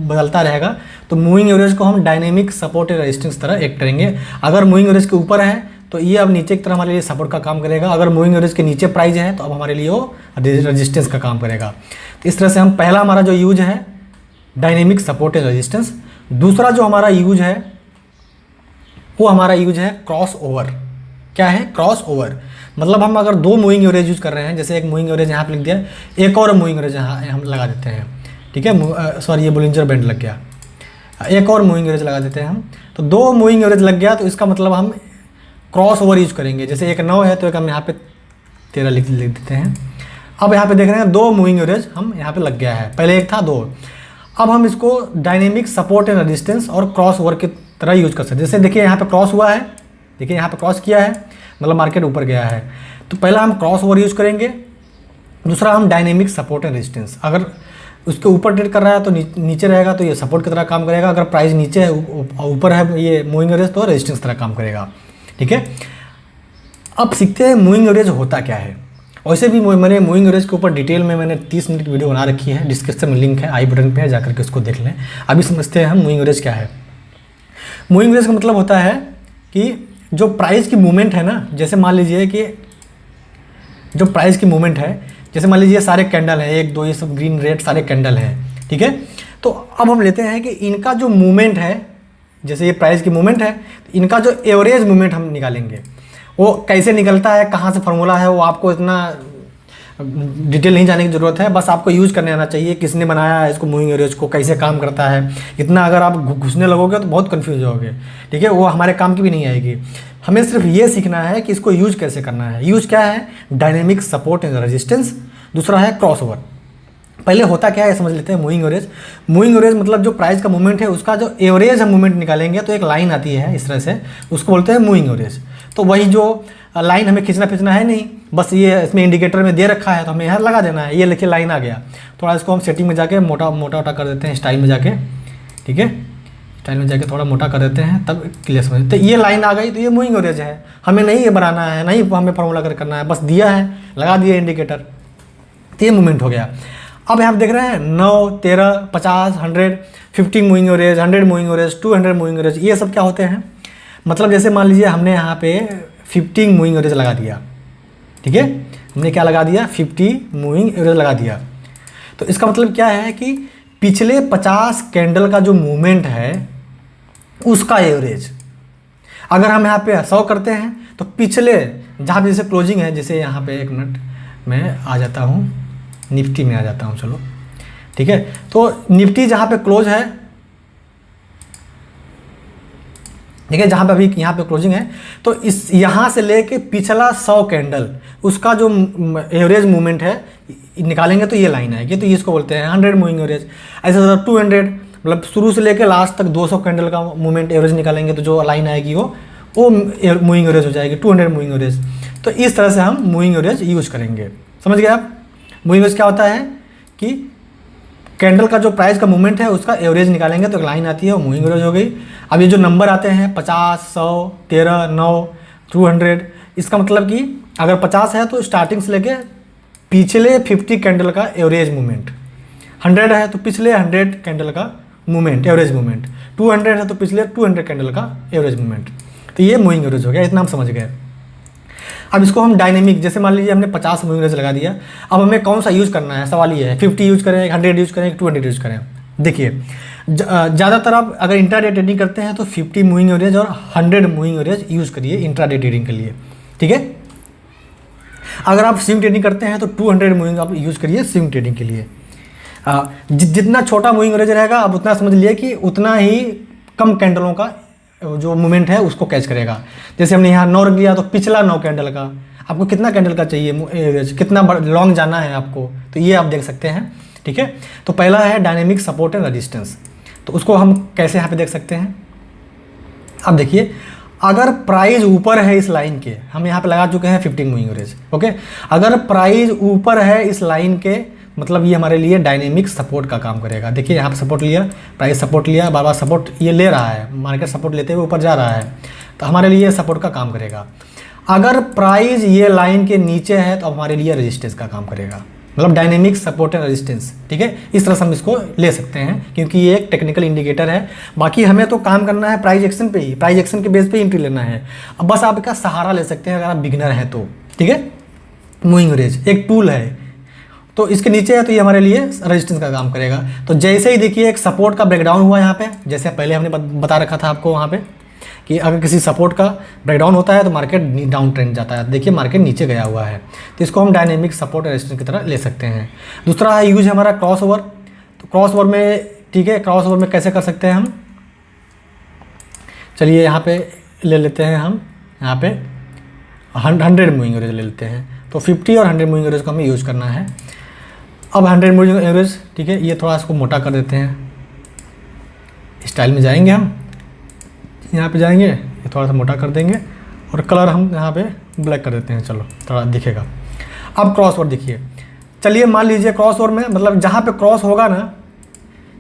बदलता रहेगा। तो मूविंग एवरेज को हम डायनेमिक सपोर्ट एंड रेजिस्टेंस तरह एक्ट करेंगे। अगर मूविंग एवरेज के ऊपर है तो ये अब नीचे की तरह हमारे लिए सपोर्ट का काम करेगा। अगर मूविंग एवरेज के नीचे प्राइस है तो अब हमारे लिए वो रेजिस्टेंस का काम करेगा। तो इस तरह से हम पहला हमारा जो यूज है डायनेमिक सपोर्ट एंड रेजिस्टेंस। दूसरा जो हमारा यूज है वो हमारा यूज है क्रॉस ओवर। क्या है क्रॉस ओवर? मतलब हम अगर दो मूविंग एवरेज यूज कर रहे हैं, जैसे एक मूविंग एवरेज यहाँ पे लिख दिया, एक और मूविंग एवरेज यहाँ हम लगा देते हैं। ठीक है, सॉरी ये बोलिंजर बैंड लग गया, एक और मूविंग एवरेज लगा देते हैं हम। तो दो मूविंग एवरेज लग गया तो इसका मतलब हम क्रॉस ओवर यूज करेंगे। जैसे एक 9 है तो एक हम यहाँ पे 13 लिख देते हैं। अब यहाँ पे देख रहे हैं दो मूविंग एवरेज हम यहाँ पे लग गया है, पहले एक था दो। अब हम इसको डायनेमिक सपोर्ट एंड रेजिस्टेंस और क्रॉस ओवर की तरह यूज कर सकते हैं। जैसे देखिए यहाँ पे क्रॉस हुआ है, देखिए यहाँ पे क्रॉस किया है, मतलब मार्केट ऊपर गया है। तो पहला हम क्रॉस ओवर यूज करेंगे, दूसरा हम डायनेमिक सपोर्ट एंड रेजिस्टेंस। अगर उसके ऊपर ट्रेड कर रहा है तो नीचे रहेगा तो ये सपोर्ट की तरह काम करेगा। अगर प्राइस नीचे है ऊपर है ये मूविंग एवरेज तो रेजिस्टेंस तरह काम करेगा। ठीक है, अब सीखते हैं मूविंग एवरेज होता क्या है। वैसे भी मैंने मूविंग एवरेज के ऊपर डिटेल में मैंने 30 मिनट की वीडियो बना रखी है, डिस्क्रिप्शन में लिंक है, आई बटन पे है, जाकर के उसको देख लें। अभी समझते हैं हम मूविंग एवरेज क्या है। मूविंग एवरेज का मतलब होता है कि जो प्राइस की मूवमेंट है ना, जैसे मान लीजिए कि जो प्राइस की मूवमेंट है, जैसे मान लीजिए सारे कैंडल हैं, 1 2 ये सब ग्रीन रेड सारे कैंडल हैं। ठीक है, तो अब हम लेते हैं कि इनका जो मूवमेंट है, जैसे ये प्राइस की मूवमेंट है, इनका जो एवरेज मूवमेंट हम निकालेंगे। वो कैसे निकलता है, कहाँ से फॉर्मूला है, वो आपको इतना डिटेल नहीं जाने की ज़रूरत है, बस आपको यूज़ करने आना चाहिए। किसने बनाया है इसको, मूविंग एवरेज को, कैसे काम करता है। इतना अगर आप घुसने लगोगे तो बहुत कंफ्यूज होगे। ठीक है, वो हमारे काम की भी नहीं आएगी। हमें सिर्फ ये सीखना है कि इसको यूज कैसे करना है। यूज क्या है? डायनेमिक सपोर्ट एंड रेजिस्टेंस, दूसरा है क्रॉस ओवर। पहले होता क्या है समझ लेते हैं मूविंग एवरेज। मूविंग एवरेज मतलब जो प्राइस का मूवमेंट है उसका जो एवरेज हम मूवमेंट निकालेंगे तो एक लाइन आती है इस तरह से, उसको बोलते हैं मूविंग एवरेज। तो वही जो लाइन हमें खींचना है नहीं, बस ये इसमें इंडिकेटर में दे रखा है तो हमें यहाँ लगा देना है। ये लिखिए लाइन आ गया। थोड़ा इसको हम सेटिंग में जाके मोटा कर देते हैं, स्टाइल में जाके। ठीक है, स्टाइल में जाके थोड़ा मोटा कर देते हैं, तब क्लियर समझ। तो ये लाइन आ गई तो ये मूविंग एवरेज है। हमें नहीं ये बनाना है, नहीं हमें फॉर्मूला करना है, बस दिया है लगा दिया इंडिकेटर, तो ये मूवमेंट हो गया। अब यहाँ देख रहे हैं 9 13 50 100 50 moving average, 100 moving average, 200 moving average, ये सब क्या होते हैं? मतलब जैसे मान लीजिए हमने यहाँ पे 50 मूविंग एवरेज लगा दिया। ठीक है, हमने क्या लगा दिया? 50 मूविंग एवरेज लगा दिया। तो इसका मतलब क्या है कि पिछले 50 कैंडल का जो मूवमेंट है उसका एवरेज। अगर हम यहाँ पे 100 करते हैं तो पिछले जहाँ पे जैसे क्लोजिंग है, जैसे यहाँ पे 1 मिनट मैं आ जाता हूँ, निफ्टी में आ जाता हूँ, चलो। ठीक है, तो निफ्टी जहाँ पे क्लोज है, ठीक है, जहाँ पे अभी यहाँ पे क्लोजिंग है, तो इस यहाँ से लेके पिछला 100 कैंडल उसका जो एवरेज मूवमेंट है निकालेंगे तो ये लाइन आएगी। तो इसको बोलते हैं 100 मूविंग एवरेज। ऐसे 200 मतलब शुरू से लेके लास्ट तक 200 कैंडल का मूवमेंट एवरेज निकालेंगे तो जो लाइन आएगी वो मूविंग एवरेज हो जाएगी, 200 मूविंग एवरेज। तो इस तरह से हम मूविंग एवरेज यूज करेंगे। समझ गए आप? मूविंग एवरेज क्या होता है कि कैंडल का जो प्राइस का मूवमेंट है उसका एवरेज निकालेंगे तो एक लाइन आती है, वो मूविंग एवरेज हो गई। अब ये जो नंबर आते हैं 50 100 13 9 200, इसका मतलब कि अगर 50 है तो स्टार्टिंग से लेके पिछले 50 कैंडल का एवरेज मूवमेंट, 100 है तो पिछले 100 कैंडल का मूवमेंट एवरेज मूवमेंट, 200 है तो पिछले 200 कैंडल का एवरेज मूवमेंट। तो ये मूविंग एवरेज हो गया, इतना हम समझ गए। अब इसको हम डायनेमिक, जैसे मान लीजिए हमने 50 मूविंग एवरेज लगा दिया, अब हमें कौन सा यूज़ करना है, सवाल ये है, 50 यूज़ करें, 100 यूज़ करें, 200 यूज़ करें। देखिए ज़्यादातर आप अगर इंट्राडे ट्रेडिंग करते हैं तो 50 मूविंग एवरेज और 100 मूविंग एवरेज यूज़ करिए इंट्राडे ट्रेडिंग के लिए, ठीक है। अगर आप स्विंग ट्रेडिंग करते हैं तो 200 मूविंग आप यूज़ करिए स्विंग ट्रेडिंग के लिए। जितना छोटा मूविंग एवरेज रहेगा आप उतना समझ लिए कि उतना ही कम कैंडलों का जो मूवमेंट है उसको कैच करेगा। जैसे हमने यहाँ 9 रख लिया तो पिछला 9 कैंडल का आपको कितना कैंडल का चाहिए एवरेज, कितना लॉन्ग जाना है आपको, तो ये आप देख सकते हैं, ठीक है। तो पहला है डायनेमिक सपोर्ट एंड रेजिस्टेंस, तो उसको हम कैसे यहाँ पे देख सकते हैं। अब देखिए अगर प्राइस ऊपर है इस लाइन के, हम यहाँ पे लगा चुके हैं 15 मूविंग एवरेज, ओके। अगर प्राइस ऊपर है इस लाइन के मतलब ये हमारे लिए डायनेमिक सपोर्ट का काम करेगा। देखिए यहाँ पे सपोर्ट लिया, प्राइस सपोर्ट लिया, बार बार सपोर्ट ये ले रहा है, मार्केट सपोर्ट लेते हुए ऊपर जा रहा है, तो हमारे लिए सपोर्ट का काम करेगा। अगर प्राइस ये लाइन के नीचे है तो हमारे लिए रेजिस्टेंस का काम करेगा, मतलब डायनेमिक सपोर्ट एंड रेजिस्टेंस, ठीक है। इस तरह से हम इसको ले सकते हैं क्योंकि ये एक टेक्निकल इंडिकेटर है। बाकी हमें तो काम करना है प्राइस एक्शन पे ही, प्राइस एक्शन के बेस पे एंट्री लेना है। अब बस आप इसका सहारा ले सकते हैं अगर आप बिगिनर हैं तो, ठीक है। मूविंग एवरेज एक टूल है, तो इसके नीचे है तो ये हमारे लिए रेजिस्टेंस का काम करेगा। तो जैसे ही देखिए एक सपोर्ट का ब्रेकडाउन हुआ यहाँ पे, जैसे पहले हमने बता रखा था आपको वहाँ पे कि अगर किसी सपोर्ट का ब्रेकडाउन होता है तो मार्केट डाउन ट्रेंड जाता है। देखिए मार्केट नीचे गया हुआ है, तो इसको हम डायनेमिक सपोर्ट और रेजिस्टेंस की तरह ले सकते हैं। दूसरा है यूज हमारा क्रॉस ओवर, तो क्रॉस ओवर में, ठीक है, क्रॉस ओवर में कैसे कर सकते हैं हम, चलिए यहाँ पे ले लेते हैं हम, यहाँ पे 100 मूविंग एवरेज ले लेते हैं। तो 50 और 100 मूविंग एवरेज को हमें यूज़ करना है। अब 100 मूविंग एवरेज, ठीक है, ये थोड़ा इसको मोटा कर देते हैं, स्टाइल में जाएंगे हम, यहाँ पे जाएंगे, ये थोड़ा सा मोटा कर देंगे और कलर हम यहाँ पे ब्लैक कर देते हैं, चलो थोड़ा दिखेगा। अब क्रॉस ओवर देखिए, चलिए मान लीजिए क्रॉस ओवर में मतलब जहाँ पे क्रॉस होगा ना,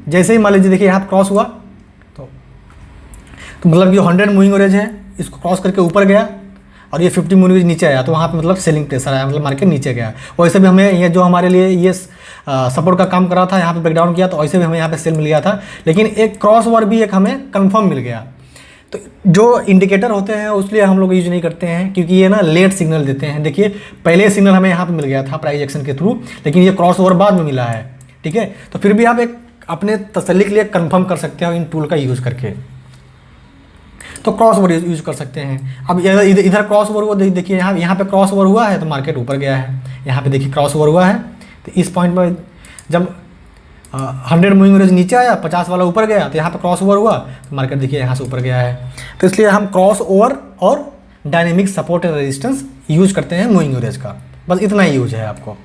जैसे ही मान लीजिए देखिए यहाँ पे क्रॉस हुआ तो मतलब ये 100 मूविंग एवरेज है, इसको क्रॉस करके ऊपर गया और ये 50 मूविंग एवरेज नीचे आया, तो वहाँ पे मतलब सेलिंग प्रेशर आया, मतलब मार्केट नीचे गया। वैसे भी हमें ये जो हमारे लिए ये सपोर्ट का काम कर रहा था, यहाँ पे ब्रेकडाउन किया तो वैसे भी हमें यहाँ पे सेल मिल गया था, लेकिन एक क्रॉस ओवर भी एक हमें कंफर्म मिल गया। तो जो इंडिकेटर होते हैं उसलिए हम लोग यूज नहीं करते हैं क्योंकि ये ना लेट सिग्नल देते हैं। देखिए पहले सिग्नल हमें यहाँ पे मिल गया था प्राइस एक्शन के थ्रू, लेकिन ये क्रॉस ओवर बाद में मिला है, ठीक है। तो फिर भी आप एक अपने तसल्ली के लिए कंफर्म कर सकते हो इन टूल का यूज़ करके, तो क्रॉस ओवर यूज कर सकते हैं। अब इधर क्रॉस ओवर हुआ, देखिए यहाँ पे क्रॉस ओवर हुआ है तो मार्केट ऊपर गया है, यहाँ पे देखिए क्रॉस ओवर हुआ है, तो इस पॉइंट पर जब 100 मूविंग एवरेज नीचे आया, 50 वाला ऊपर गया, तो यहाँ पे क्रॉस ओवर हुआ तो मार्केट देखिए यहाँ से ऊपर गया है। तो इसलिए हम क्रॉस ओवर और dynamic support and resistance use करते हैं मूविंग एवरेज का, बस इतना ही यूज है आपको।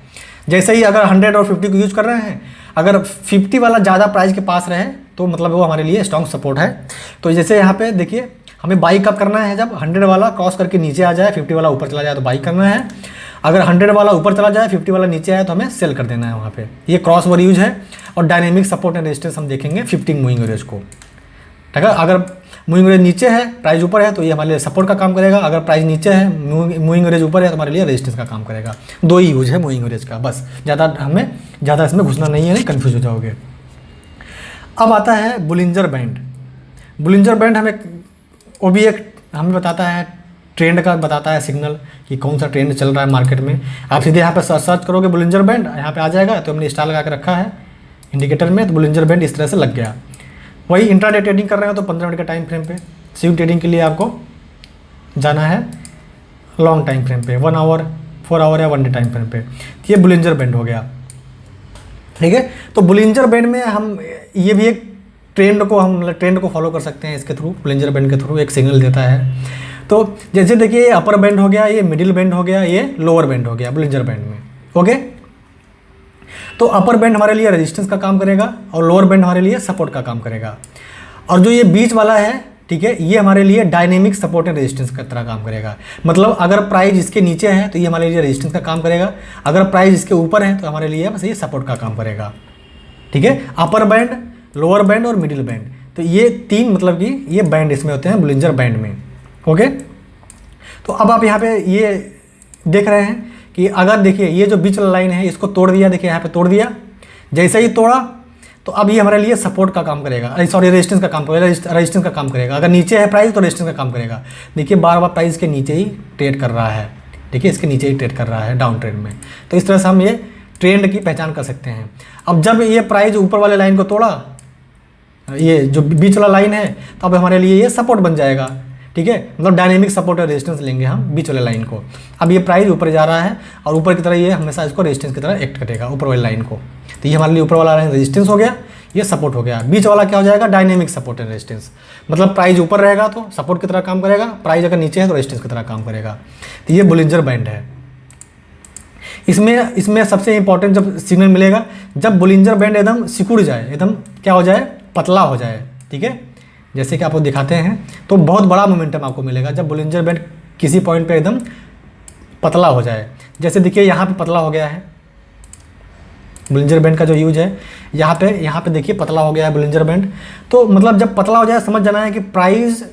जैसे ही अगर 100 और 50 को यूज कर रहे हैं, अगर 50 वाला ज़्यादा प्राइस के पास रहे तो मतलब वो हमारे लिए स्ट्रॉन्ग सपोर्ट है। तो जैसे यहाँ पे देखिए हमें बाई कब करना है, जब 100 वाला क्रॉस करके नीचे आ जाए, 50 वाला ऊपर चला जाए तो बाई करना है। अगर 100 वाला ऊपर चला जाए, 50 वाला नीचे आए तो हमें सेल कर देना है वहाँ पे। ये क्रॉस ओवर यूज है। और डायनेमिक सपोर्ट एंड रेजिस्टेंस हम देखेंगे 50 मूविंग एवरेज को, ठीक है। अगर मूविंग एवरेज नीचे है, प्राइस ऊपर है तो ये हमारे लिए सपोर्ट का काम करेगा। अगर प्राइस नीचे है, मूविंग एवरेज ऊपर है तो हमारे लिए रेजिस्टेंस का काम करेगा। दो ही यूज है मूविंग एवरेज का, बस ज़्यादा इसमें घुसना नहीं है, नहीं कन्फ्यूज हो जाओगे। अब आता है बुलिंजर बैंड। बुलिंजर बैंड वो भी एक हमें बताता है, ट्रेंड का बताता है सिग्नल कि कौन सा ट्रेंड चल रहा है मार्केट में। आप सीधे यहाँ पे सर्च करोगे बुलिंजर बैंड, यहाँ पे आ जाएगा। तो हमने स्टार लगा के रखा है इंडिकेटर में, तो बुलिंजर बैंड इस तरह से लग गया। वही इंट्राडे ट्रेडिंग कर रहे हो तो 15 मिनट के टाइम फ्रेम पे, स्विंग ट्रेडिंग के लिए आपको जाना है लॉन्ग टाइम फ्रेम पे, 1 आवर 4 आवर या 1 डे टाइम फ्रेम पे। तो ये बुलिंजर बैंड हो गया, ठीक है। तो बुलिंजर बैंड में हम ये भी एक ट्रेंड को फॉलो कर सकते हैं इसके थ्रू, बुलिंजर बैंड के थ्रू एक सिग्नल देता है। तो जैसे देखिए ये अपर बैंड हो गया, ये मिडिल बैंड हो गया, ये लोअर बैंड हो गया बुलिंजर बैंड में, ओके। तो अपर बैंड हमारे लिए रेजिस्टेंस का काम करेगा और लोअर बैंड हमारे लिए सपोर्ट का काम करेगा। और जो ये बीच वाला है, ठीक है, ये हमारे लिए डायनेमिक सपोर्ट एंड रेजिस्टेंस की तरह काम करेगा। मतलब अगर प्राइस इसके नीचे है तो ये हमारे लिए रेजिस्टेंस का काम करेगा, अगर प्राइस इसके ऊपर है तो हमारे लिए बस ये सपोर्ट का काम करेगा, ठीक है। अपर बैंड, लोअर बैंड और मिडिल बैंड, तो ये तीन मतलब कि ये बैंड इसमें होते हैं बुलिंजर बैंड में, ओके। तो अब आप यहाँ पे ये देख रहे हैं कि अगर देखिए ये जो बीच वाला लाइन है इसको तोड़ दिया, देखिए यहाँ पे तोड़ दिया, जैसे ही तोड़ा तो अब ये हमारे लिए सपोर्ट का काम करेगा, सॉरी रेजिस्टेंस का काम करेगा, रेजिस्टेंस का काम करेगा। अगर नीचे है प्राइस तो रेजिस्टेंस का काम करेगा। देखिए बार बार प्राइस के नीचे ही ट्रेड कर रहा है, ठीक है, इसके नीचे ही ट्रेड कर रहा है डाउन ट्रेंड में। तो इस तरह से हम ये ट्रेंड की पहचान कर सकते हैं। अब जब ये प्राइस ऊपर वाले लाइन को तोड़ा, ये जो बीच वाला लाइन है, तो अब हमारे लिए ये सपोर्ट बन जाएगा, ठीक है, मतलब डायनेमिक सपोर्ट और रेजिस्टेंस लेंगे हम बीच वाले लाइन को। अब ये प्राइस ऊपर जा रहा है और ऊपर की तरह ये हमेशा इसको रेजिस्टेंस की तरह एक्ट करेगा ऊपर वाली लाइन को। तो ये हमारे लिए ऊपर वाला लाइन रेजिस्टेंस हो गया, ये सपोर्ट हो गया। बीच वाला क्या हो जाएगा, डायनेमिक सपोर्ट एंड रेजिस्टेंस, मतलब प्राइस ऊपर रहेगा तो सपोर्ट की तरह काम करेगा, प्राइस अगर नीचे है तो रेजिस्टेंस की तरह काम करेगा। तो ये बोलिंजर बैंड है। इसमें सबसे इंपॉर्टेंट जब सिग्नल मिलेगा जब बोलिंजर बैंड एकदम सिकुड़ जाए, एकदम क्या हो जाए, पतला हो जाए, ठीक है, जैसे कि आपको दिखाते हैं। तो बहुत बड़ा मोमेंटम आपको मिलेगा जब बोलिंजर बैंड किसी पॉइंट पे एकदम पतला हो जाए। जैसे देखिए यहाँ पे पतला हो गया है, बोलिंजर बैंड का जो यूज है यहाँ पे देखिए पतला हो गया है बोलिंजर बैंड। तो मतलब जब पतला हो जाए समझ जाना है कि प्राइस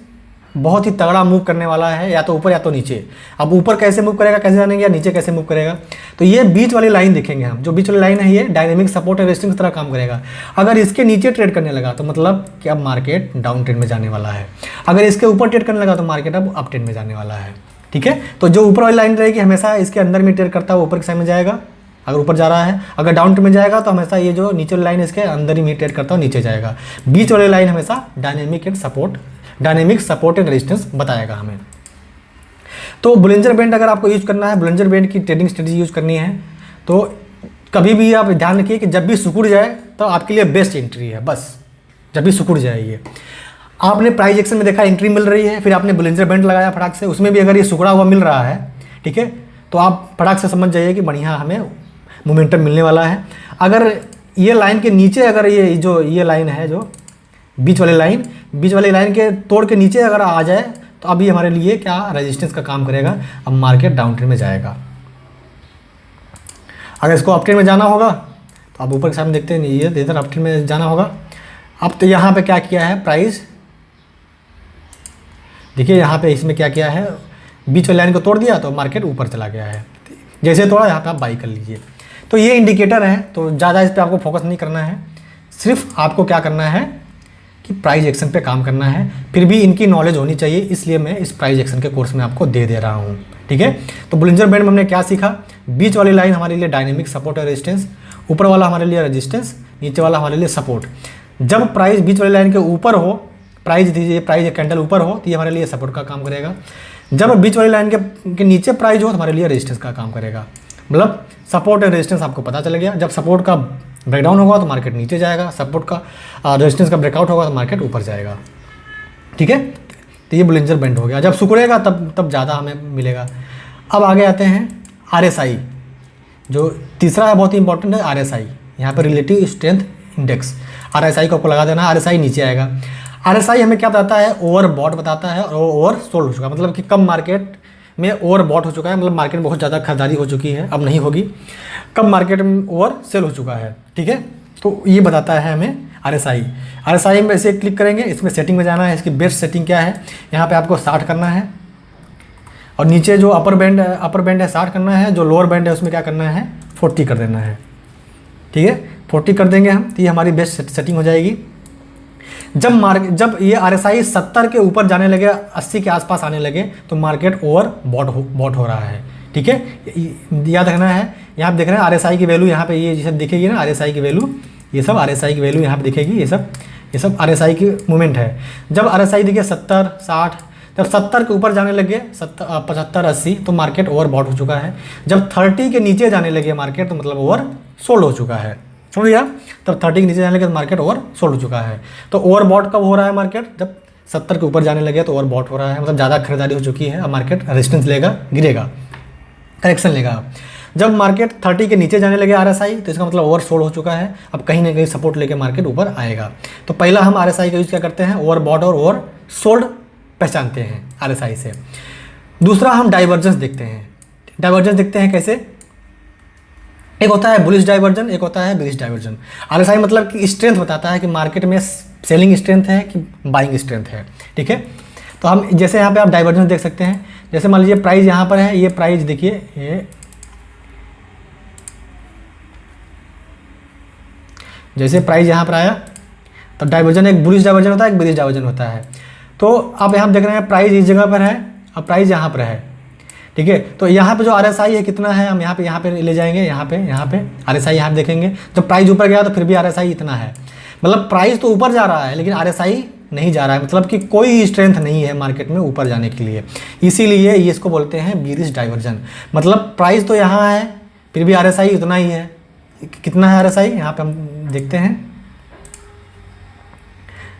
बहुत ही तगड़ा मूव करने वाला है, या तो ऊपर या तो नीचे। अब ऊपर कैसे मूव करेगा कैसे जानेंगे, या नीचे कैसे मूव करेगा, तो ये बीच वाली लाइन देखेंगे हम। जो बीच वाली लाइन है ये डायनेमिक सपोर्ट और रेजिस्टेंस की तरह काम करेगा। अगर इसके नीचे ट्रेड करने लगा तो मतलब कि अब मार्केट डाउन ट्रेंड में जाने वाला है। अगर इसके ऊपर ट्रेड करने लगा तो मार्केट अब अप ट्रेंड में जाने वाला है, ठीक है। तो जो ऊपर वाली लाइन रहेगी हमेशा इसके अंदर में ट्रेड करता है, ऊपर की साइड में जाएगा अगर ऊपर जा रहा है। अगर डाउन ट्रेंड में जाएगा तो हमेशा ये जो नीचे वाली लाइन इसके अंदर ही ट्रेड करता है, नीचे जाएगा। बीच वाली लाइन हमेशा डायनेमिक सपोर्ट एंड रेजिस्टेंस बताएगा हमें। तो बोलिंजर बैंड अगर आपको यूज करना है, बोलिंजर बैंड की ट्रेडिंग स्ट्रेटजी यूज करनी है, तो कभी भी आप ध्यान रखिए कि जब भी सिकुड़ जाए तो आपके लिए बेस्ट एंट्री है। बस जब भी सिकुड़ जाए, ये आपने प्राइस एक्शन में देखा एंट्री मिल रही है, फिर आपने बोलिंजर बैंड लगाया फटाक से, उसमें भी अगर ये सिकुड़ा हुआ मिल रहा है, ठीक है, तो आप फटाक से समझ जाइए कि बढ़िया हमें मोमेंटम मिलने वाला है। अगर ये लाइन के नीचे, अगर ये लाइन है जो बीच वाली लाइन के तोड़ के नीचे अगर आ जाए तो अभी हमारे लिए क्या रेजिस्टेंस का काम करेगा, अब मार्केट डाउन ट्रेंड में जाएगा। अगर इसको अप ट्रेंड में जाना होगा तो अब ऊपर के सामने देखते हैं, ये इधर अप ट्रेंड में जाना होगा। अब तो यहाँ पे क्या किया है प्राइस, देखिए यहाँ पे इसमें क्या किया है, बीच वाली लाइन को तोड़ दिया तो मार्केट ऊपर चला गया है। जैसे तोड़ा यहाँ पे आप बाई कर लीजिए। तो ये इंडिकेटर है, तो ज़्यादा इस पर आपको फोकस नहीं करना है, सिर्फ आपको क्या करना है कि प्राइस एक्शन पे काम करना है। फिर भी इनकी नॉलेज होनी चाहिए, इसलिए मैं इस प्राइस एक्शन के कोर्स में आपको दे रहा हूँ, ठीक है। तो बोलिंजर बैंड में हमने क्या सीखा, बीच वाली लाइन हमारे लिए डायनेमिक सपोर्ट और रेजिस्टेंस, ऊपर वाला हमारे लिए रेजिस्टेंस, नीचे वाला हमारे लिए सपोर्ट। जब प्राइस बीच वाली लाइन के ऊपर हो, प्राइस कैंडल ऊपर हो तो ये हमारे लिए सपोर्ट का काम करेगा। जब बीच वाली लाइन के नीचे प्राइस हो तो हमारे लिए रेजिस्टेंस का काम करेगा। मतलब सपोर्ट और रेजिस्टेंस आपको पता चल गया। जब सपोर्ट का ब्रेकडाउन होगा तो मार्केट नीचे जाएगा, सपोर्ट का रेजिस्टेंस का ब्रेकआउट होगा तो मार्केट ऊपर जाएगा, ठीक है। तो ये बोलिंजर बैंड हो गया। जब सिकुड़ेगा तब ज़्यादा हमें मिलेगा। अब आगे आते हैं RSI, जो तीसरा है बहुत ही इंपॉर्टेंट है RSI। यहाँ पर रिलेटिव स्ट्रेंथ इंडेक्स, RSI को आपको लगा देना है, RSI नीचे आएगा। RSI हमें क्या बताता है, ओवरबॉट बताता है और ओवर सोल्ड हो चुका है, मतलब कि कम मार्केट में ओवरबॉट हो चुका है, मतलब मार्केट में बहुत ज़्यादा खरीदारी हो चुकी है, अब नहीं होगी, कम मार्केट में ओवर सेल हो चुका है, ठीक है। तो ये बताता है हमें RSI में ऐसे क्लिक करेंगे, इसमें सेटिंग में जाना है, इसकी बेस्ट सेटिंग क्या है, यहाँ पे आपको 60 करना है, और नीचे जो अपर बैंड है 60 करना है, जो लोअर बैंड है उसमें क्या करना है 40 कर देना है, ठीक है। 40 कर देंगे हम तो ये हमारी बेस्ट सेटिंग हो जाएगी। जब ये RSI 70 के ऊपर जाने लगे, 80 के आसपास आने लगे तो मार्केट ओवर बॉट हो रहा है, ठीक है। याद रखना है, यहाँ पे देख रहे हैं RSI की वैल्यू, यहाँ पे ये सब दिखेगी ना RSI की वैल्यू, ये सब RSI की वैल्यू यहाँ पे दिखेगी, ये सब RSI की मूवमेंट है। जब RSI दिखे 70, 60, जब 70 के ऊपर जाने लगे 75, 80 तो मार्केट ओवर बॉट हो चुका है। जब 30 के नीचे जाने लगे मार्केट तो मतलब ओवर सोल्ड हो चुका है, समझ गया। तब 30 के नीचे जाने लगे तो मार्केट ओवर सोल्ड हो चुका है। तो ओवर बॉट कब हो रहा है मार्केट, जब 70 के ऊपर जाने लगे तो ओवर बॉट हो रहा है, मतलब ज़्यादा खरीदारी हो चुकी है, अब मार्केट रेजिस्टेंस लेगा, गिरेगा, करेक्शन लेगा। जब मार्केट 30 के नीचे जाने लगे RSI तो इसका मतलब ओवर सोल्ड हो चुका है, अब कहीं ना कहीं सपोर्ट लेके मार्केट ऊपर आएगा। तो पहला हम RSI का यूज़ क्या करते हैं, ओवर बॉट और ओवर सोल्ड पहचानते हैं RSI से। दूसरा हम डाइवर्जेंस देखते हैं। डाइवर्जेंस देखते हैं कैसे, एक होता है बुलिश डाइवर्जन, एक होता है बेरिश डाइवर्जन। RSI मतलब कि स्ट्रेंथ बताता है कि मार्केट में सेलिंग स्ट्रेंथ है कि बाइंग स्ट्रेंथ है, ठीक है। तो हम जैसे यहाँ पे आप डाइवर्जेंस देख सकते हैं, जैसे मान लीजिए प्राइस यहाँ पर है, ये प्राइस देखिए, ये जैसे प्राइस यहाँ पर आया तो डाइवर्जन एक बुलिश डाइवर्जन होता है, एक बेरिश डाइवर्जन होता है। तो आप यहाँ देख रहे हैं प्राइस इस जगह पर है और प्राइस यहाँ पर है, ठीक है। तो यहाँ पे जो RSI है कितना है, हम यहाँ पे ले जाएंगे, यहाँ पे RSI यहाँ देखेंगे। जब प्राइस ऊपर गया तो फिर भी RSI इतना है, मतलब प्राइस तो ऊपर जा रहा है लेकिन RSI नहीं जा रहा है, मतलब कि कोई स्ट्रेंथ नहीं है मार्केट में ऊपर जाने के लिए। इसीलिए ये इसको बोलते हैं बीरिश डाइवर्जन। मतलब प्राइस तो यहाँ है फिर भी RSI उतना ही है। कितना है RSI, यहाँ पे हम देखते हैं,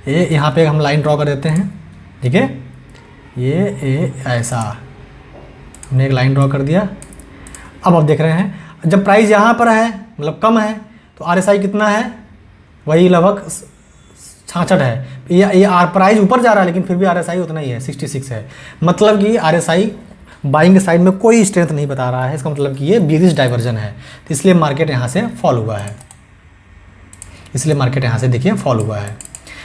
ये यहाँ पे हम लाइन ड्रॉ कर देते हैं, ठीक है। ये ऐसा हमने एक लाइन ड्रॉ कर दिया। अब आप देख रहे हैं जब प्राइस यहाँ पर है मतलब कम है तो RSI कितना है, वही लगभग 66 है। ये प्राइस ऊपर जा रहा है लेकिन फिर भी RSI उतना ही है, 66 है। मतलब कि RSI बाइंग साइड में कोई स्ट्रेंथ नहीं बता रहा है, इसका मतलब कि ये बीरिश डाइवर्जन है। तो इसलिए मार्केट यहाँ से फॉल हुआ है, इसलिए मार्केट यहाँ से देखिए फॉल हुआ है।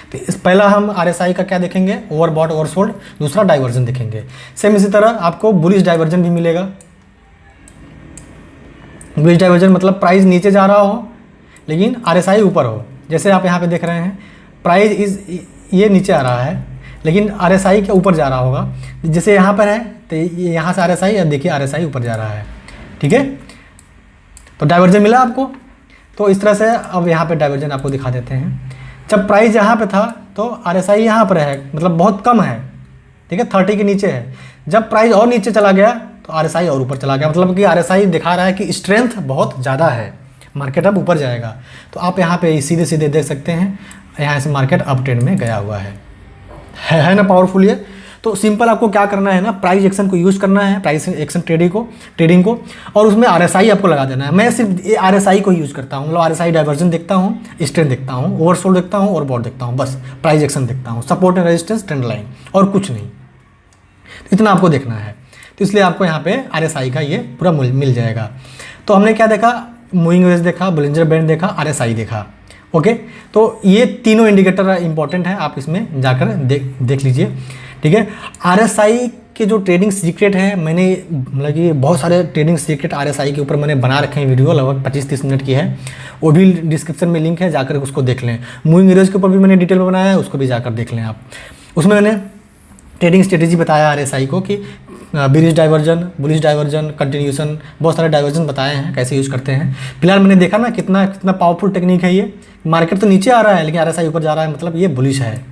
तो इस पहला हम RSI का क्या देखेंगे, ओवरबॉट ओवरसोल्ड, दूसरा डाइवर्जन देखेंगे। सेम इसी तरह आपको बुलिश डाइवर्जन भी मिलेगा। बुलिश डाइवर्जन मतलब प्राइस नीचे जा रहा हो लेकिन RSI ऊपर हो। जैसे आप यहाँ पे देख रहे हैं प्राइस ये नीचे आ रहा है लेकिन RSI के ऊपर जा रहा होगा। जैसे यहाँ पर है तो यहाँ से RSI, देखिए RSI ऊपर जा रहा है, ठीक है। तो डाइवर्जन मिला आपको। तो इस तरह से अब यहाँ पे डाइवर्जन आपको दिखा देते हैं। जब प्राइस यहाँ पे था तो RSI यहाँ पर है, मतलब बहुत कम है, ठीक है, 30 के नीचे है। जब प्राइस और नीचे चला गया तो RSI और ऊपर चला गया, मतलब कि RSI दिखा रहा है कि स्ट्रेंथ बहुत ज़्यादा है, मार्केट अब ऊपर जाएगा। तो आप यहाँ पे सीधे सीधे देख सकते हैं यहाँ से मार्केट अप ट्रेंड में गया हुआ है ना, पावरफुल ये। तो सिंपल आपको क्या करना है ना, प्राइस एक्शन को यूज़ करना है, प्राइस एक्शन ट्रेडिंग को, और उसमें RSI आपको लगा देना है। मैं सिर्फ ये RSI को यूज़ करता हूँ, मतलब RSI डाइवर्जन देखता हूँ, स्ट्रेंथ देखता हूँ, ओवरसोल्ड देखता हूँ, ओवरबॉट देखता हूँ, बस प्राइस एक्शन देखता हूँ, support and resistance, trend line, और कुछ नहीं। इतना आपको देखना है। तो इसलिए आपको यहाँ पे RSI का ये पूरा मिल जाएगा। तो हमने क्या देखा, मूविंग एवरेज देखा, बोलिंजर बैंड देखा, RSI देखा, ओके। तो ये तीनों इंडिकेटर इंपॉर्टेंट है, आप इसमें जाकर देख लीजिए, ठीक है। RSI के जो ट्रेडिंग सीक्रेट है, मैंने मतलब कि बहुत सारे ट्रेडिंग सीक्रेट RSI के ऊपर मैंने बना रखे हैं, वीडियो लगभग 25-30 मिनट की है, वो भी डिस्क्रिप्शन में लिंक है, जाकर उसको देख लें। मूविंग एवरेज के ऊपर भी मैंने डिटेल में बनाया है, उसको भी जाकर देख लें आप। उसमें मैंने ट्रेडिंग स्ट्रेटेजी बताया RSI को कि bearish diversion, bullish diversion, continuation, बहुत सारे डाइवर्जन बताए हैं कैसे यूज़ करते हैं। फिलहाल मैंने देखा ना कितना पावरफुल टेक्निक है ये। मार्केट तो नीचे आ रहा है लेकिन RSI ऊपर जा रहा है, मतलब ये बुलिश है।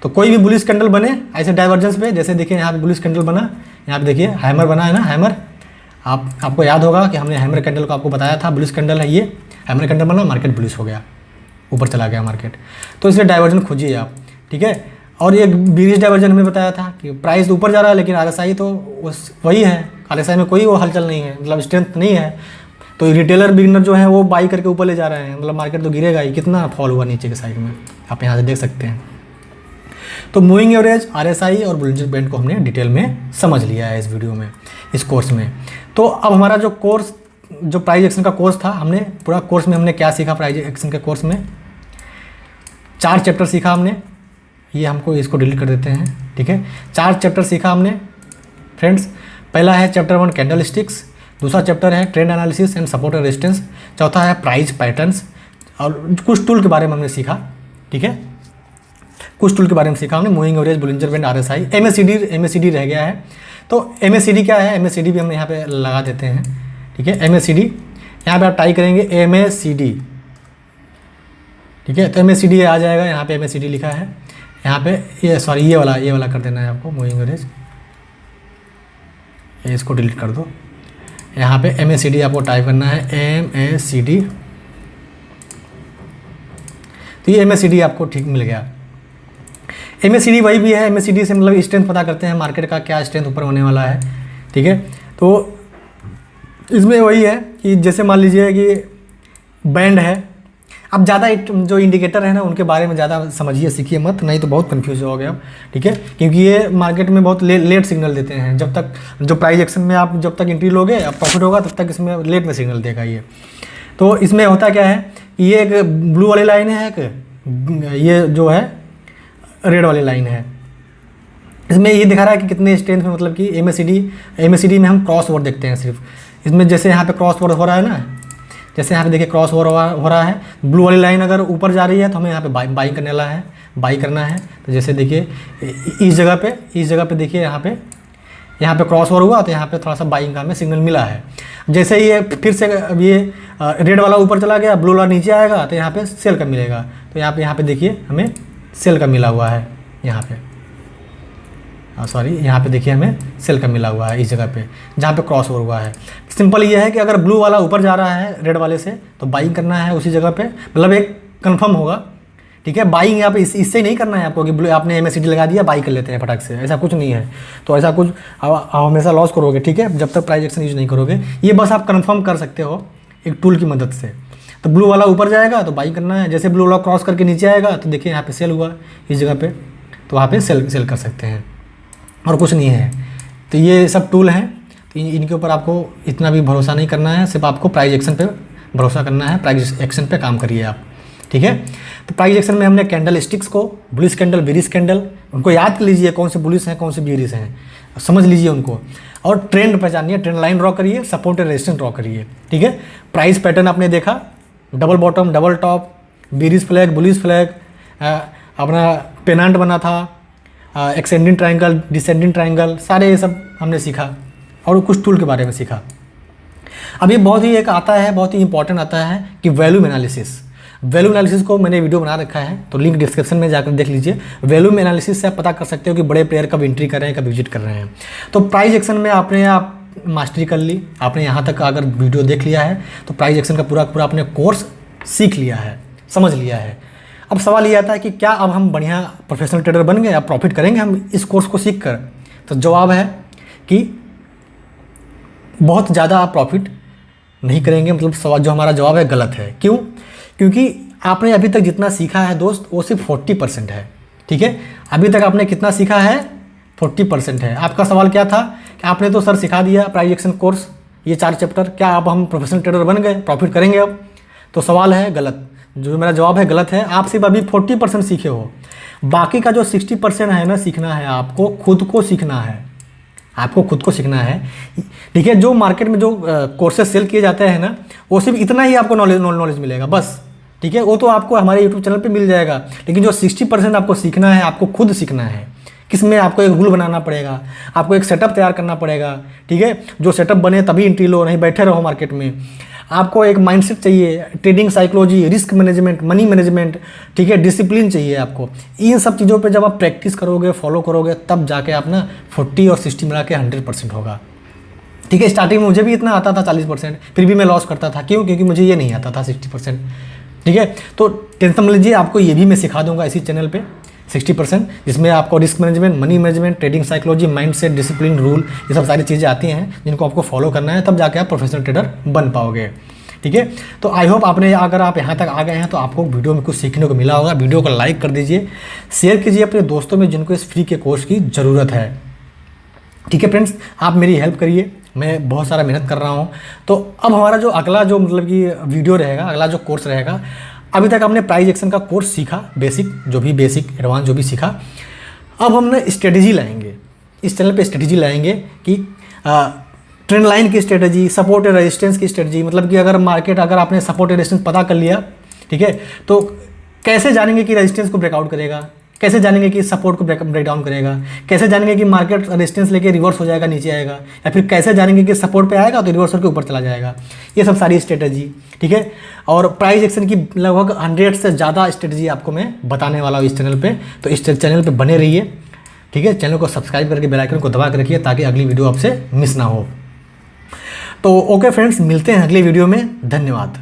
तो कोई भी बुलिश कैंडल बने ऐसे डाइवर्जेंस पे, जैसे देखिए यहाँ पे बुलिश कैंडल बना, यहाँ पे देखिए हैमर बना है ना, हैमर, आपको याद होगा कि हमने हैमर कैंडल को आपको बताया था, बुलिश कैंडल है ये, हैमर कैंडल बना, मार्केट बुलिश हो गया, ऊपर चला गया मार्केट। तो इसलिए डाइवर्जन खोजिए आप, ठीक है। और ये बीरिश डाइवर्जन हमने बताया था कि प्राइस ऊपर जा रहा है लेकिन RSI तो वही है, RSI में कोई वो हलचल नहीं है, मतलब स्ट्रेंथ नहीं है। तो रिटेलर बिगनर जो है वो बाई करके ऊपर ले जा रहे हैं, मतलब मार्केट तो गिरेगा ही। कितना फॉल हुआ नीचे के साइड में, आप यहाँ से देख सकते हैं। तो मूविंग एवरेज, RSI और बोलिंजर बैंड को हमने डिटेल में समझ लिया है इस वीडियो में, इस कोर्स में। तो अब हमारा जो कोर्स, जो प्राइस एक्शन का कोर्स था, हमने पूरा कोर्स में हमने क्या सीखा, प्राइस एक्शन के कोर्स में 4 चैप्टर सीखा हमने। ये हमको इसको डिलीट कर देते हैं, ठीक है। 4 चैप्टर सीखा हमने फ्रेंड्स। पहला है चैप्टर 1 कैंडल स्टिक्स, दूसरा चैप्टर है trend analysis and support and resistance, चौथा है प्राइस पैटर्न्स, और कुछ टूल के बारे में हमने सीखा, ठीक है। कुछ टूल के बारे में सीखा हमने, moving average, Bollinger band, RSI, MACD रह गया है। तो MACD क्या है, MACD भी हम यहाँ पे लगा देते हैं, ठीक है। MACD यहाँ पे आप टाइप करेंगे MACD, ठीक है। तो MACD आ जाएगा, यहाँ पे MACD लिखा है, यहाँ पे ये वाला कर देना है आपको, मूविंग एवरेज, इसको डिलीट कर दो। यहाँ पे MACD आपको टाइप करना है, MACD। तो ये MACD आपको ठीक मिल गया। MACD वही भी है, MACD से मतलब स्ट्रेंथ पता करते हैं मार्केट का, क्या स्ट्रेंथ ऊपर होने वाला है, ठीक है। तो इसमें वही है कि जैसे मान लीजिए कि बैंड है, अब ज़्यादा जो इंडिकेटर है ना उनके बारे में ज़्यादा समझिए, सीखिए मत, नहीं तो बहुत कंफ्यूज हो गए आप, ठीक है। क्योंकि ये मार्केट में बहुत लेट सिग्नल देते हैं। जब तक जो प्राइस एक्शन में आप जब तक एंट्री लोगे, अब प्रॉफिट होगा, तब तक इसमें लेट में सिग्नल देगा ये। तो इसमें होता क्या है, ये एक ब्लू वाली लाइन है, एक ये जो है रेड वाली लाइन है। इसमें ये दिखा रहा है कि कितने स्ट्रेंथ में, मतलब कि MACD में हम क्रॉस ओवर देखते हैं सिर्फ। इसमें जैसे यहाँ पे क्रॉस ओवर हो रहा है ना, जैसे यहाँ पे देखिए क्रॉस ओवर हो रहा है, ब्लू वाली लाइन अगर ऊपर जा रही है तो हमें यहाँ पे बाई बाई करना है। तो जैसे देखिए इस जगह पे देखिए यहाँ पे यहाँ पे क्रॉस ओवर हुआ तो यहाँ पे थोड़ा सा बाइंग का हमें सिग्नल मिला है। जैसे ही ये फिर से अब ये रेड वाला ऊपर चला गया, ब्लू वाला नीचे आएगा तो यहाँ पे सेल का मिलेगा। तो यहाँ पे देखिए हमें सेल का मिला हुआ है, यहाँ पे सॉरी यहाँ पे देखिए हमें सेल का मिला हुआ है इस जगह पे जहाँ पे क्रॉस ओवर हुआ है। सिंपल ये है कि अगर ब्लू वाला ऊपर जा रहा है रेड वाले से तो बाइंग करना है उसी जगह पे, मतलब एक कंफर्म होगा। ठीक है, बाइंग यहाँ पे इससे नहीं करना है आपको कि ब्लू आपने MACD लगा दिया बाई कर लेते हैं फटाक से, ऐसा कुछ नहीं है। तो ऐसा कुछ आप हमेशा लॉस करोगे। ठीक है, जब तक प्राइस एक्शन यूज नहीं करोगे। ये बस आप कन्फर्म कर सकते हो एक टूल की मदद से। तो ब्लू वाला ऊपर जाएगा तो बाई करना है, जैसे ब्लू वाला क्रॉस करके नीचे आएगा तो देखिए यहाँ पे सेल हुआ इस जगह पे, तो वहाँ पे सेल कर सकते हैं और कुछ नहीं है। तो ये सब टूल हैं, तो इनके ऊपर आपको इतना भी भरोसा नहीं करना है, सिर्फ आपको प्राइस एक्शन पे भरोसा करना है। प्राइस एक्शन पे काम करिए आप। ठीक है, तो प्राइस एक्शन में हमने कैंडल स्टिक्स को, बुलिश कैंडल, बेरिश कैंडल, उनको याद कर लीजिए कौन से बुलिश हैं कौन से बेरिश हैं, समझ लीजिए उनको। और ट्रेंड पहचानिए, ट्रेंड लाइन ड्रॉ करिए, सपोर्ट एंड रेजिस्टेंस ड्रॉ करिए। ठीक है, प्राइस पैटर्न आपने देखा, double bottom, double top, bearish flag, bullish flag, अपना पेनांट बना था, एक्सटेंडिंग ट्रायंगल, डिसेंडिंग ट्रायंगल, सारे ये सब हमने सीखा और कुछ टूल के बारे में सीखा। अब ये बहुत ही एक आता है, बहुत ही इंपॉर्टेंट आता है कि वैल्यूम एनालिसिस। वैल्यूम एनालिसिस को मैंने वीडियो बना रखा है, तो लिंक डिस्क्रिप्शन में जाकर देख लीजिए। वैल्यूम एनालिसिस से आप पता कर सकते हो कि बड़े प्लेयर कब एंट्री कर रहे हैं, कब विजिट कर रहे हैं। तो प्राइस एक्शन में आपने मास्टरी कर ली, आपने यहाँ तक अगर वीडियो देख लिया है तो प्राइस एक्शन का पूरा आपने कोर्स सीख लिया है, समझ लिया है। अब सवाल ये आता है कि क्या अब हम बढ़िया प्रोफेशनल ट्रेडर बन गए, अब प्रॉफिट करेंगे हम इस कोर्स को सीख कर? तो जवाब है कि बहुत ज़्यादा आप प्रॉफिट नहीं करेंगे। मतलब सवाल जो हमारा जवाब है गलत है। क्यों? क्योंकि आपने अभी तक जितना सीखा है दोस्त वो सिर्फ 40% है। ठीक है, अभी तक आपने कितना सीखा है? 40% है। आपका सवाल क्या था कि आपने तो सर सिखा दिया प्राइस एक्शन कोर्स, ये 4 चैप्टर, क्या अब हम प्रोफेशनल ट्रेडर बन गए, प्रॉफिट करेंगे अब? तो सवाल है गलत, जो मेरा जवाब है गलत है। आप सिर्फ अभी 40% सीखे हो, बाकी का जो 60% है ना सीखना है, आपको खुद को सीखना है, आपको खुद को सीखना है। ठीक है, जो मार्केट में जो कोर्सेज सेल किए जाते हैं ना, वो सिर्फ इतना ही आपको नॉलेज मिलेगा बस। ठीक है, वो तो आपको हमारे यूट्यूब चैनल पे मिल जाएगा, लेकिन जो 60% आपको सीखना है, आपको खुद सीखना है। किसमें? आपको एक रूल बनाना पड़ेगा, आपको एक सेटअप तैयार करना पड़ेगा। ठीक है, जो सेटअप बने तभी एंट्री लो, नहीं बैठे रहो मार्केट में। आपको एक माइंडसेट चाहिए, trading psychology, risk management, money management, ठीक है, डिसिप्लिन चाहिए आपको। इन सब चीज़ों पे जब आप प्रैक्टिस करोगे, फॉलो करोगे, तब जाके आप ना 40 और 60 मिला के 100% होगा। ठीक है, स्टार्टिंग में मुझे भी इतना आता था 40%, फिर भी मैं लॉस करता था। क्यों? क्योंकि मुझे ये नहीं आता था 60%। ठीक है, तो टेंशन मत लीजिए, आपको ये भी मैं सिखा दूंगा इसी चैनल पे 60%, जिसमें आपको risk management, money management, trading psychology, mindset, discipline, rule, ये सब सारी चीज़ें आती हैं जिनको आपको फॉलो करना है, तब जाके आप प्रोफेशनल ट्रेडर बन पाओगे। ठीक है, तो आई होप अगर आप यहाँ तक आ गए हैं तो आपको वीडियो में कुछ सीखने को मिला होगा। वीडियो को लाइक कर दीजिए, शेयर कीजिए अपने दोस्तों में जिनको इस फ्री के कोर्स की ज़रूरत है। ठीक है फ्रेंड्स, आप मेरी हेल्प करिए, मैं बहुत सारा मेहनत कर रहा हूँ। तो अब हमारा जो अगला जो मतलब कि वीडियो रहेगा, अगला जो कोर्स रहेगा, अभी तक हमने प्राइस एक्शन का कोर्स सीखा, बेसिक एडवांस जो भी सीखा। अब हम ना स्ट्रेटजी लाएंगे, इस चैनल पे स्ट्रेटजी लाएंगे कि ट्रेंड लाइन की स्ट्रेटजी, सपोर्ट और रेजिस्टेंस की स्ट्रेटजी। मतलब कि अगर आपने सपोर्ट और रेजिस्टेंस पता कर लिया, ठीक है, तो कैसे जानेंगे कि रेजिस्टेंस को ब्रेकआउट करेगा, कैसे जानेंगे कि सपोर्ट को ब्रेक डाउन करेगा, कैसे जानेंगे कि मार्केट रेजिस्टेंस लेके रिवर्स हो जाएगा, नीचे आएगा, या फिर कैसे जानेंगे कि सपोर्ट पे आएगा तो रिवर्स होकर ऊपर चला जाएगा। ये सब सारी स्ट्रेटजी, ठीक है। और प्राइस एक्शन की लगभग 100 से ज़्यादा स्ट्रेटजी आपको मैं बताने वाला हूँ इस चैनल पे। तो इस चैनल पे बने रहिए, ठीक है। चैनल को सब्सक्राइब करके बेल आइकन को दबा कर रखिए ताकि अगली वीडियो आपसे मिस ना हो। तो ओके फ्रेंड्स, मिलते हैं अगली वीडियो में। धन्यवाद।